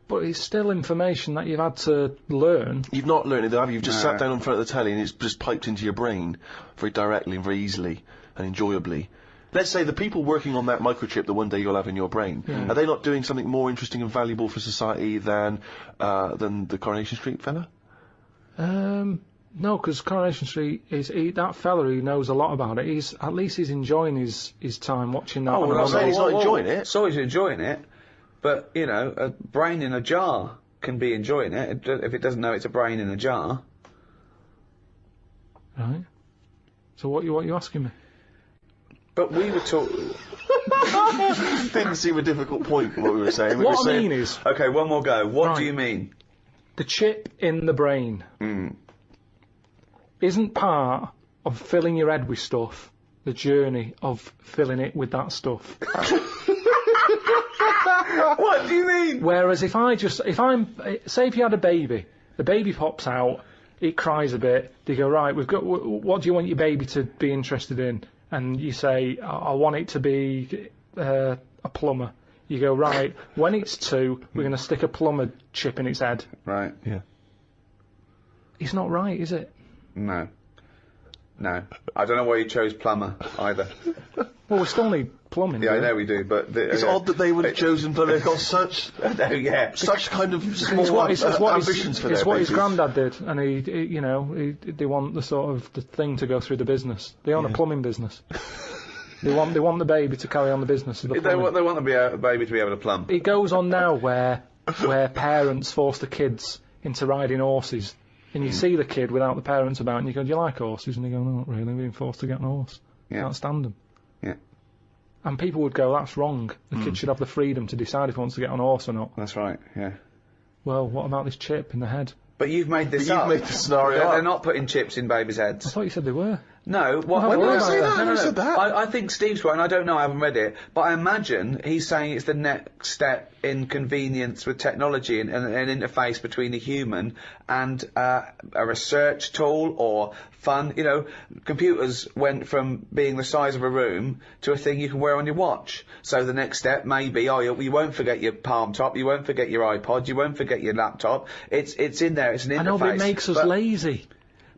But it's still information that you've had to learn. You've not learned it, have you? You've just sat down in front of the telly and it's just piped into your brain very directly and very easily and enjoyably. Let's say the people working on that microchip that one day you'll have in your brain, are they not doing something more interesting and valuable for society than the Coronation Street fella? No, because Coronation Street that fella who knows a lot about it. He's enjoying his time watching that. Oh, we're not saying he's not enjoying it. So he's enjoying it, but a brain in a jar can be enjoying it if it doesn't know it's a brain in a jar. Right. So what you asking me? But we were talking. Didn't seem a difficult point what we were saying. What I mean is, Okay, one more go. What do Right. you mean? the chip in the brain isn't part of filling your head with stuff. The journey of filling it with that stuff. What do you mean? Whereas if you had a baby, the baby pops out, it cries a bit. They go, right, what do you want your baby to be interested in? And you say, I want it to be a plumber. You go, right, when it's 2, we're going to stick a plumber chip in its head. Right. Yeah. It's not right, is it? No. No. I don't know why you chose plumber, either. Well, we still need plumbing. Yeah, I do we? know we do, but... It's odd that they would have chosen plumbing. They've got such such kind of small ambitions for their It's what his babies. granddad did, and they want the sort of the thing to go through the business. They own a plumbing business. They want the baby to carry on the business of the plumbing. They want the baby to be able to plumb. It goes on now where parents force the kids into riding horses, and you see the kid without the parents about, and you go, "Do you like horses?" And they go, "No, not really. We're being forced to get on a horse. Can't stand them." Yeah. And people would go, "That's wrong. The kid should have the freedom to decide if he wants to get on a horse or not." That's right, yeah. Well, what about this chip in the head? But you've made this up. You've made the scenario They're up. not putting chips in babies' I heads. thought you said they were. No, Well, when did I I say that? Who said that? I think Steve's right, and I don't know, I haven't read it, but I imagine he's saying it's the next step in convenience with technology and an interface between a human and a research tool or fun. You know, computers went from being the size of a room to a thing you can wear on your watch. So the next step may be, you won't forget your palm top, you won't forget your iPod, you won't forget your laptop. It's in there, it's an interface. I know, but it makes us lazy.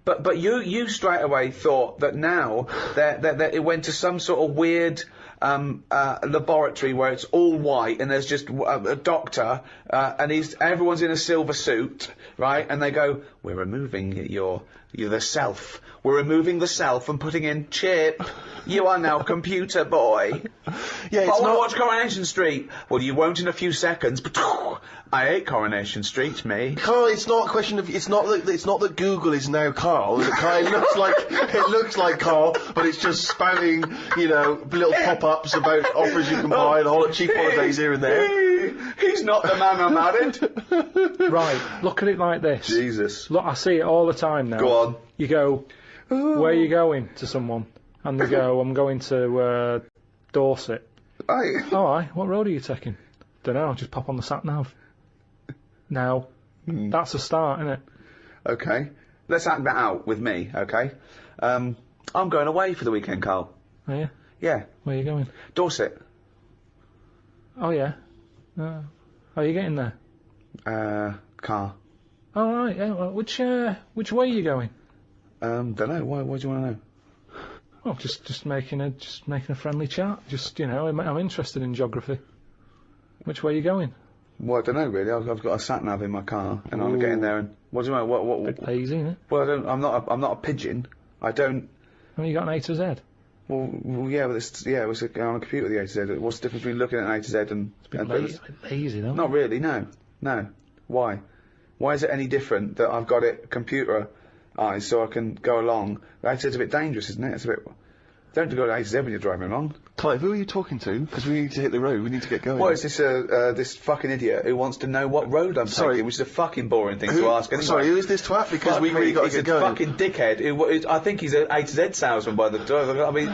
But you straight away thought that now that it went to some sort of weird laboratory where it's all white and there's just a doctor and everyone's in a silver suit, right? And they go, "We're removing the self. We're removing the self and putting in chip. You are now computer boy." Yeah, But I want to watch Coronation Street. Well, you won't in a few seconds. I hate Coronation Street, me. Carl, it's not a question of. It's not that Google is now Carl. It looks like Carl, but it's just spouting, little pop-ups about offers you can buy and cheap holidays here and there. He's not the man I'm married. Right, look at it like this. Jesus. Look, I see it all the time now. Go on. You go, "Where are you going?" to someone, and they go, "I'm going to Dorset." Aye. "All right, what road are you taking?" "Don't know, just pop on the sat-nav." Now, that's a start, isn't it? Okay. Let's act that out with me, okay? I'm going away for the weekend, Karl. Are you? Yeah. Where are you going? Dorset. Oh, yeah. How are you getting there? Car. All right, yeah. Well, which way are you going? Don't know. Why do you want to know? Well, just making a friendly chat. I'm interested in geography. Which way are you going? Well, I don't know really. I've got a sat nav in my car, and I'm getting there. And what do you want? What? Bit lazy, isn't it? Well, I'm not a pigeon. I don't. Have you got an A to Z? Well, yeah, but it's on a computer the A to Z. What's the difference between looking at an A to Z and? A bit lazy, though. Not really. No. Why? Why is it any different that I've got it computerized so I can go along? The A to Z's a bit dangerous, isn't it? It's a bit. Don't have to go to A to Z when you're driving along. Clive, who are you talking to? Because we need to hit the road. We need to get going. Well, it's this fucking idiot who wants to know what road I'm taking, which is a fucking boring thing to ask anyway. Sorry, who is this twat? Because we really got to get going. He's a fucking dickhead. I think he's an A to Z salesman by the time. I mean,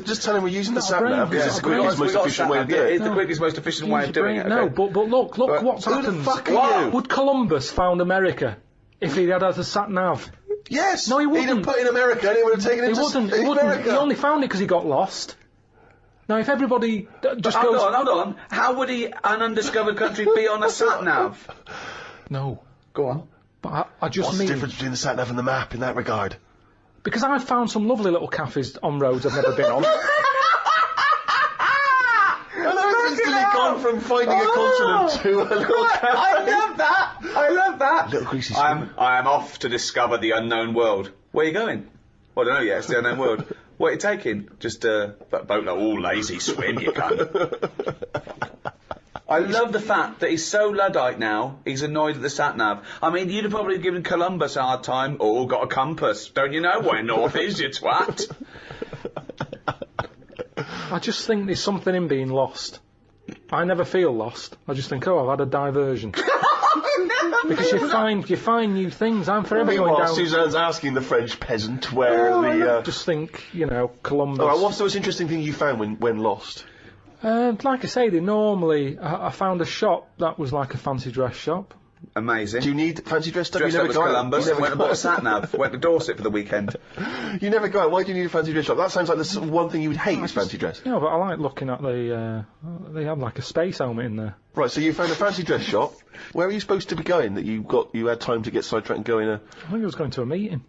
just tell him we're using the sat nav because it's the we quickest, most efficient way to do it. It's the quickest, most efficient way of doing it. No, but look what's happened. Who the fuck are you? Would Columbus found America if he'd had a sat nav? Yes! No, he He'd have wouldn't. put in America and he would have taken him He wouldn't. He only found it because he got lost. Now, if everybody just Hold goes... on. How would an undiscovered country be on a sat nav? No. Go on. But I just What's mean... the difference between the sat nav and the map in that regard? Because I've found some lovely little cafes on roads I've never been on. Instantly gone from finding a continent to a little cafe. I love that. Little greasy I am off to discover the unknown world. Where are you going? Well, I don't know yet. It's the unknown world. What are you taking? Just a boat. All lazy swim, you cunt. I love the fact that he's so Luddite now, he's annoyed at the sat-nav. I mean, you'd have probably given Columbus a hard time. Oh, got a compass. Don't you know where north is, you twat? I just think there's something in being lost. I never feel lost. I just think, I've had a diversion. Because you find new things. I'm forever going down... Suzanne's asking the French peasant where I just think, Columbus... Alright, what's the most interesting thing you found when lost? Like I say, I found a shop that was like a fancy dress shop. Amazing. Do you need fancy dress stuff? Dressed You up never as go Columbus, out. went and bought a sat-nav, went to Dorset for the weekend. You never go out. Why do you need a fancy dress shop? That sounds like the one thing you would hate is fancy dress. Yeah, but I like looking at they have like a space helmet in there. Right, so you found a fancy dress shop. Where were you supposed to be going that you had time to get sidetracked and go in I think I was going to a meeting.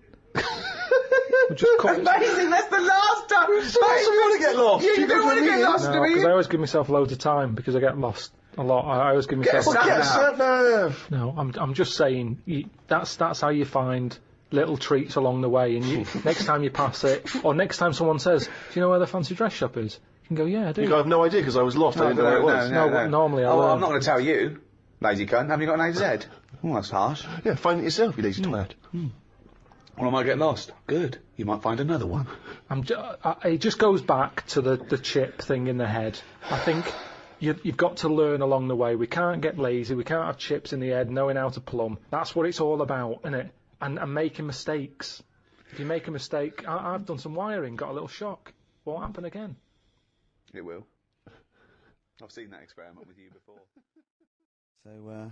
We'll just cut it. Amazing, that's the last time! You don't want to get lost. You don't want to get lost, No, do because you? I always give myself loads of time because I get lost a lot. I always give myself. Get a sat-nav. No, I'm just saying that's how you find little treats along the way. And next time you pass it, or next time someone says, "Do you know where the fancy dress shop is?" You can go, "Yeah, I do." You go, I have no idea because I was lost. I didn't know where it was. No, but normally I Oh, learn. I'm not going to tell you, lazy cunt. Haven't you got an AZ? Oh, that's harsh. Yeah, find it yourself, you lazy twat. Well, I might get lost. Good. You might find another one. It just goes back to the chip thing in the head. I think you've got to learn along the way. We can't get lazy. We can't have chips in the head, knowing how to plumb. That's what it's all about, isn't it? And making mistakes. If you make a mistake, I've done some wiring, got a little shock. Won't happen again. It will. I've seen that experiment with you before. So,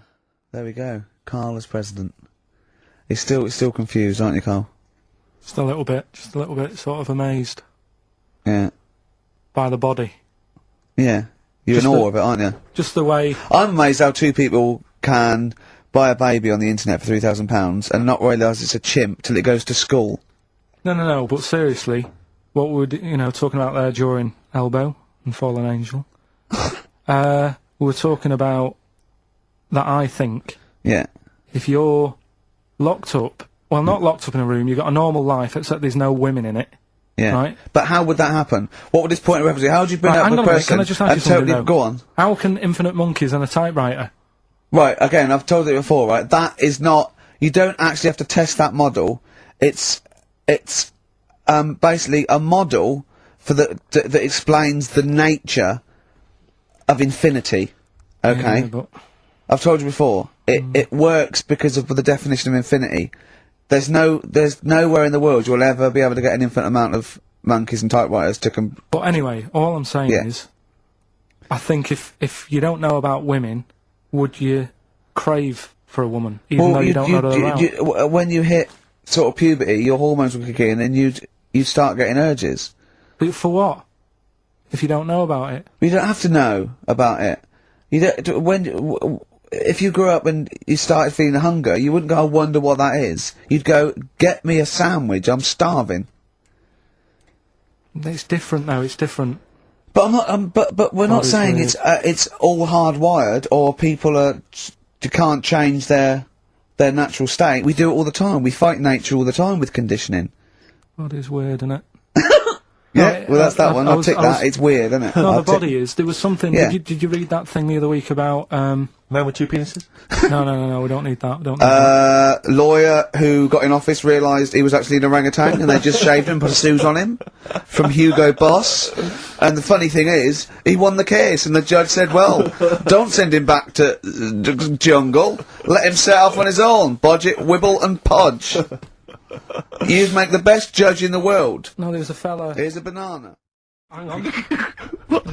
there we go. Karl as president. He's still confused, aren't you, Karl? Just a little bit, sort of amazed Yeah. by the body. Yeah. You're Just in awe the- of it, aren't you? Just the way. I'm amazed how two people can buy a baby on the internet for £3,000 and not realise it's a chimp till it goes to school. No, but seriously, what we're talking about there during Elbow and Fallen Angel, we were talking about that I think Yeah. if you're locked up, well, not locked up in a room, you've got a normal life, except there's no women in it, Yeah. right? But how would that happen? What would this point of reference be? How would you bring Right, up hang a on a minute, person can I just ask you and something, totally... though? Go on. How can infinite monkeys and a typewriter? Right, again, I've told you before, right? That is not... You don't actually have to test that model. It's basically a model for that explains the nature of infinity. Okay? Yeah, but I've told you before. It works because of the definition of infinity. There's nowhere in the world you'll ever be able to get an infinite amount of monkeys and typewriters to But anyway, all I'm saying Yeah. is, I think if you don't know about women, would you crave for a woman, even though you don't know they're around? when you hit sort of puberty, your hormones will kick in and you'd start getting urges. But for what? If you don't know about it? You don't have to know about it. If you grew up and you started feeling hunger, you wouldn't go, I wonder what that is. You'd go, get me a sandwich, I'm starving. It's different though, it's different. But I'm not, but we're not it's saying weird. it's all hardwired or people can't change their natural state. We do it all the time. We fight nature all the time with conditioning. Body's weird, isn't it? Yeah, well that's that one. I'll tick that. It's weird, isn't it? No, I'll the body is. There was something. Yeah. Did you read that thing the other week about? Man with two penises? No. We don't need that. We don't need that. Lawyer who got in office realised he was actually an orangutan and they just shaved him and put a suit on him from Hugo Boss. And the funny thing is, he won the case and the judge said, well, don't send him back to jungle. Let him set off on his own. Bodge it, wibble and podge. You'd make the best judge in the world. No, there was a fella. Here's a banana. Hang on.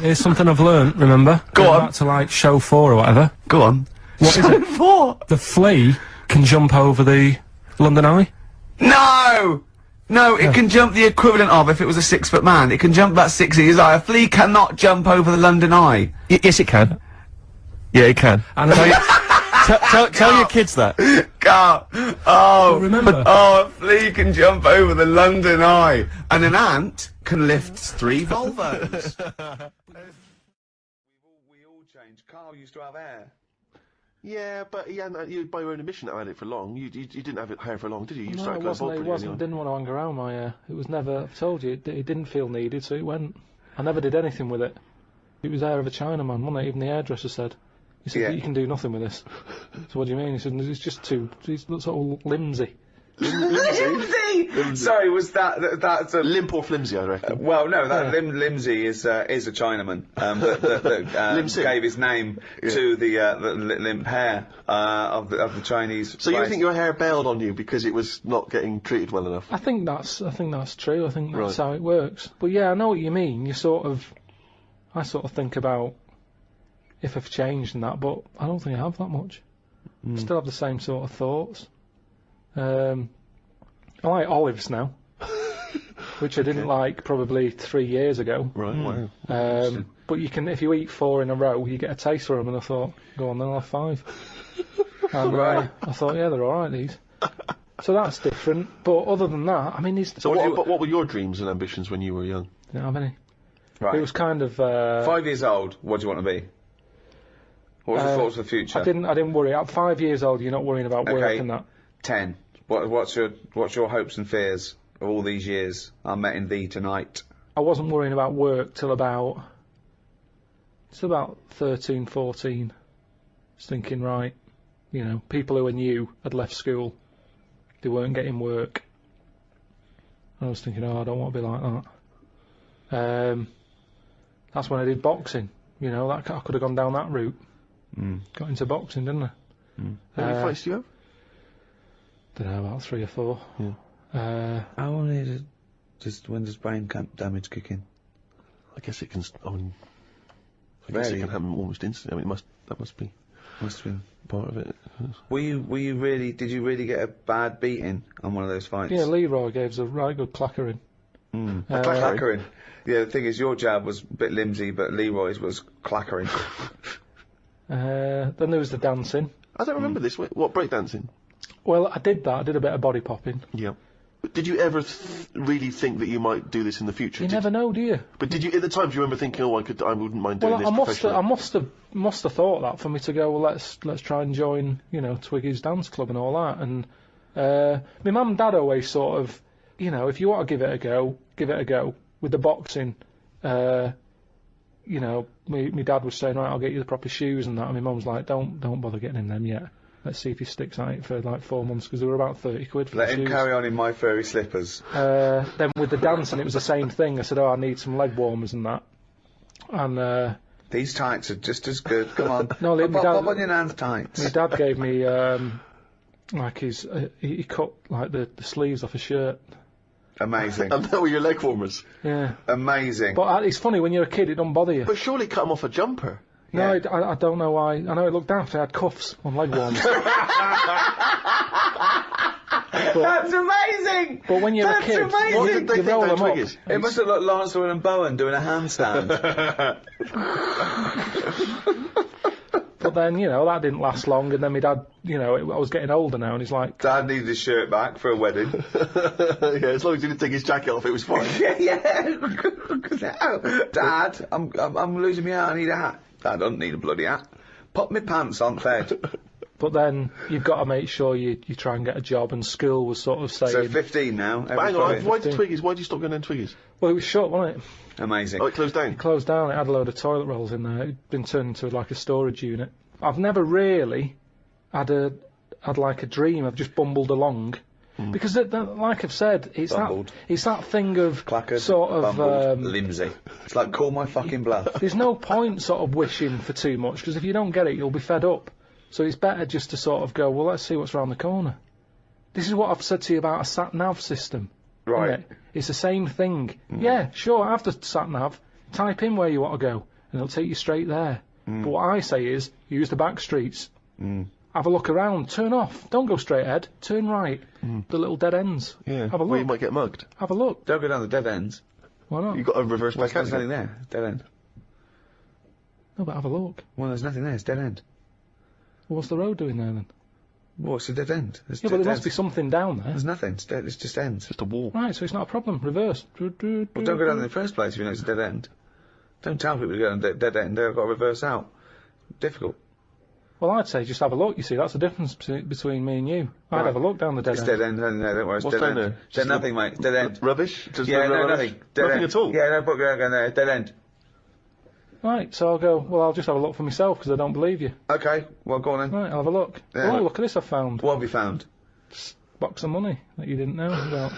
Here's something I've learnt. Remember? Go Going on. Back to like show 4 or whatever. Go on. What is it? For? The flea can jump over the London Eye. No, it can jump the equivalent of if it was a 6-foot man. It can jump about 6 inches high. A flea cannot jump over the London Eye. Yes, it can. Yeah, it can. And Tell your kids that. remember. A flea can jump over the London Eye. And an ant can lift 3 Volvos. we all changed. Karl used to have hair. Yeah, but you by your own admission had it for long. You didn't have it hair for long, did you? You No, started it going wasn't. bald It pretty wasn't. early on. Didn't want to hang around my hair. It was never. I've told you, it didn't feel needed, so it went. I never did anything with it. It was hair of a Chinaman, wasn't it? Even the hairdresser said. He said, Yeah. you can do nothing with this. So what do you mean? He said, it's just too. It looks all limsy. Limsy! Sorry, was that's a... Limp or flimsy, I reckon. Well, no, that Limsy is a Chinaman that gave his name to the limp hair of the Chinese. So you race. think your hair bailed on you because it was not getting treated well enough? I think that's true. I think that's Right. how it works. But yeah, I know what you mean. I sort of think about if I've changed and that, but I don't think I have that much. I still have the same sort of thoughts. I like olives now, which I didn't like probably 3 years ago. Right. Wow. But you can, if you eat 4 in a row, you get a taste for them. And I thought, go on, then I'll have 5. And I thought, yeah, they're all right. These. So that's different. But other than that, I mean, So what were your dreams and ambitions when you were young? Didn't have any. Right. It was kind of 5 years old. What do you want to be? What was your thoughts for the future? I didn't worry. At 5 years old, you're not worrying about work and that. 10. What's your hopes and fears of all these years? I met in thee tonight. I wasn't worrying about work till about 13, 14. Just thinking, right, you know, people who are new had left school. They weren't getting work. I was thinking, I don't want to be like that. That's when I did boxing. You know, I could have gone down that route. Got into boxing, didn't I? How many fights do you have? Don't know, about 3 or 4. How long is it? When does brain damage kick in? I guess it can. I guess it can happen almost instantly. I mean, that must be. Must have been part of it. Were you really? Did you really get a bad beating on one of those fights? Yeah, Leroy gave us a right good clackering. Clackering. Yeah, the thing is, your jab was a bit limsy, but Leroy's was clackering. Then there was the dancing. I don't remember this. What, breakdancing? Well, I did that. I did a bit of body popping. Yeah. But did you ever really think that you might do this in the future? You never know, do you? But did you, at the time, do you remember thinking, I wouldn't mind doing this professionally? I must have thought that for me to go, well, let's try and join, you know, Twiggy's dance club and all that. And my mum and dad always sort of, you know, if you want to give it a go, give it a go. With the boxing, you know, my dad was saying, right, I'll get you the proper shoes and that. And my mum was like, don't bother getting him them yet. Let's see if he sticks at it for like 4 months, because they were about 30 quid for the shoes. Let him carry on in my furry slippers. Then with the dancing, it was the same thing. I said, I need some leg warmers and that. And these tights are just as good. Come on. No, pop on your hands tights. My dad gave me like he cut like the sleeves off a shirt. Amazing. And that were your leg warmers. Yeah. Amazing. But it's funny, when you're a kid, it don't bother you. But surely cut them off a jumper. No, I don't know why. I know it looked daft. I had cuffs on leg warmers. That's amazing! But when you're a kid, What did they you think roll that them up. twig is? It must have looked like Lancelot and Bowen doing a handstand. But then, you know, that didn't last long, and then my dad, you know, I was getting older now, and he's like... Dad needed his shirt back for a wedding. Yeah, as long as he didn't take his jacket off, it was fine. Dad, I'm losing my hat, I need a hat. Dad, I don't need a bloody hat. Pop my pants on, Fed. But then, you've got to make sure you try and get a job, and school was sort of saying... So 15 now. But hang on, why did you stop going down Twiggies? Well, it was shut, wasn't it? Amazing. Oh, it closed down? It closed down. It had a load of toilet rolls in there. It'd been turned into like a storage unit. I've never really had like a dream. I've just bumbled along. Because, like I've said, it's that thing of Clackered, sort of... bumbled, limsy. It's like, call my fucking bluff. There's no point sort of wishing for too much, because if you don't get it, you'll be fed up. So it's better just to sort of go, well, let's see what's around the corner. This is what I've said to you about a sat-nav system. Right. It's the same thing. Yeah, sure, have the sat-nav, type in where you want to go, and it'll take you straight there. But what I say is, use the back streets. Have a look around, turn off, don't go straight ahead, turn right. The little dead ends. Yeah, have a look. where you might get mugged. Have a look. Don't go down the dead ends. Why not? You've got a reverse There's mechanism. nothing there. Dead end. No, but have a look. Well, there's nothing there. It's dead end. Well, what's the road doing there then? Well, it's a dead end. Yeah, but there must be something down there. There's nothing. It's dead. It's just ends. Just a wall. Right, so it's not a problem. Reverse. Well, don't go down in the first place if you know it's a dead end. Don't tell people to go down a dead end. They've got to reverse out. Difficult. Well, I'd say just have a look. You see, that's the difference between me and you. I'd have a look down the dead It's end. dead end. No, don't worry. It's What's dead down end. there? There's nothing, mate. It's dead end. Rubbish? Just Yeah, no, rubbish? nothing. Dead Nothing end. at all? Yeah, no, put going there. Dead end. Right, so I'll go, well, I'll just have a look for myself, because I don't believe you. Okay, well, go on then. Right, I'll have a look. Yeah. Oh, look at this I've found. What have you found? Box of money that you didn't know about.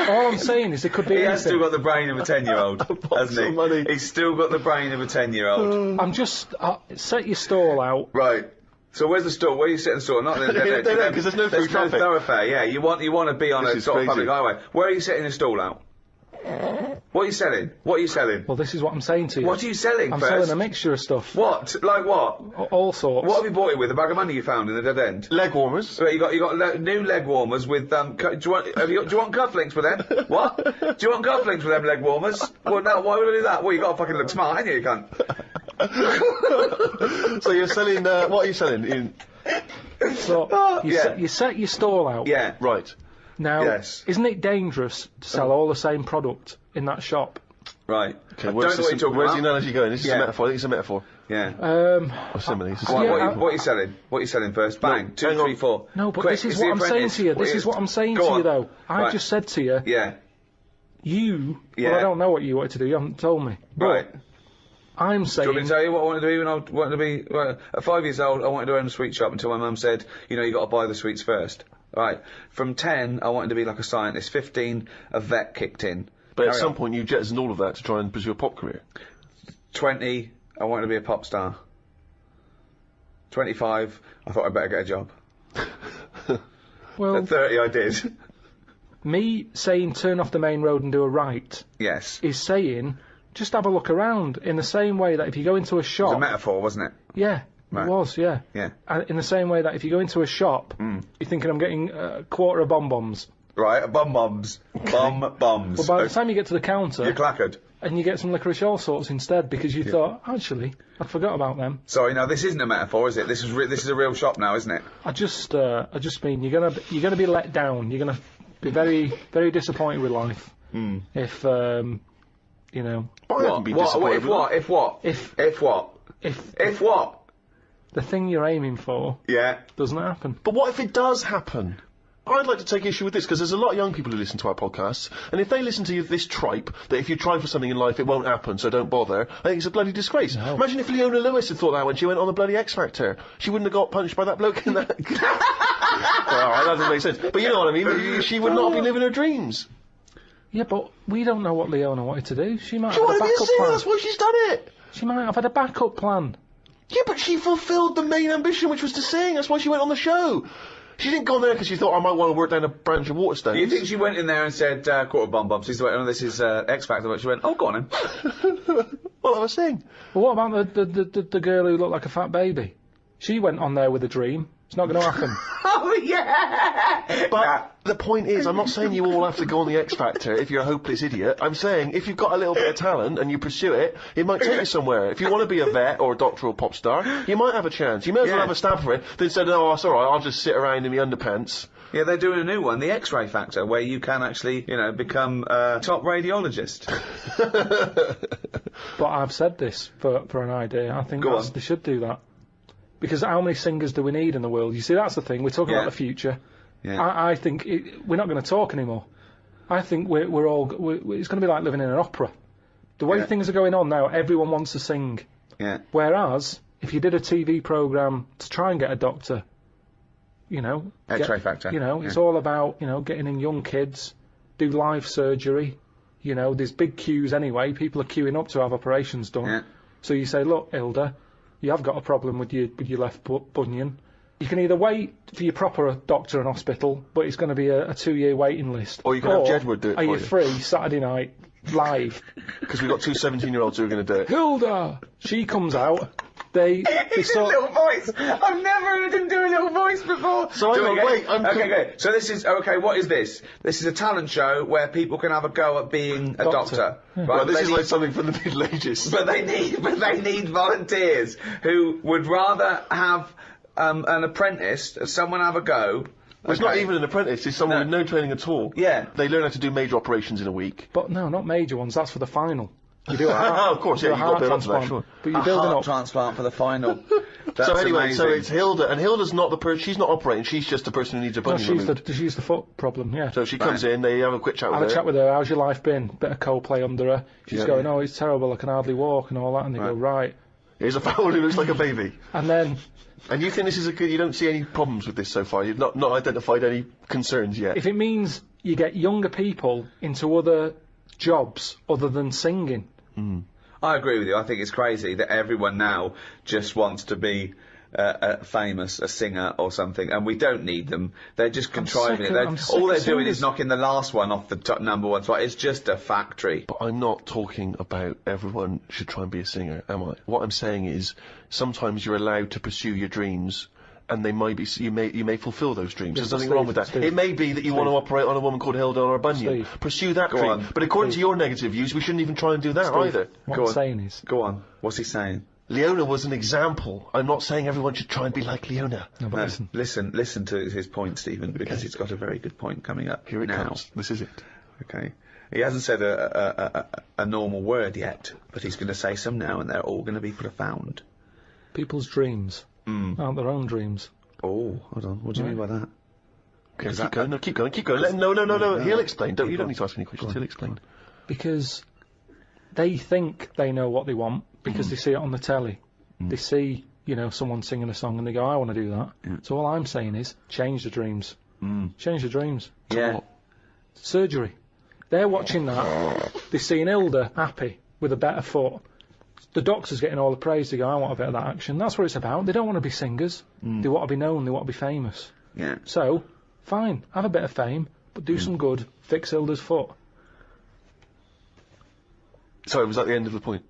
All I'm saying is it could be He anything. has still got the brain of a 10-year-old, hasn't he? of money. He's still got the brain of a 10-year-old. I'm just... set your stall out. Right. So where's the store? Where are you setting the store? Not in the dead end. Dead end, 'cause there's no through traffic. thoroughfare, yeah. You want to be on This a is sort of crazy. public highway. Where are you setting the stall out? What are you selling? What are you selling? Well, this is what I'm saying to you. What are you selling I'm first? selling a mixture of stuff. What? Like what? All sorts. What have you bought it with? A bag of money you found in the dead end? Leg warmers. So you got new leg warmers with do you want cufflinks for them? What? Do you want cufflinks for them leg warmers? Well, no. Why would I do that? Well, you got to fucking look smart, ain't you? You cunt. So you're selling, what are you selling? So you set your stall out. Yeah. Right. Now, Yes. isn't it dangerous to sell all the same product in that shop? Right. Okay, I don't know what you're talking where's about. the analogy going? This is Yeah. a metaphor. I think it's a metaphor. Yeah. Or simile. It's a What, simile. what are you selling? What are you selling first? Bang. Two, hang on. three, four. No, but Quick, this is it's what The I'm saying Apprentice. to you. This What is what I'm saying Go to on. you, though. I Right. just said to you, Yeah. well, Yeah. I don't know what you wanted to do. You haven't told me. But Right. I'm Do you want me saying, to tell you what I wanted to do when I wanted to be... Well, at 5 years old, I wanted to own a sweet shop until my mum said, you know, you got to buy the sweets first. Right. From 10, I wanted to be like a scientist. 15, a vet kicked in. But at Carry some on. point you jettisoned all of that to try and pursue a pop career. 20, I wanted to be a pop star. 25, I thought I'd better get a job. well, At 30, I did. me saying turn off the main road and do a right Yes. is saying just have a look around in the same way that if you go into a It was shop... a metaphor, wasn't it? Yeah, Right. it was, yeah. Yeah. In the same way that if you go into a shop, you're thinking I'm getting a quarter of bombs. Right, bombs. Bombs. But by the time you get to the counter, You're clackered. and you get some licorice all sorts instead because you thought, actually, I forgot about them. Sorry, no, this isn't a metaphor, is it? This is a real shop now, isn't it? I just mean you're gonna be let down. You're gonna be very, very disappointed with life if you know, But I haven't been disappointed with that. If what? If what? the thing you're aiming for Yeah. doesn't happen. But what if it does happen? I'd like to take issue with this, because there's a lot of young people who listen to our podcasts, and if they listen to this tripe, that if you try for something in life it won't happen, so don't bother, I think it's a bloody disgrace. No. Imagine if Leona Lewis had thought that when she went on the bloody X Factor. She wouldn't have got punched by that bloke in that... Alright, that doesn't make sense. But you know what I mean, she would not be living her dreams. Yeah, but we don't know what Leona wanted to do. She might She have had a wanted to be a backup singer, plan. that's why she's done it! She might have had a backup plan. Yeah, but she fulfilled the main ambition, which was to sing, that's why she went on the show. She didn't go on there because she thought I might want to work down a branch of Waterstones. You think she went in there and said, quarter bombs? She went, oh, this is X Factor, but she went, oh, go on then. Well, I was saying. But what about the girl who looked like a fat baby? She went on there with a dream. It's not going to happen. Oh, yeah! But the point is, I'm not saying you all have to go on the X Factor if you're a hopeless idiot. I'm saying if you've got a little bit of talent and you pursue it, it might take you somewhere. If you want to be a vet or a doctor or pop star, you might have a chance. You may as well Yeah. have a stab for it than say, oh, it's alright, I'll just sit around in my underpants. Yeah, they're doing a new one, the X-ray Factor, where you can actually, you know, become a top radiologist. But I've said this for an idea. I think Go on. they should do that. Because how many singers do we need in the world? You see, that's the thing. We're talking Yeah. about the future. Yeah. I think we're not going to talk anymore. I think it's going to be like living in an opera. The way Yeah. things are going on now, everyone wants to sing. Yeah. Whereas, if you did a TV programme to try and get a doctor, you know... X-ray Factor. You know, it's Yeah. all about, you know, getting in young kids, do live surgery. You know, there's big queues anyway. People are queuing up to have operations done. Yeah. So you say, look, Hilda, you have got a problem with your left bunion. You can either wait for your proper doctor and hospital, but it's going to be a 2-year waiting list. Or you can have Jedward do it are for you you. free Saturday night, live? Because we've got two 17-year-olds who are going to do it. Hilda! She comes out. They sort little voice. I've never heard him do a little voice before. So hang on, wait, okay, okay. So this is what is this? This is a talent show where people can have a go at being a doctor. Right? Well, this They is need- like something from the Middle Ages. But they need volunteers who would rather have an apprentice, someone have a go. Well, it's not even an apprentice, it's someone No. with no training at all. Yeah. They learn how to do major operations in a week. But no, not major ones. That's for the final. You do a heart, Oh, of course, you yeah, do a you've got to heart build up to that, transplant, sure. But you're A building heart up. transplant for the final. That's So anyway, amazing. so it's Hilda, and Hilda's not the person, she's not operating, she's just the person who needs a No, bunion removed. she's the foot problem. Yeah. So she comes in, they have a quick chat Have with a her. chat with her. How's your life been? Bit of Coldplay under her. She's Yeah. going, oh, it's terrible. I can hardly walk and all that. And they go, right. Here's a fowl who looks like a baby. And then And you think this is a good, you don't see any problems with this so far? You've not identified any concerns yet? if it means you get younger people into other jobs other than singing, I agree with you. I think it's crazy that everyone now just wants to be famous, a singer or something, and we don't need them. They're just contriving it. I'm sick All they're of doing singers. is knocking the last one off the top number one spot. It's just a factory. But I'm not talking about everyone should try and be a singer, am I? What I'm saying is, sometimes you're allowed to pursue your dreams, and they might be, you may fulfil those dreams. Yeah, There's nothing Steve, wrong with that. Steve. It may be that you want to operate on a woman called Hilda or a bunion. Steve. Pursue that Go dream. on. But according to your negative views, we shouldn't even try and do that either. what Go I'm on. saying is, Go on. What's he saying? Leona was an example. I'm not saying everyone should try and be like Leona. No, but Listen to his point, Stephen, because he's got a very good point coming up. Here it now. comes. This is it. Okay. He hasn't said a normal word yet, but he's going to say some now, and they're all going to be profound. people's dreams aren't their own dreams. Oh, hold on. What do you mean by that? Okay, keep going. No, keep going. Keep going. No. He'll explain. You don't need to ask any questions. He'll explain. Because they think they know what they want because they see it on the telly. They see, someone singing a song and they go, I want to do that. So all I'm saying is, change the dreams. Change the dreams. Yeah. Surgery. They're watching that. They're seeing Hilda happy with a better foot. The doctor's getting all the praise. They go, I want a bit of that action. That's what it's about. They don't want to be singers. They want to be known. They want to be famous. Yeah. So, fine, have a bit of fame, but do some good. Fix Hilda's foot. Sorry, was that the end of the point?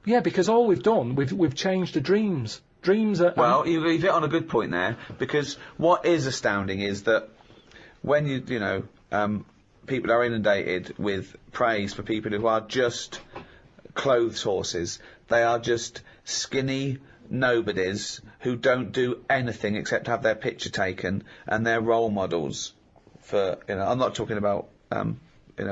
Yeah, because all we've done, we've changed the dreams. Dreams are... Well, you've hit on a good point there, because what is astounding is that when people are inundated with praise for people who are just clothes horses. They are just skinny nobodies who don't do anything except have their picture taken, and they're role models for, I'm not talking about, anyone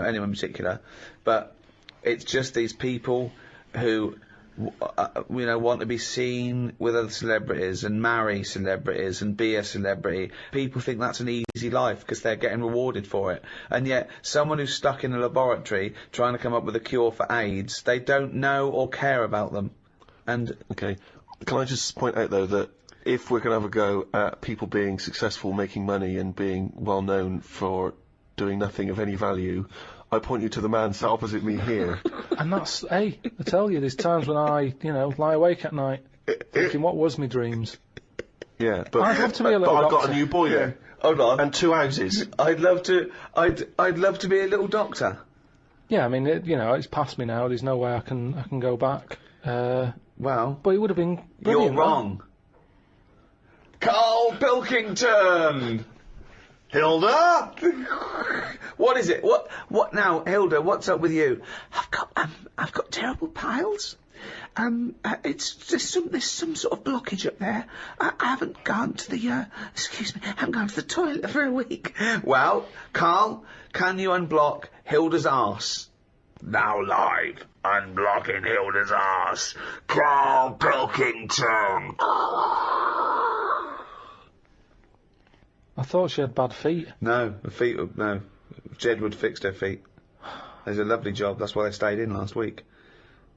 in particular, but it's just these people who, want to be seen with other celebrities and marry celebrities and be a celebrity. People think that's an easy life because they're getting rewarded for it. And yet, someone who's stuck in a laboratory trying to come up with a cure for AIDS, they don't know or care about them. And okay, can I just point out though that if we're going to have a go at people being successful, making money, and being well known for doing nothing of any value, I point you to the man sat opposite me here. And that's, I tell you, there's times when I, lie awake at night thinking, what was my dreams? Yeah, but I'd love to be a little I've got doctor. a new boy there. hold on, And 2 houses. I'd love to be a little doctor. Yeah, I mean, it's past me now. There's no way I can go back. Well, But it would have been you're brilliant. wrong. Karl Pilkington! Hilda! What is it? What now, Hilda? What's up with you? I've got terrible piles. There's some sort of blockage up there. I haven't gone to the I haven't gone to the toilet for a week. Well, Karl, can you unblock Hilda's arse? Now live, unblocking Hilda's arse. Karl Pilkington. I thought she had bad feet. No, Jedward fixed her feet. There's a lovely job. That's why they stayed in last week.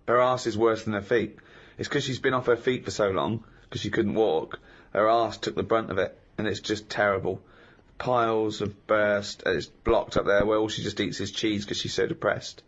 Her arse is worse than her feet. It's because she's been off her feet for so long, because she couldn't walk. Her arse took the brunt of it, and it's just terrible. Piles have burst, and it's blocked up there where all she just eats is cheese because she's so depressed.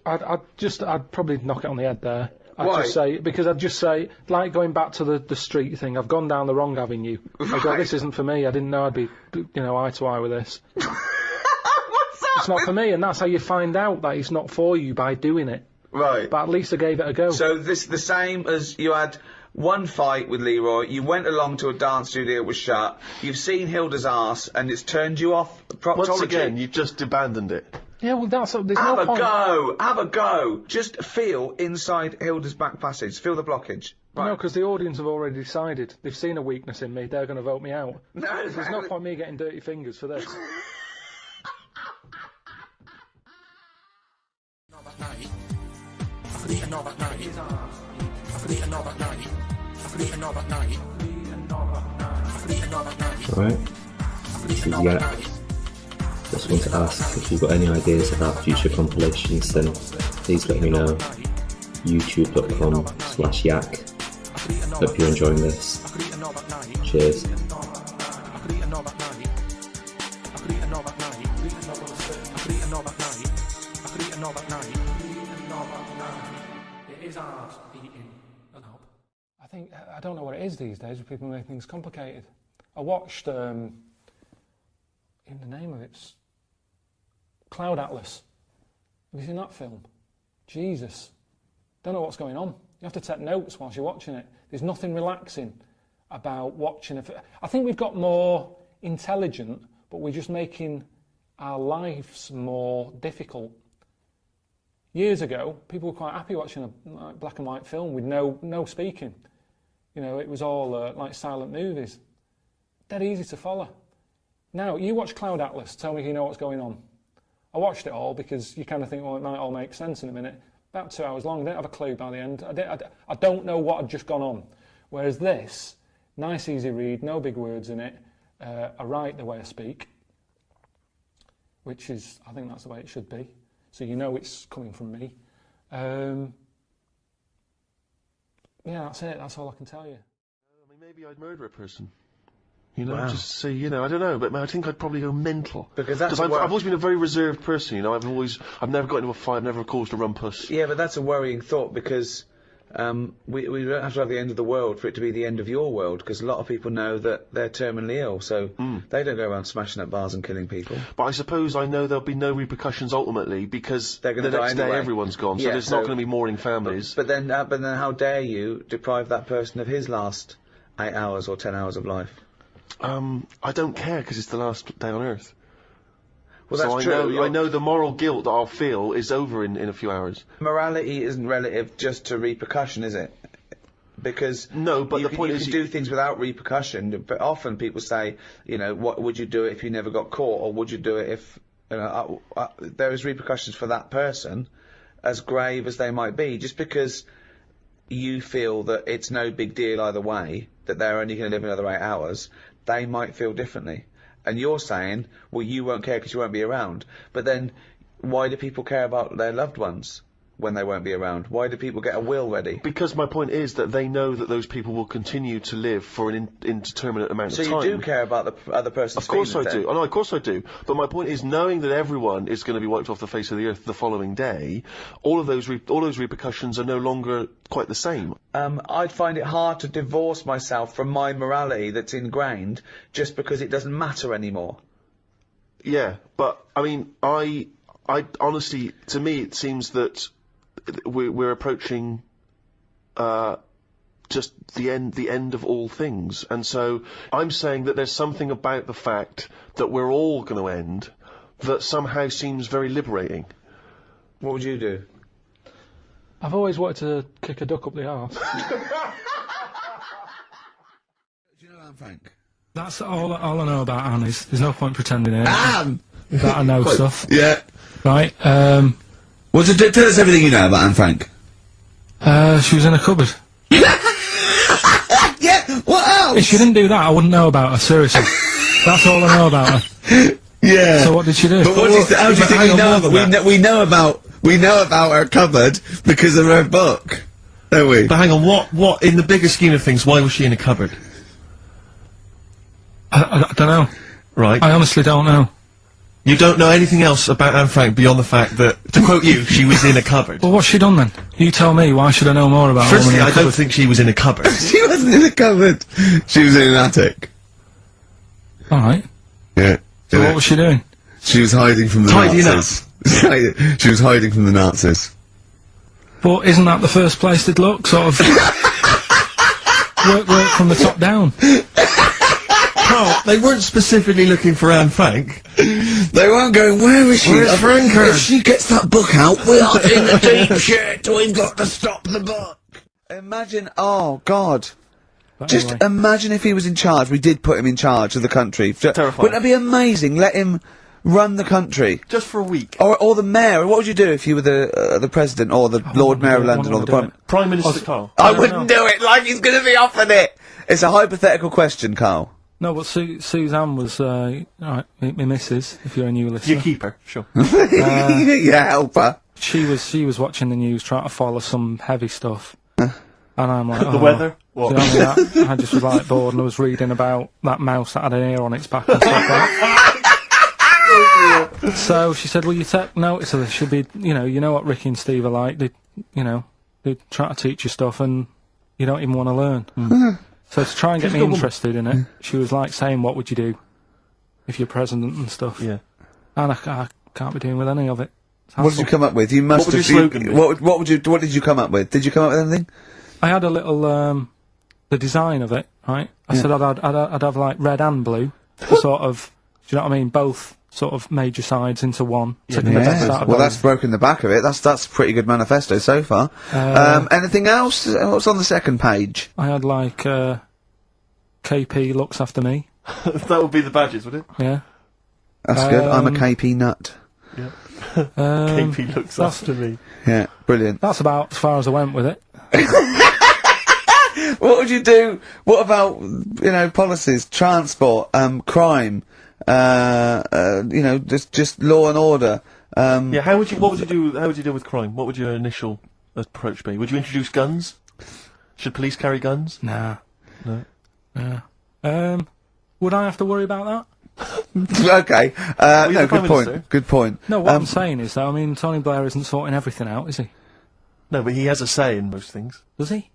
I'd probably knock it on the head there. Why? I'd just say, like going back to the street thing, I've gone down the wrong avenue. I go, this isn't for me. I didn't know I'd be, eye to eye with this. It's not for me, and that's how you find out that it's not for you, by doing it. Right. But at least I gave it a go. So this the same as you had one fight with Leroy, you went along to a dance studio that was shut, you've seen Hilda's arse, and it's turned you off proctology. Once again, you've just abandoned it. Yeah, well, there's Have no point. Have a go. Just feel inside Hilda's back passage. Feel the blockage. Right. No, because the audience have already decided. They've seen a weakness in me. They're going to vote me out. No, There's no point me getting dirty fingers for this. Alright. This is Yak. Just want to ask if you've got any ideas about future compilations, then please let me know. youtube.com/yak. Hope you're enjoying this. Cheers. I don't know what it is these days with people making things complicated. I watched, in the name of it's Cloud Atlas. Have you seen that film? Jesus. Don't know what's going on. You have to take notes whilst you're watching it. There's nothing relaxing about watching it. I think we've got more intelligent, but we're just making our lives more difficult. Years ago, people were quite happy watching a black and white film with no speaking. You know, it was all like silent movies. Dead easy to follow. Now, you watch Cloud Atlas, tell me you know what's going on. I watched it all because you kind of think, well, it might all make sense in a minute. About 2 hours long, I didn't have a clue by the end. I don't know what had just gone on. Whereas this, nice easy read, no big words in it. I write the way I speak, which is, I think that's the way it should be. So you know it's coming from me. Yeah, that's it. That's all I can tell you. I mean, maybe I'd murder a person. You know, just see, you know, I don't know, but I think I'd probably go mental. Because I've always been a very reserved person, you know, I've never got into a fight, I've never caused a rumpus. Yeah, but that's a worrying thought, because we don't have to have the end of the world for it to be the end of your world, because a lot of people know that they're terminally ill, so they don't go around smashing up bars and killing people. But I suppose I know there'll be no repercussions ultimately, because They're gonna the die next day anyway. everyone's gone, so Yeah, there's not going to be mourning families. But then how dare you deprive that person of his last 8 hours or 10 hours of life? I don't care, because it's the last day on Earth. Well, so that's true. I know the moral guilt that I'll feel is over in a few hours. Morality isn't relative just to repercussion, is it? Because no, but you the point you is can do things without repercussion. But often people say, you know, what would you do if you never got caught, or would you do it if, you know, there is repercussions for that person, as grave as they might be. Just because you feel that it's no big deal either way, that they're only going to live another 8 hours, they might feel differently. And you're saying, well, you won't care because you won't be around. But then, why do people care about their loved ones when they won't be around? Why do people get a will ready? Because my point is that they know that those people will continue to live for an indeterminate amount of time. So you do care about the other person's Of course I feelings, do. then? Oh, no, of course I do. But my point is, knowing that everyone is going to be wiped off the face of the earth the following day, all those repercussions are no longer quite the same. I'd find it hard to divorce myself from my morality that's ingrained just because it doesn't matter anymore. Yeah, but I mean, I honestly, to me, it seems that we're approaching just the end of all things, and so I'm saying that there's something about the fact that we're all going to end that somehow seems very liberating. What would you do? I've always wanted to kick a duck up the arse. Do you know Anne Frank? That's all I know about Anne is. There's no point pretending here. Anne! That I know stuff. Yeah. Right, Well, tell us everything you know about Anne Frank. she was in a cupboard. Yeah, what else? If she didn't do that, I wouldn't know about her, seriously. That's all I know about her. Yeah. So what did she do? But how do you think we know about that? We know about her cupboard because of her book, don't we? But hang on, what, in the bigger scheme of things, why was she in a cupboard? I don't know. Right. I honestly don't know. You don't know anything else about Anne Frank beyond the fact that, to quote you, she was in a cupboard. Well, what's she done then? You tell me, why should I know more about her? Firstly, I don't think she was in a cupboard. She wasn't in a cupboard. She was in an attic. Alright. Yeah. So what was she doing? She was hiding from the Tidying Nazis. She was hiding from the Nazis. But isn't that the first place they'd look? Sort of work from the top down. Carl, they weren't specifically looking for Anne Frank. They weren't going, where is she? Where's Franker? If she gets that book out, we are in the deep shit. We've got to stop the book. Imagine, oh God. But Just anyway. imagine if he was in charge. We did put him in charge of the country. Terrifying. Wouldn't that be amazing? Let him run the country. Just for a week. Or the mayor. What would you do if you were the president or the Lord Mayor of London or the Prime Minister Carl. I wouldn't do it like he's going to be offered it. It's a hypothetical question, Karl. No, but Suzanne was, alright, my missus, if you're a new listener. You keep her, sure. Yeah, help her. She was watching the news, trying to follow some heavy stuff. And I'm like, The weather? What? Do you know what I mean? That? I just was like bored and I was reading about that mouse that had an ear on its back and stuff like that. So she said, well, you take notice of this. She'll be, you know what Ricky and Steve are like. They try to teach you stuff and you don't even want to learn. So to try and get me interested in it, she was like saying, what would you do if you're president and stuff? Yeah. And I can't be doing with any of it. What did you come up with? You must What would have. your slogan be? What did you come up with? Did you come up with anything? I had a little, the design of it, right? I said I'd have like red and blue, to sort of, do you know what I mean? Both sort of major sides into one. Yeah, Taking the best out of Well, both. that's broken the back of it. That's a pretty good manifesto so far. Anything else? What's on the second page? I had like KP looks after me. That would be the badges, would it? Yeah. That's good. I'm a KP nut. Yeah. Um, KP looks that's- after me. Yeah, brilliant. That's about as far as I went with it. What would you do? What about, policies, transport, crime, just law and order? Yeah, what would you do with crime? What would your initial approach be? Would you introduce guns? Should police carry guns? Nah. No. Yeah. Would I have to worry about that? Okay. you're No, the Prime good point. Minister. Good point. No, what I'm saying is that, Tony Blair isn't sorting everything out, is he? No, but he has a say in most things. Does he?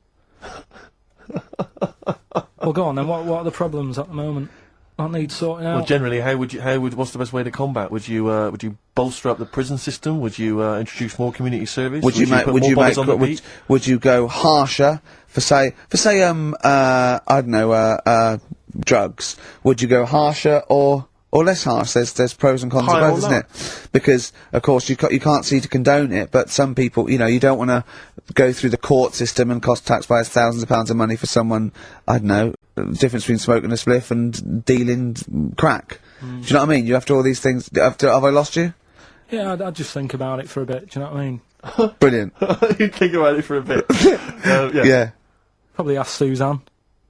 Well, go on then. What are the problems at the moment that need sorting out? Well, generally, what's the best way to combat? Would you bolster up the prison system? Would you introduce more community service? Would you put more bodies on the beat? would you go harsher for say I don't know drugs? Would you go harsher or less harsh? There's pros and cons to Higher both, or isn't it? Because of course you can't see to condone it, but some people, you don't want to go through the court system and cost taxpayers thousands of pounds of money for someone, I don't know, the difference between smoking a spliff and dealing crack. Do you know what I mean? You have to all these things. Have I lost you? Yeah, I'd just think about it for a bit. Do you know what I mean? Brilliant. You'd think about it for a bit. Yeah. Yeah. Probably ask Suzanne.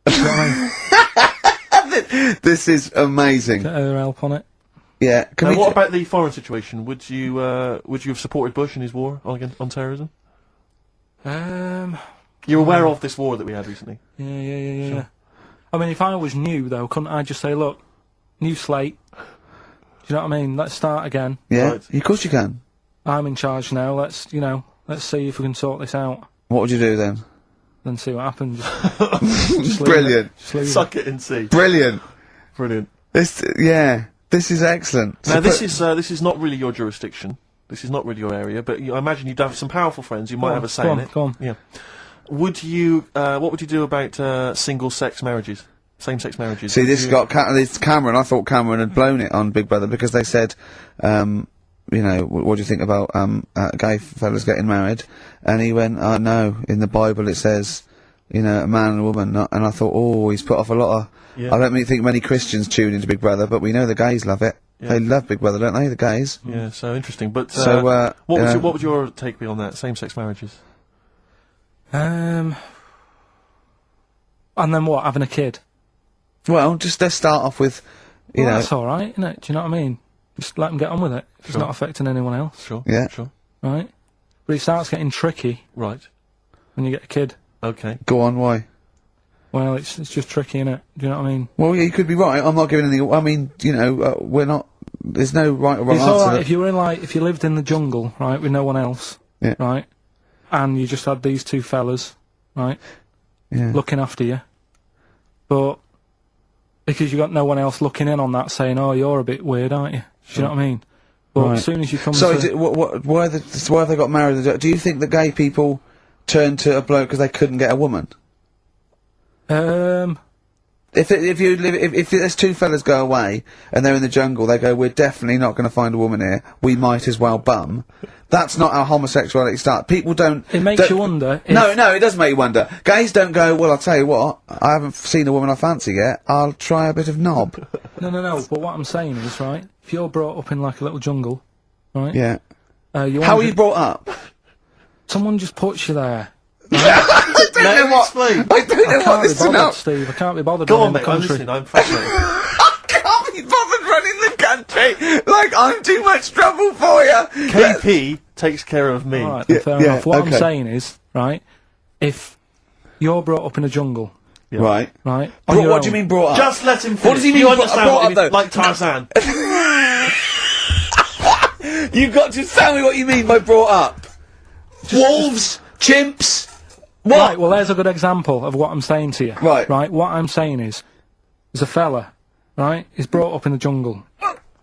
Do you know what I mean? This is amazing. Get her help on it. Yeah. Now, what about the foreign situation? Would you have supported Bush in his war on terrorism? You're aware of this war that we had recently? Yeah. Sure. I mean, if I was new, though, couldn't I just say, look, new slate. Do you know what I mean? Let's start again. Yeah. Right. Of course you can. I'm in charge now. Let's see if we can sort this out. What would you do then? Then see what happens. Just leave Brilliant. it. Just leave it. Suck it and see. Brilliant. Brilliant. This is excellent. Now, this is not really your jurisdiction. This is not really your area, but I imagine you'd have some powerful friends who might have a say in it. Go on. Yeah. Would you? What would you do about single-sex marriages, same-sex marriages? See, this got this Cameron. I thought Cameron had blown it on Big Brother because they said, what do you think about gay fellas getting married? And he went, no, in the Bible it says, a man and a woman. And I thought, oh, he's put off a lot of. Yeah. I don't think many Christians tune into Big Brother, but we know the gays love it. Yeah. They love Big Brother, don't they? The gays. Yeah, so interesting. But So, what would your take be on that? Same-sex marriages. And then what? Having a kid? Well, just let's start off with, Well, that's all right, isn't it? Do you know what I mean? Just let them get on with it. It's Sure. not affecting anyone else, Sure. Yeah. Sure. right? But it starts getting tricky Right. when you get a kid. Okay. Go on, why? Well, it's just tricky, innit? Do you know what I mean? Well, yeah, you could be right. I'm not giving any. I mean, we're not. There's no right or wrong It's answer. alright if you were if you lived in the jungle, right, with no one else, Yeah. right, and you just had these two fellas, right, Yeah. looking after you, but because you got no one else looking in on that, saying, "Oh, you're a bit weird, aren't you?" Do you know what I mean? But Right. as soon as you come So, to, why have they got married? Do you think that gay people turned to a bloke because they couldn't get a woman? If there's two fellas go away and they're in the jungle, they go, we're definitely not going to find a woman here. We might as well bum. That's not how homosexuality starts. People don't. it makes you wonder. If, No, it does make you wonder. Gays don't go, well, I'll tell you what, I haven't seen a woman I fancy yet, I'll try a bit of knob. No. But what I'm saying is, right, if you're brought up in like a little jungle, right, Yeah. you How are you brought up? someone just puts you there. I don't know what. Explain. I don't know what Can't be this is about. bothered, Steve. I can't be bothered. Go running on, the mate. I'm country. listening. I'm fascinated. I can't be bothered running the country. Like, I'm too much trouble for you. KP takes care of me. All right, then, Yeah, fair yeah, enough. What okay. I'm saying is, right, if you're brought up in a jungle, Yeah. Right. right, What do you mean brought up? Just let him finish. What does he mean You brought- understand brought what up, he though? means? Like Tarzan. You've got to tell me what you mean by brought up. Wolves, chimps. What? Right, well, there's a good example of what I'm saying to you. Right. Right, what I'm saying is, there's a fella, right, he's brought up in the jungle.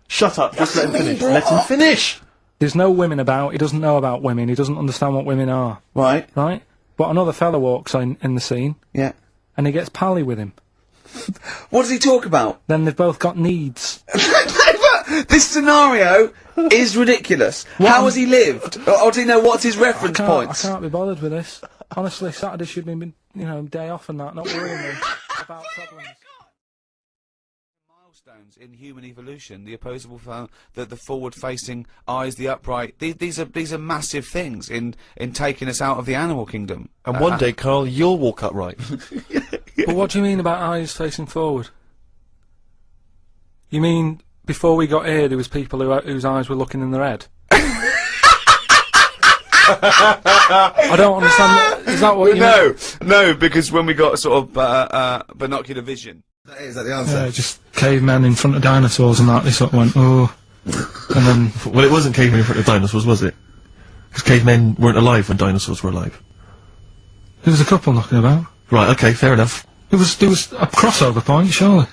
Shut up. Just let him finish. Let him finish. There's no women about, he doesn't know about women, he doesn't understand what women are, Right. right? But another fella walks in the scene, Yeah. and he gets pally with him. What does he talk about? Then they've both got needs. This scenario is ridiculous. How has he lived? Or do you know what's his reference points? I can't be bothered with this. Honestly, Saturday should be, day off and that, not worrying me about problems. Milestones in human evolution, the opposable, the forward-facing eyes, the upright. These are massive things in taking us out of the animal kingdom. And one day, Karl, you'll walk upright. But what do you mean about eyes facing forward? You mean before we got here, there was people whose eyes were looking in their head? I don't understand. Is that what you mean? No, because when we got sort of binocular vision. Is that the answer? Yeah, just cavemen in front of dinosaurs and that. They sort of went, oh, and then. Well, it wasn't cavemen in front of dinosaurs, was it? Because cavemen weren't alive when dinosaurs were alive. There was a couple knocking about. Right. Okay. Fair enough. There was a crossover point, surely.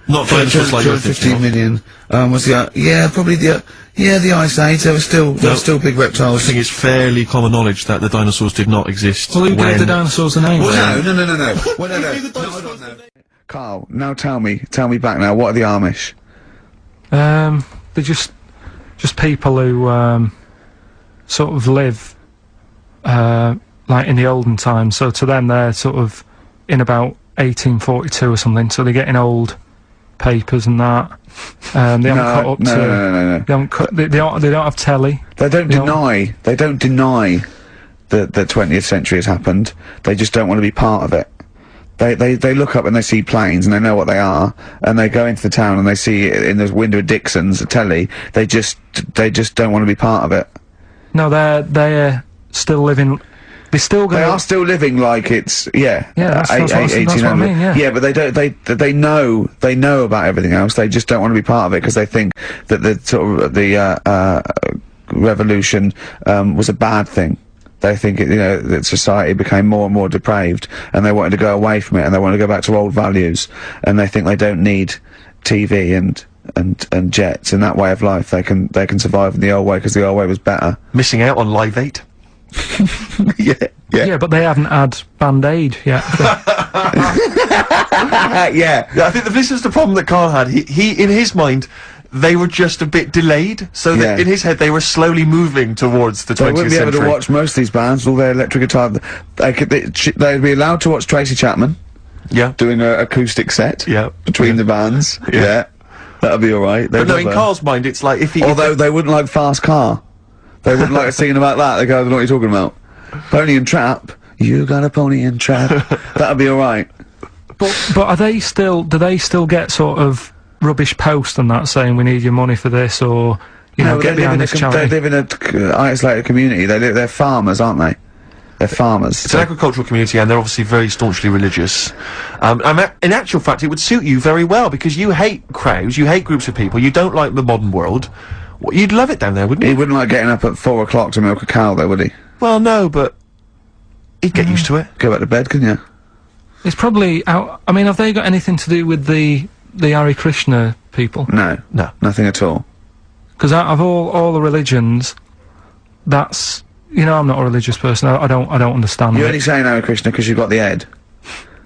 Not dinosaurs like 15 million. Was the probably the Ice Age. There were still big reptiles. I think it's fairly common knowledge that the dinosaurs did not exist. Well, who gave the dinosaurs a name? Well, no. Well, no. Karl, now tell me back now. What are the Amish? They're just people who sort of live like in the olden times. So to them, they're sort of in about 1842 or something. So they're getting old papers and that. They haven't caught up to. No. They don't have telly. They don't deny the 20th century has happened. They just don't want to be part of it. They look up and they see planes and they know what they are, and they go into the town and they see it in the window of Dixon's, a telly. They just don't want to be part of it. No, they're still living. They are still living like it's that's what I mean. Yeah, but they don't. They know about everything else. They just don't want to be part of it because they think that the sort of the revolution was a bad thing. They think that society became more and more depraved, and they wanted to go away from it, and they want to go back to old values, and they think they don't need TV and jets and that way of life. They can survive in the old way because the old way was better. Missing out on Live 8. Yeah, but they haven't had Band-Aid yet. Yeah, I think this is the problem that Karl had. He in his mind, they were just a bit delayed, so that in his head they were slowly moving towards the 20th century. They wouldn't be able to watch most of these bands, all their electric guitar. They'd be allowed to watch Tracy Chapman. Yeah. Doing an acoustic set. Yeah. Between the bands. Yeah. That'll be alright. But no, in Karl's mind, it's like if he. Although they wouldn't like Fast Car. They wouldn't like singing about that. They go, I don't know what you're talking about. Pony and Trap. You got a pony and trap. That'll be alright. But are they still? Do they still get sort of rubbish post and that saying we need your money for this, or get behind this charity? They live in a isolated community. They're farmers, aren't they? They're farmers. It's an agricultural community, and they're obviously very staunchly religious. In actual fact, it would suit you very well because you hate crowds, you hate groups of people, you don't like the modern world. Well, you'd love it down there, wouldn't you? He wouldn't like getting up at 4 o'clock to milk a cow, though, would he? Well, no, but he'd get used to it. Go back to bed, couldn't you? It's probably out. I mean, have they got anything to do with the Hare Krishna people? No, nothing at all. Because out of all the religions, that's I'm not a religious person. I don't understand. You're only saying Hare Krishna because you've got the head.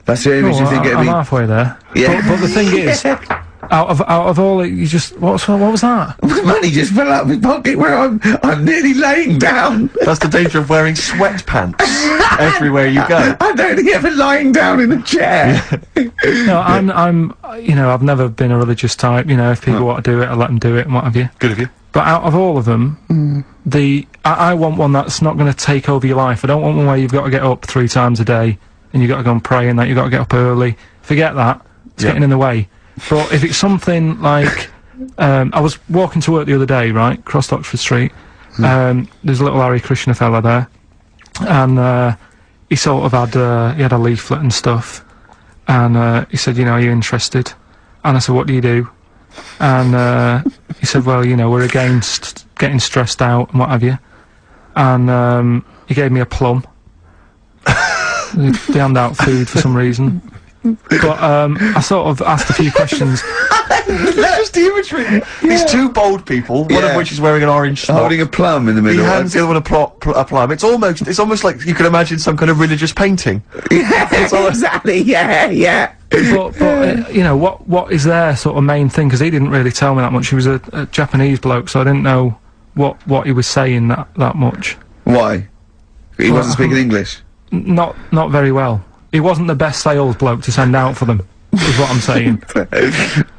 That's the only reason you think it'd be. I'm halfway there. Yeah. But the thing is, out of all it, you just what was that? Money just fell out of my pocket where I'm nearly laying down. That's the danger of wearing sweatpants everywhere you go. I'm only ever lying down in a chair. No, I'm I've never been a religious type. If people want to do it, I let them do it and what have you. Good of you. But out of all of them, I want one that's not going to take over your life. I don't want one where you've got to get up 3 times a day and you've got to go and pray and that you've got to get up early. Forget that. It's getting in the way. But if it's something like, I was walking to work the other day, right, crossed Oxford Street, there's a little Hare Krishna fella there, and he sort of had, he had a leaflet and stuff, and he said, are you interested? And I said, what do you do? And he said, well, we're against getting stressed out and what have you. And he gave me a plum. They hand out food for some reason. But I sort of asked a few questions. Just the imagery. These two bald people, one of which is wearing an orange smock. Holding a plum in the middle. He hands the other one a plum. It's almost like you could imagine some kind of religious painting. Exactly, yeah. But you know, what is their sort of main thing? Because he didn't really tell me that much. He was a Japanese bloke, so I didn't know what he was saying that much. Why? He wasn't speaking English? Not very well. He wasn't the best sales bloke to send out for them, is what I'm saying.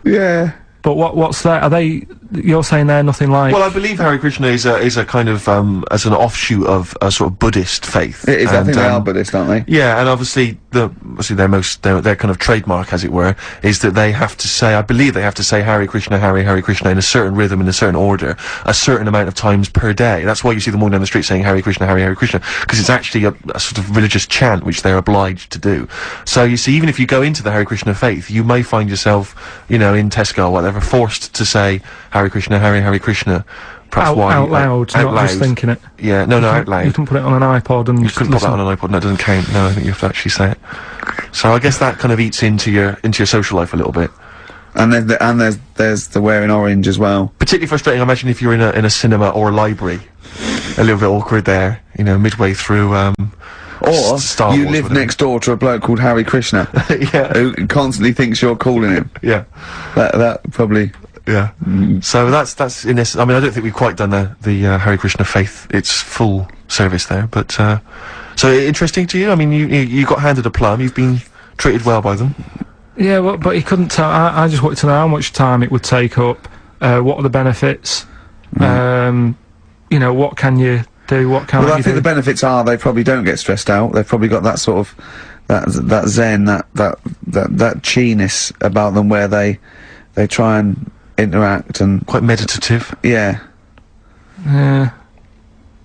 Yeah. But what's that? Are they? You're saying they're nothing like? Well, I believe Hare Krishna is a kind of as an offshoot of a sort of Buddhist faith. It is. I think they are Buddhist, aren't they? Yeah, and obviously their kind of trademark, as it were, is that they have to say. I believe they have to say Hare Krishna, Hare Krishna in a certain rhythm, in a certain order, a certain amount of times per day. That's why you see them walking down the street saying Hare Krishna, Hare Krishna, because it's actually a sort of religious chant which they're obliged to do. So you see, even if you go into the Hare Krishna faith, you may find yourself, you know, in Tesco or whatever, forced to say Hare Krishna, Hare Krishna. Perhaps out loud, not just thinking it. Yeah, no, out loud. You can put it on an iPod and you couldn't put that on an iPod. No, it doesn't count. No, I think you have to actually say it. So I guess that kind of eats into your social life a little bit. And there's the wearing orange as well. Particularly frustrating, I imagine, if you're in a cinema or a library. A little bit awkward there, you know, midway through. Or Star you Wars, live next door to a bloke called Hare Krishna, yeah, who constantly thinks you're calling him. Yeah, that probably. Yeah. So that's in this. I mean, I don't think we've quite done the Hare Krishna faith its full service there, but so interesting to you. I mean, you got handed a plum. You've been treated well by them. Yeah, well, but he couldn't tell. I just wanted to know how much time it would take up. What are the benefits? You know, what can you do? What can't you do? Well, I think the benefits are they probably don't get stressed out. They've probably got that sort of that zen, that chi-ness about them, where they try and interact and quite meditative. Yeah. Yeah.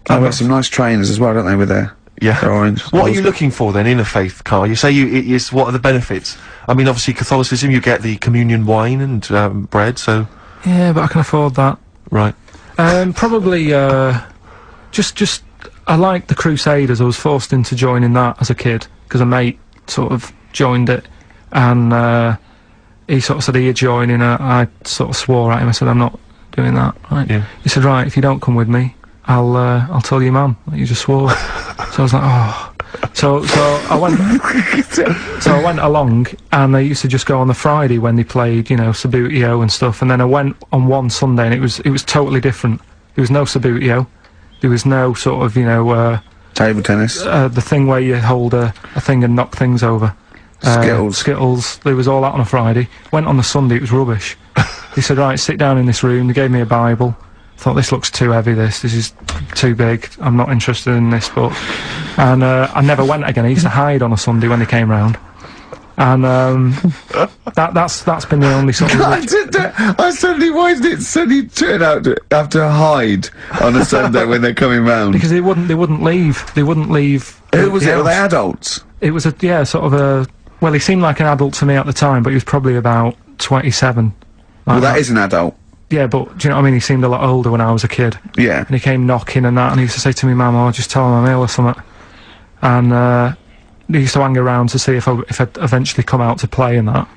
I've got some nice trainers as well, don't they, with their orange. What are you looking for then in a faith, Karl? You say what are the benefits? I mean, obviously Catholicism, you get the communion wine and bread, so. Yeah, but I can afford that. Right. Probably just I like the Crusaders. I was forced into joining that as a kid because a mate sort of joined it, and he sort of said he'd join, and I sort of swore at him. I said, I'm not doing that. Right? Yeah. He said, right, if you don't come with me, I'll tell your mum that you just swore. So I was like, oh. So I went along, and they used to just go on the Friday when they played, you know, Sabutio and stuff. And then I went on one Sunday, and it was totally different. There was no Sabutio. There was no sort of, you know, table tennis. The thing where you hold a thing and knock things over. Skittles. There was all that on a Friday. Went on the Sunday, it was rubbish. He said, right, sit down in this room. They gave me a Bible. Thought, this looks too heavy, this is too big, I'm not interested in this book. And I never went again. I used to hide on a Sunday when they came round. And that's been the only sort of... why did it suddenly turn out to have to hide on a Sunday when they're coming round? Because they wouldn't leave. Who was it? Were they adults? It was sort of a... Well, he seemed like an adult to me at the time, but he was probably about 27. Well, that is an adult. Yeah, but do you know what I mean? He seemed a lot older when I was a kid. Yeah. And he came knocking and that, and he used to say to me, Mum, I'll just tell him I'm ill or something. And he used to hang around to see if I'd eventually come out to play and that.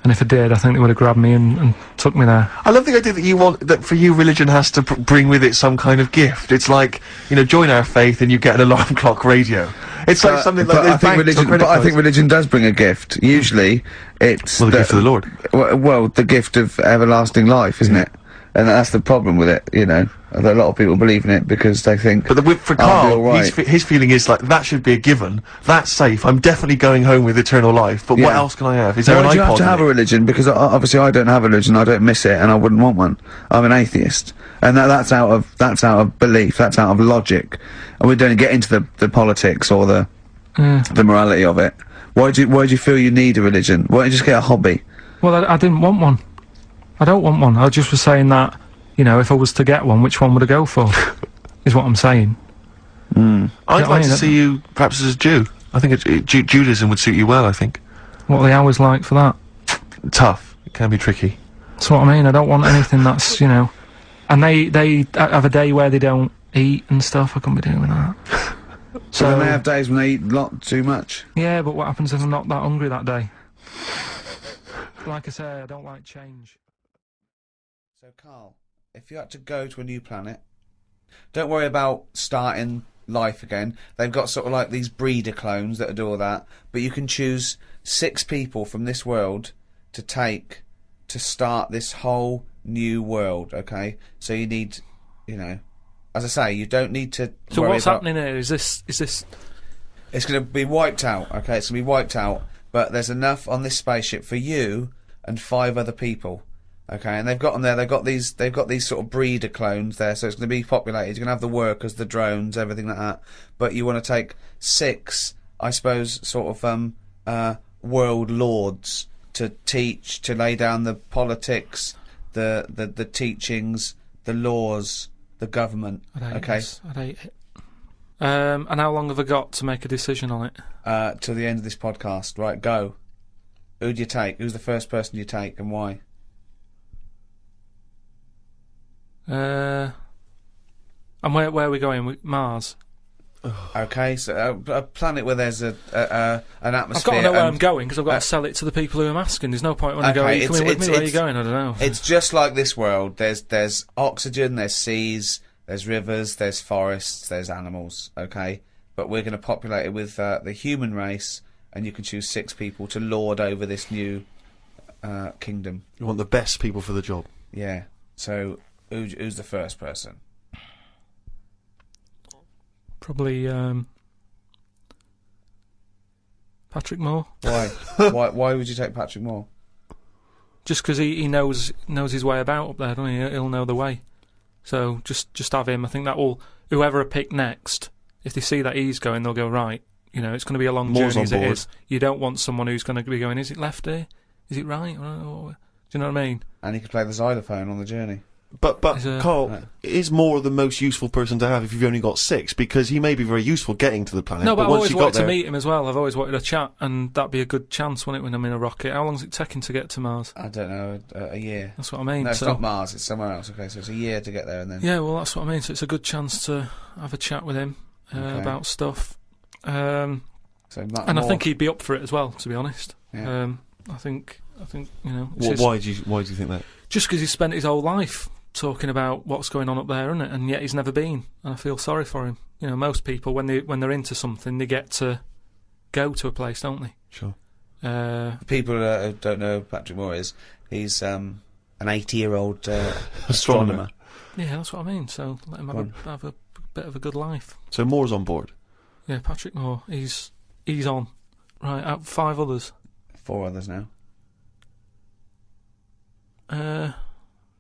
And if I did, I think they would have grabbed me and took me there. I love the idea that for you religion has to bring with it some kind of gift. It's like, you know, join our faith and you get an alarm clock radio. It's like something like I think religion does bring a gift. Usually, it's the gift of the Lord. Well, the gift of everlasting life, isn't it? And that's the problem with it, you know. A lot of people believe in it because they think. But for Karl, right. his feeling is like that should be a given. That's safe. I'm definitely going home with eternal life. But what else can I have? Is there an iPod? You have to have a religion? Because obviously I don't have a religion. I don't miss it, and I wouldn't want one. I'm an atheist, and that's out of belief. That's out of logic. And we don't get into the politics or the morality of it. Why do you feel you need a religion? Why don't you just get a hobby? Well, I didn't want one. I don't want one. I just was saying that, you know, if I was to get one, which one would I go for? Is what I'm saying. I'd like to see you perhaps as a Jew. I think Judaism would suit you well, I think. What are the hours like for that? Tough. It can be tricky. That's what I mean. I don't want anything that's, you know... And they have a day where they don't eat and stuff. I couldn't be doing that. So they may have days when they eat a lot too much. Yeah, but what happens if I'm not that hungry that day? Like I say, I don't like change. So, Karl, if you had to go to a new planet, don't worry about starting life again. They've got sort of like these breeder clones that do all that, but you can choose 6 people from this world to take to start this whole new world, okay? So you need, you know, as I say, you don't need to So worry what's about... happening here? Is this... It's going to be wiped out, okay? It's going to be wiped out, but there's enough on this spaceship for you and 5 other people, okay? And they've got them there. They've got these sort of breeder clones there, so it's going to be populated. You're going to have the workers, the drones, everything like that. But you want to take 6, I suppose, sort of world lords to teach, to lay down the politics, the teachings, the laws, the government. I'd hate it. And how long have I got to make a decision on it? Till the end of this podcast. Right, go. Who do you take? Who's the first person you take, and why? And where are we going? Mars? Okay, so a planet where there's an atmosphere. I've got to know where I'm going, because I've got to sell it to the people who I'm asking. There's no point when I go, are you coming with me? Where are you going? I don't know. It's just like this world. There's oxygen, there's seas, there's rivers, there's forests, there's animals, okay? But we're going to populate it with the human race, and you can choose 6 people to lord over this new kingdom. You want the best people for the job. Yeah. So, who's the first person? Probably Patrick Moore. Why? Why would you take Patrick Moore? Just because he knows his way about up there, doesn't he? He'll know the way. So just have him. I think that will, whoever I pick next, if they see that he's going, they'll go, right, you know, it's going to be a long Moore's journey as on it board. is. You don't want someone who's going to be going, is it left here? Is it right? Do you know what I mean? And he could play the xylophone on the journey. But Karl, Right. is Moore the most useful person to have if you've only got 6? Because he may be very useful getting to the planet. No, but I've once always you got wanted to there, meet him as well. I've always wanted a chat, and that'd be a good chance, wouldn't it, when I'm in a rocket? How long's it taking to get to Mars? I don't know, a year. That's what I mean. No, it's so, not Mars, it's somewhere else. Okay, so it's a year to get there and then... yeah, well, that's what I mean. So it's a good chance to have a chat with him Okay. about stuff. So And I Moore- think he'd be up for it as well, to be honest. Yeah. I think you know. it's why do you think that? just because he's spent his whole life talking about what's going on up there, isn't it? And yet he's never been, and I feel sorry for him. You know, most people when they're into something, they get to go to a place, don't they? Sure. People who don't know who Patrick Moore is, he's an 80-year-old astronomer. Yeah, that's what I mean. So let him have a bit of a good life. So Moore's on board. Yeah, Patrick Moore, he's on. Right, out 5 others. 4 others now.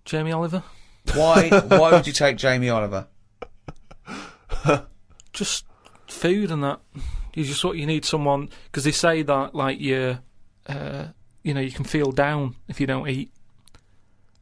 Jamie Oliver. Why would you take Jamie Oliver? Just food and that. You need someone, because they say that like you know, you can feel down if you don't eat.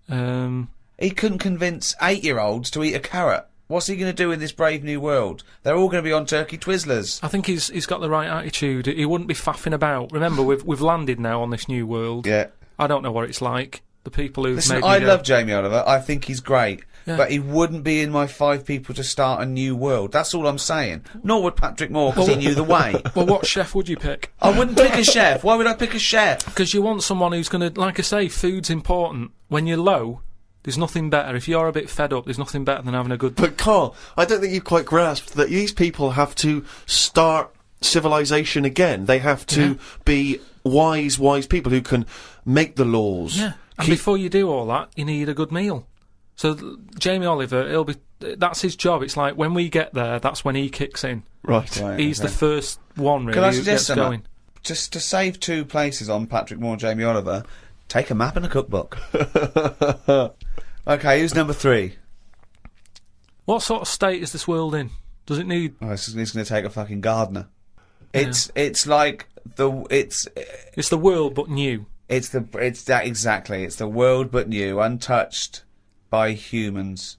He couldn't convince 8-year-olds to eat a carrot. What's he going to do in this brave new world? They're all going to be on turkey Twizzlers. I think he's got the right attitude. He wouldn't be faffing about. Remember, we've landed now on this new world. Yeah. I don't know what it's like. The people who've Listen, made me I go, love Jamie Oliver. I think he's great. Yeah. But he wouldn't be in my 5 people to start a new world. That's all I'm saying. Nor would Patrick Moore, because he knew the way. Well, what chef would you pick? I wouldn't pick a chef. Why would I pick a chef? Because you want someone who's going to, like I say, food's important. When you're low, there's nothing better. If you're a bit fed up, there's nothing better than having a good... But Karl, I don't think you've quite grasped that these people have to start civilization again. They have to be wise people who can make the laws. Yeah, and before you do all that, you need a good meal. So Jamie Oliver, that's his job. It's like when we get there, that's when he kicks in. Right. He's the first one, really, Can I who suggest gets going. Just to save 2 places on Patrick Moore and Jamie Oliver, take a map and a cookbook. Okay, who's number 3? What sort of state is this world in? Does it need... Oh, he's going to take a fucking gardener. It's like It's the world, but new. It's that exactly. It's the world, but new, untouched by humans.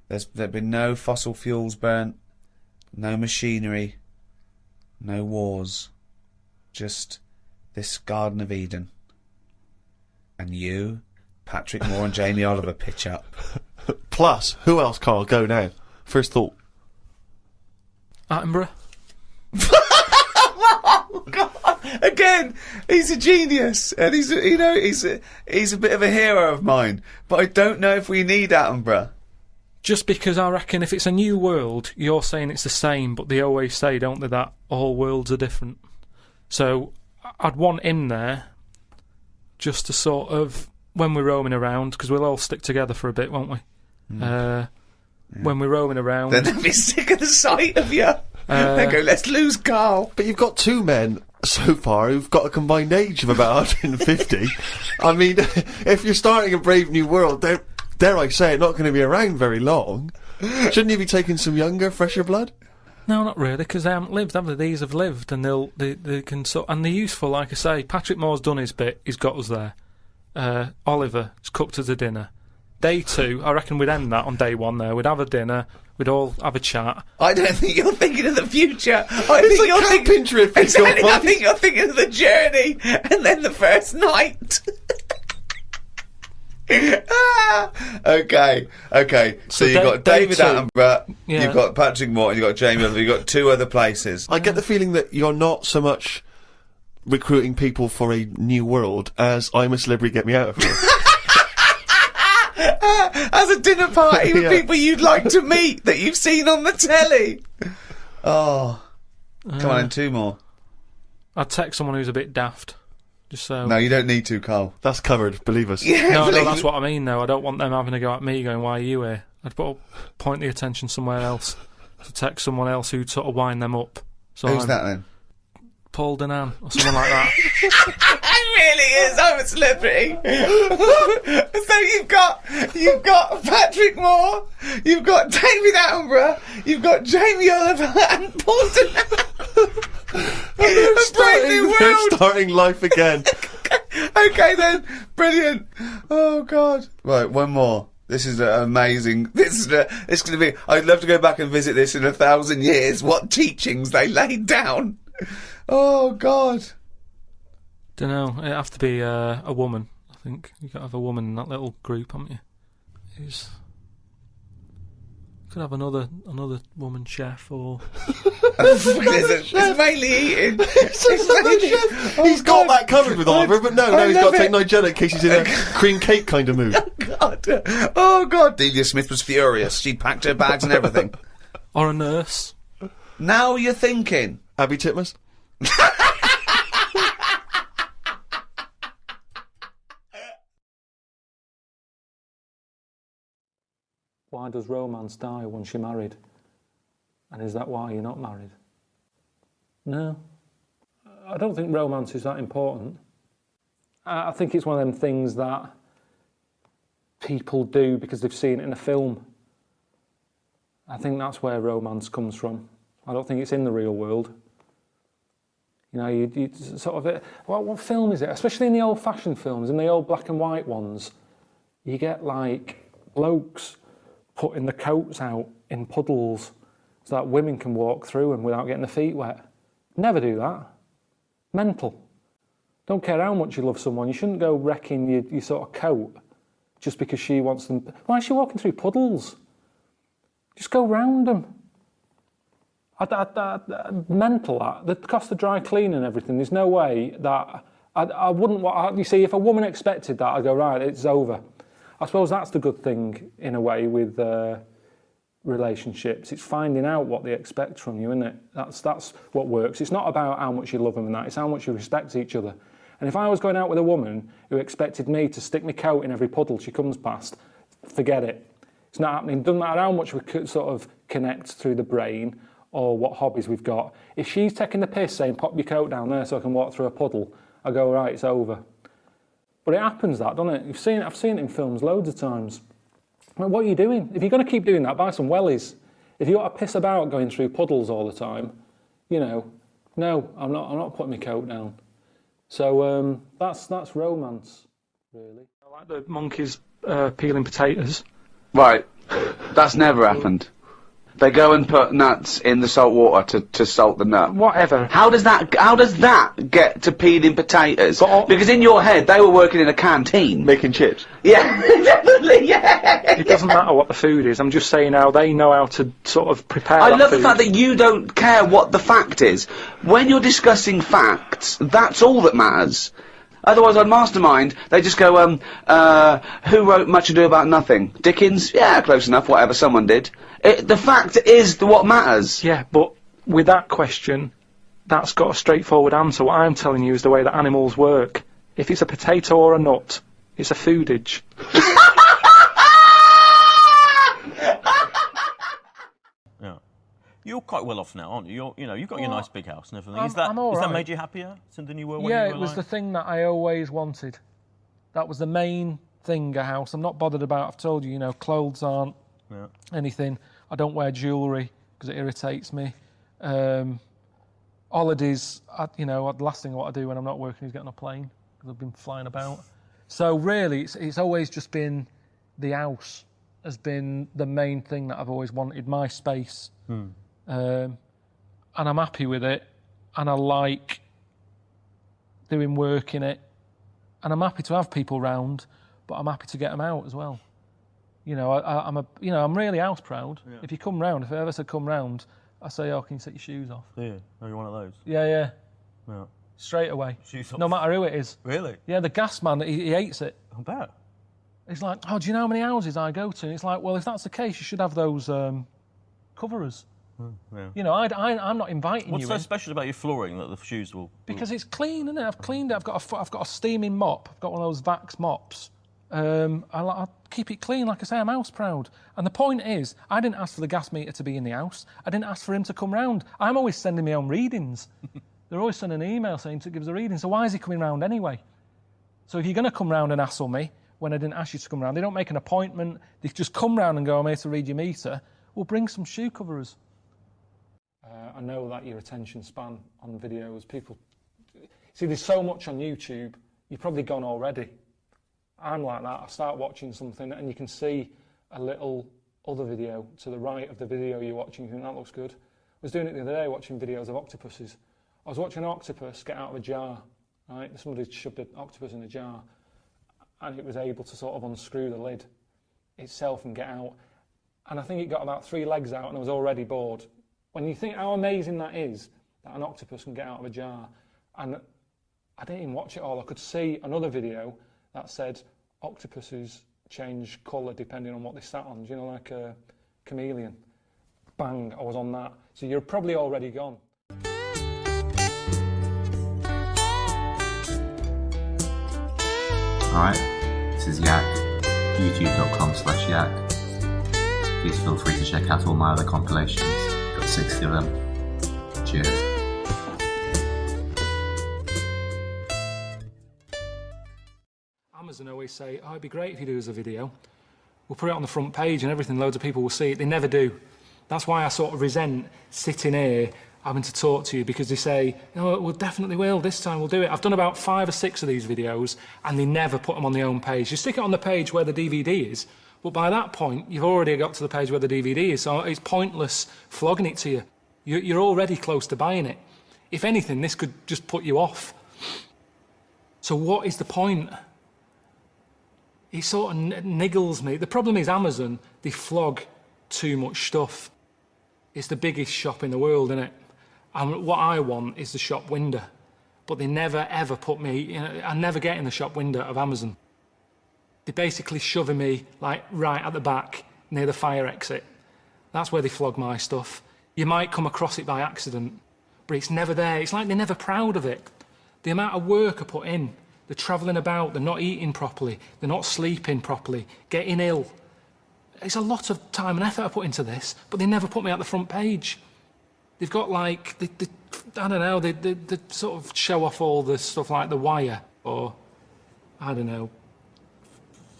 There's been no fossil fuels burnt, no machinery, no wars, just this Garden of Eden. And you, Patrick Moore and Jamie Oliver pitch up. Plus, who else, Karl? Go now. First thought. Attenborough. Oh God! Again, he's a genius, and he's a bit of a hero of mine. But I don't know if we need Attenborough. Just because I reckon if it's a new world, you're saying it's the same, but they always say, don't they, that all worlds are different. So I'd want him there, just to sort of, when we're roaming around, because we'll all stick together for a bit, won't we? When we're roaming around. Then they'll be sick of the sight of you. They go, let's lose Karl. But you've got two men so far who've got a combined age of about 150. I mean, if you're starting a brave new world, dare I say it, not going to be around very long. Shouldn't you be taking some younger, fresher blood? No, not really, because they haven't lived, have they? These have lived, and they can and they're useful, like I say. Patrick Moore's done his bit, he's got us there. Oliver has cooked us a dinner. Day 2, I reckon we'd end that on day 1 there. We'd have a dinner, we'd all have a chat. I don't think you're thinking of the future. I think you're thinking of the journey, and then the first night. Okay. So you've got David Attenborough, you've got Patrick Moore, and you've got Jamie Oliver, you've got 2 other places. I get the feeling that you're not so much recruiting people for a new world as I'm a Celebrity, Get Me Out of Here. As a dinner party with people you'd like to meet that you've seen on the telly. Oh. Come on, 2 more. I'd text someone who's a bit daft. Just so. No, you don't need to, Karl. That's covered, believe us. Yeah, no, that's what I mean, though. I don't want them having a go at me going, why are you here? I'd point the attention somewhere else. To text someone else who'd sort of wind them up. So who's that then? Paul Denan, or someone like that. It really is. I'm a celebrity. So you've got Patrick Moore, you've got David Attenborough, you've got Jamie Oliver and Paul Denan. They're starting life again. Okay then, brilliant. Oh God. Right, one more. This is amazing. It's going to be. I'd love to go back and visit this in 1,000 years. What teachings they laid down. Oh God. Don't know. It'd have to be a woman. I think you got to have a woman in that little group, haven't you? Could have another woman chef, or it's mainly eating. He's got that covered with Oliver, but now he's got to take Nigella in case he's in a cream cake kind of mood. Oh God! Delia Smith was furious. She'd packed her bags and everything. Or a nurse. Now you're thinking. Abby Titmus. Why does romance die once you're married? And is that why you're not married? No. I don't think romance is that important. I think it's one of them things that people do because they've seen it in a film. I think that's where romance comes from. I don't think it's in the real world. You know, you sort of... what film is it? Especially in the old-fashioned films, in the old black and white ones, you get, like, blokes putting the coats out in puddles so that women can walk through them without getting their feet wet. Never do that. Mental. Don't care how much you love someone, you shouldn't go wrecking your sort of coat just because she wants them... Why is she walking through puddles? Just go round them. Mental, that. The cost of dry cleaning and everything, there's no way that... I wouldn't want... You see, if a woman expected that, I'd go, right, it's over. I suppose that's the good thing, in a way, with relationships. It's finding out what they expect from you, isn't it? That's what works. It's not about how much you love them and that, it's how much you respect each other. And if I was going out with a woman who expected me to stick my coat in every puddle she comes past, forget it. It's not happening. It doesn't matter how much we could sort of connect through the brain or what hobbies we've got. If she's taking the piss saying, pop your coat down there so I can walk through a puddle, I go, right, it's over. But it happens that, doesn't it? I've seen it in films loads of times. Well, what are you doing? If you're going to keep doing that, buy some wellies. If you want to piss about going through puddles all the time, you know, no, I'm not putting my coat down. So that's romance, really. I like the monkeys peeling potatoes. Right, that's never happened. They go and put nuts in the salt water to salt the nut. Whatever. How does that get to peeling potatoes? Because in your head, they were working in a canteen. Making chips. Yeah, definitely, yeah. It doesn't matter what the food is. I'm just saying how they know how to sort of prepare I that love food. the fact that you don't care what the fact is. When you're discussing facts, that's all that matters. Otherwise, on Mastermind, they just go, who wrote Much Ado About Nothing? Dickens? Yeah, close enough, whatever, someone did. The fact is what matters. Yeah, but with that question, that's got a straightforward answer. What I'm telling you is the way that animals work. If it's a potato or a nut, it's a foodage. Yeah. You're quite well off now, aren't you? You've got your nice big house and everything. I'm all has that right. made you happier than you were when Yeah, you were it was the thing that I always wanted. That was the main thing, a house. I'm not bothered about, I've told you, clothes aren't anything. I don't wear jewellery because it irritates me. Holidays, the last thing I want to do when I'm not working is get on a plane because I've been flying about. So really, it's always just been the house has been the main thing that I've always wanted, my space. And I'm happy with it, and I like doing work in it, and I'm happy to have people round, but I'm happy to get them out as well. I'm really house proud. Yeah. If you come round, if I ever said come round, I say, oh, can you take your shoes off? Yeah, you're one of those. Yeah. Yeah. Straight away. Shoes off. No matter who it is. Really? Yeah, the gas man, he hates it. I bet. He's like, oh, do you know how many houses I go to? And it's like, well, if that's the case, you should have those coverers. Yeah. I'm not inviting you. What's so special about your flooring that the shoes will? Because it's clean, isn't it? I've cleaned it. I've got a steaming mop. I've got one of those Vax mops. I keep it clean. Like I say, I'm house proud. And the point is, I didn't ask for the gas meter to be in the house. I didn't ask for him to come round. I'm always sending my own readings. They're always sending an email saying to give us a reading. So why is he coming round anyway? So if you're going to come round and hassle me when I didn't ask you to come round, they don't make an appointment. They just come round and go, I'm here to read your meter. Well, bring some shoe coverers. I know that your attention span on videos, people... See, there's so much on YouTube, you've probably gone already. I'm like that. I start watching something and you can see a little other video to the right of the video you're watching. You think, that looks good. I was doing it the other day, watching videos of octopuses. I was watching an octopus get out of a jar, right? Somebody shoved an octopus in a jar and it was able to sort of unscrew the lid itself and get out. And I think it got about 3 legs out and I was already bored. When you think how amazing that is, that an octopus can get out of a jar, and I didn't even watch it all. I could see another video that said octopuses change colour depending on what they sat on, like a chameleon. Bang, I was on that. So you're probably already gone. Alright, this is Yak, youtube.com/Yak. Please feel free to check out all my other compilations. Got 60 of them. Cheers. Amazon always say, oh, it'd be great if you do us a video. We'll put it on the front page and everything, loads of people will see it. They never do. That's why I sort of resent sitting here having to talk to you, because they say, no, we definitely will, this time we'll do it. I've done about 5 or 6 of these videos and they never put them on the home page. You stick it on the page where the DVD is, but by that point, you've already got to the page where the DVD is, so it's pointless flogging it to you. You're already close to buying it. If anything, this could just put you off. So what is the point? It sort of niggles me. The problem is Amazon, they flog too much stuff. It's the biggest shop in the world, isn't it? And what I want is the shop window. But they never, ever put me... I never get in the shop window of Amazon. They're basically shoving me, like, right at the back, near the fire exit. That's where they flog my stuff. You might come across it by accident, but it's never there. It's like they're never proud of it. The amount of work I put in. They're travelling about, they're not eating properly, they're not sleeping properly, getting ill. It's a lot of time and effort I put into this, but they never put me at the front page. They've got like, I don't know, they sort of show off all the stuff like The Wire, or, I don't know,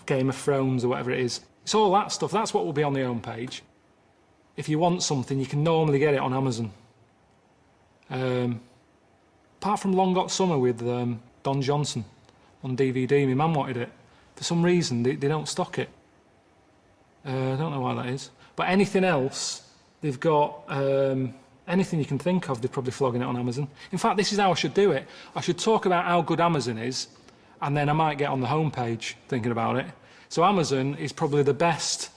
Game of Thrones or whatever it is. It's all that stuff, that's what will be on the homepage. If you want something, you can normally get it on Amazon. Apart from Long Got Summer with Don Johnson on DVD, my mum wanted it. For some reason, they don't stock it. I don't know why that is. But anything else, they've got... anything you can think of, they're probably flogging it on Amazon. In fact, this is how I should do it. I should talk about how good Amazon is, and then I might get on the homepage thinking about it. So Amazon is probably the best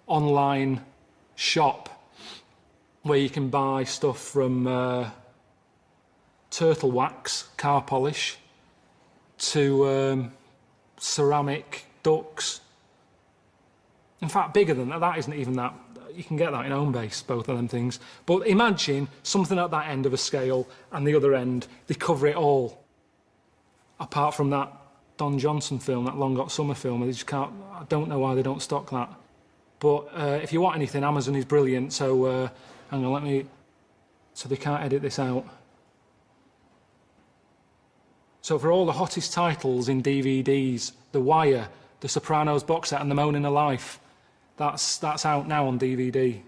online shop where you can buy stuff from turtle wax, car polish, to ceramic ducks. In fact, bigger than that. That isn't even that. You can get that in Homebase, both of them things. But imagine something at that end of a scale and the other end, they cover it all. Apart from that Don Johnson film, that Long Hot Summer film, they just can't, I don't know why they don't stock that. But if you want anything, Amazon is brilliant. So hang on, so they can't edit this out. So for all the hottest titles in DVDs, The Wire, The Sopranos box set and The Moaning of Life, that's out now on DVD.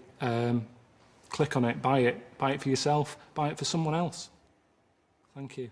Click on it, buy it for yourself, buy it for someone else. Thank you.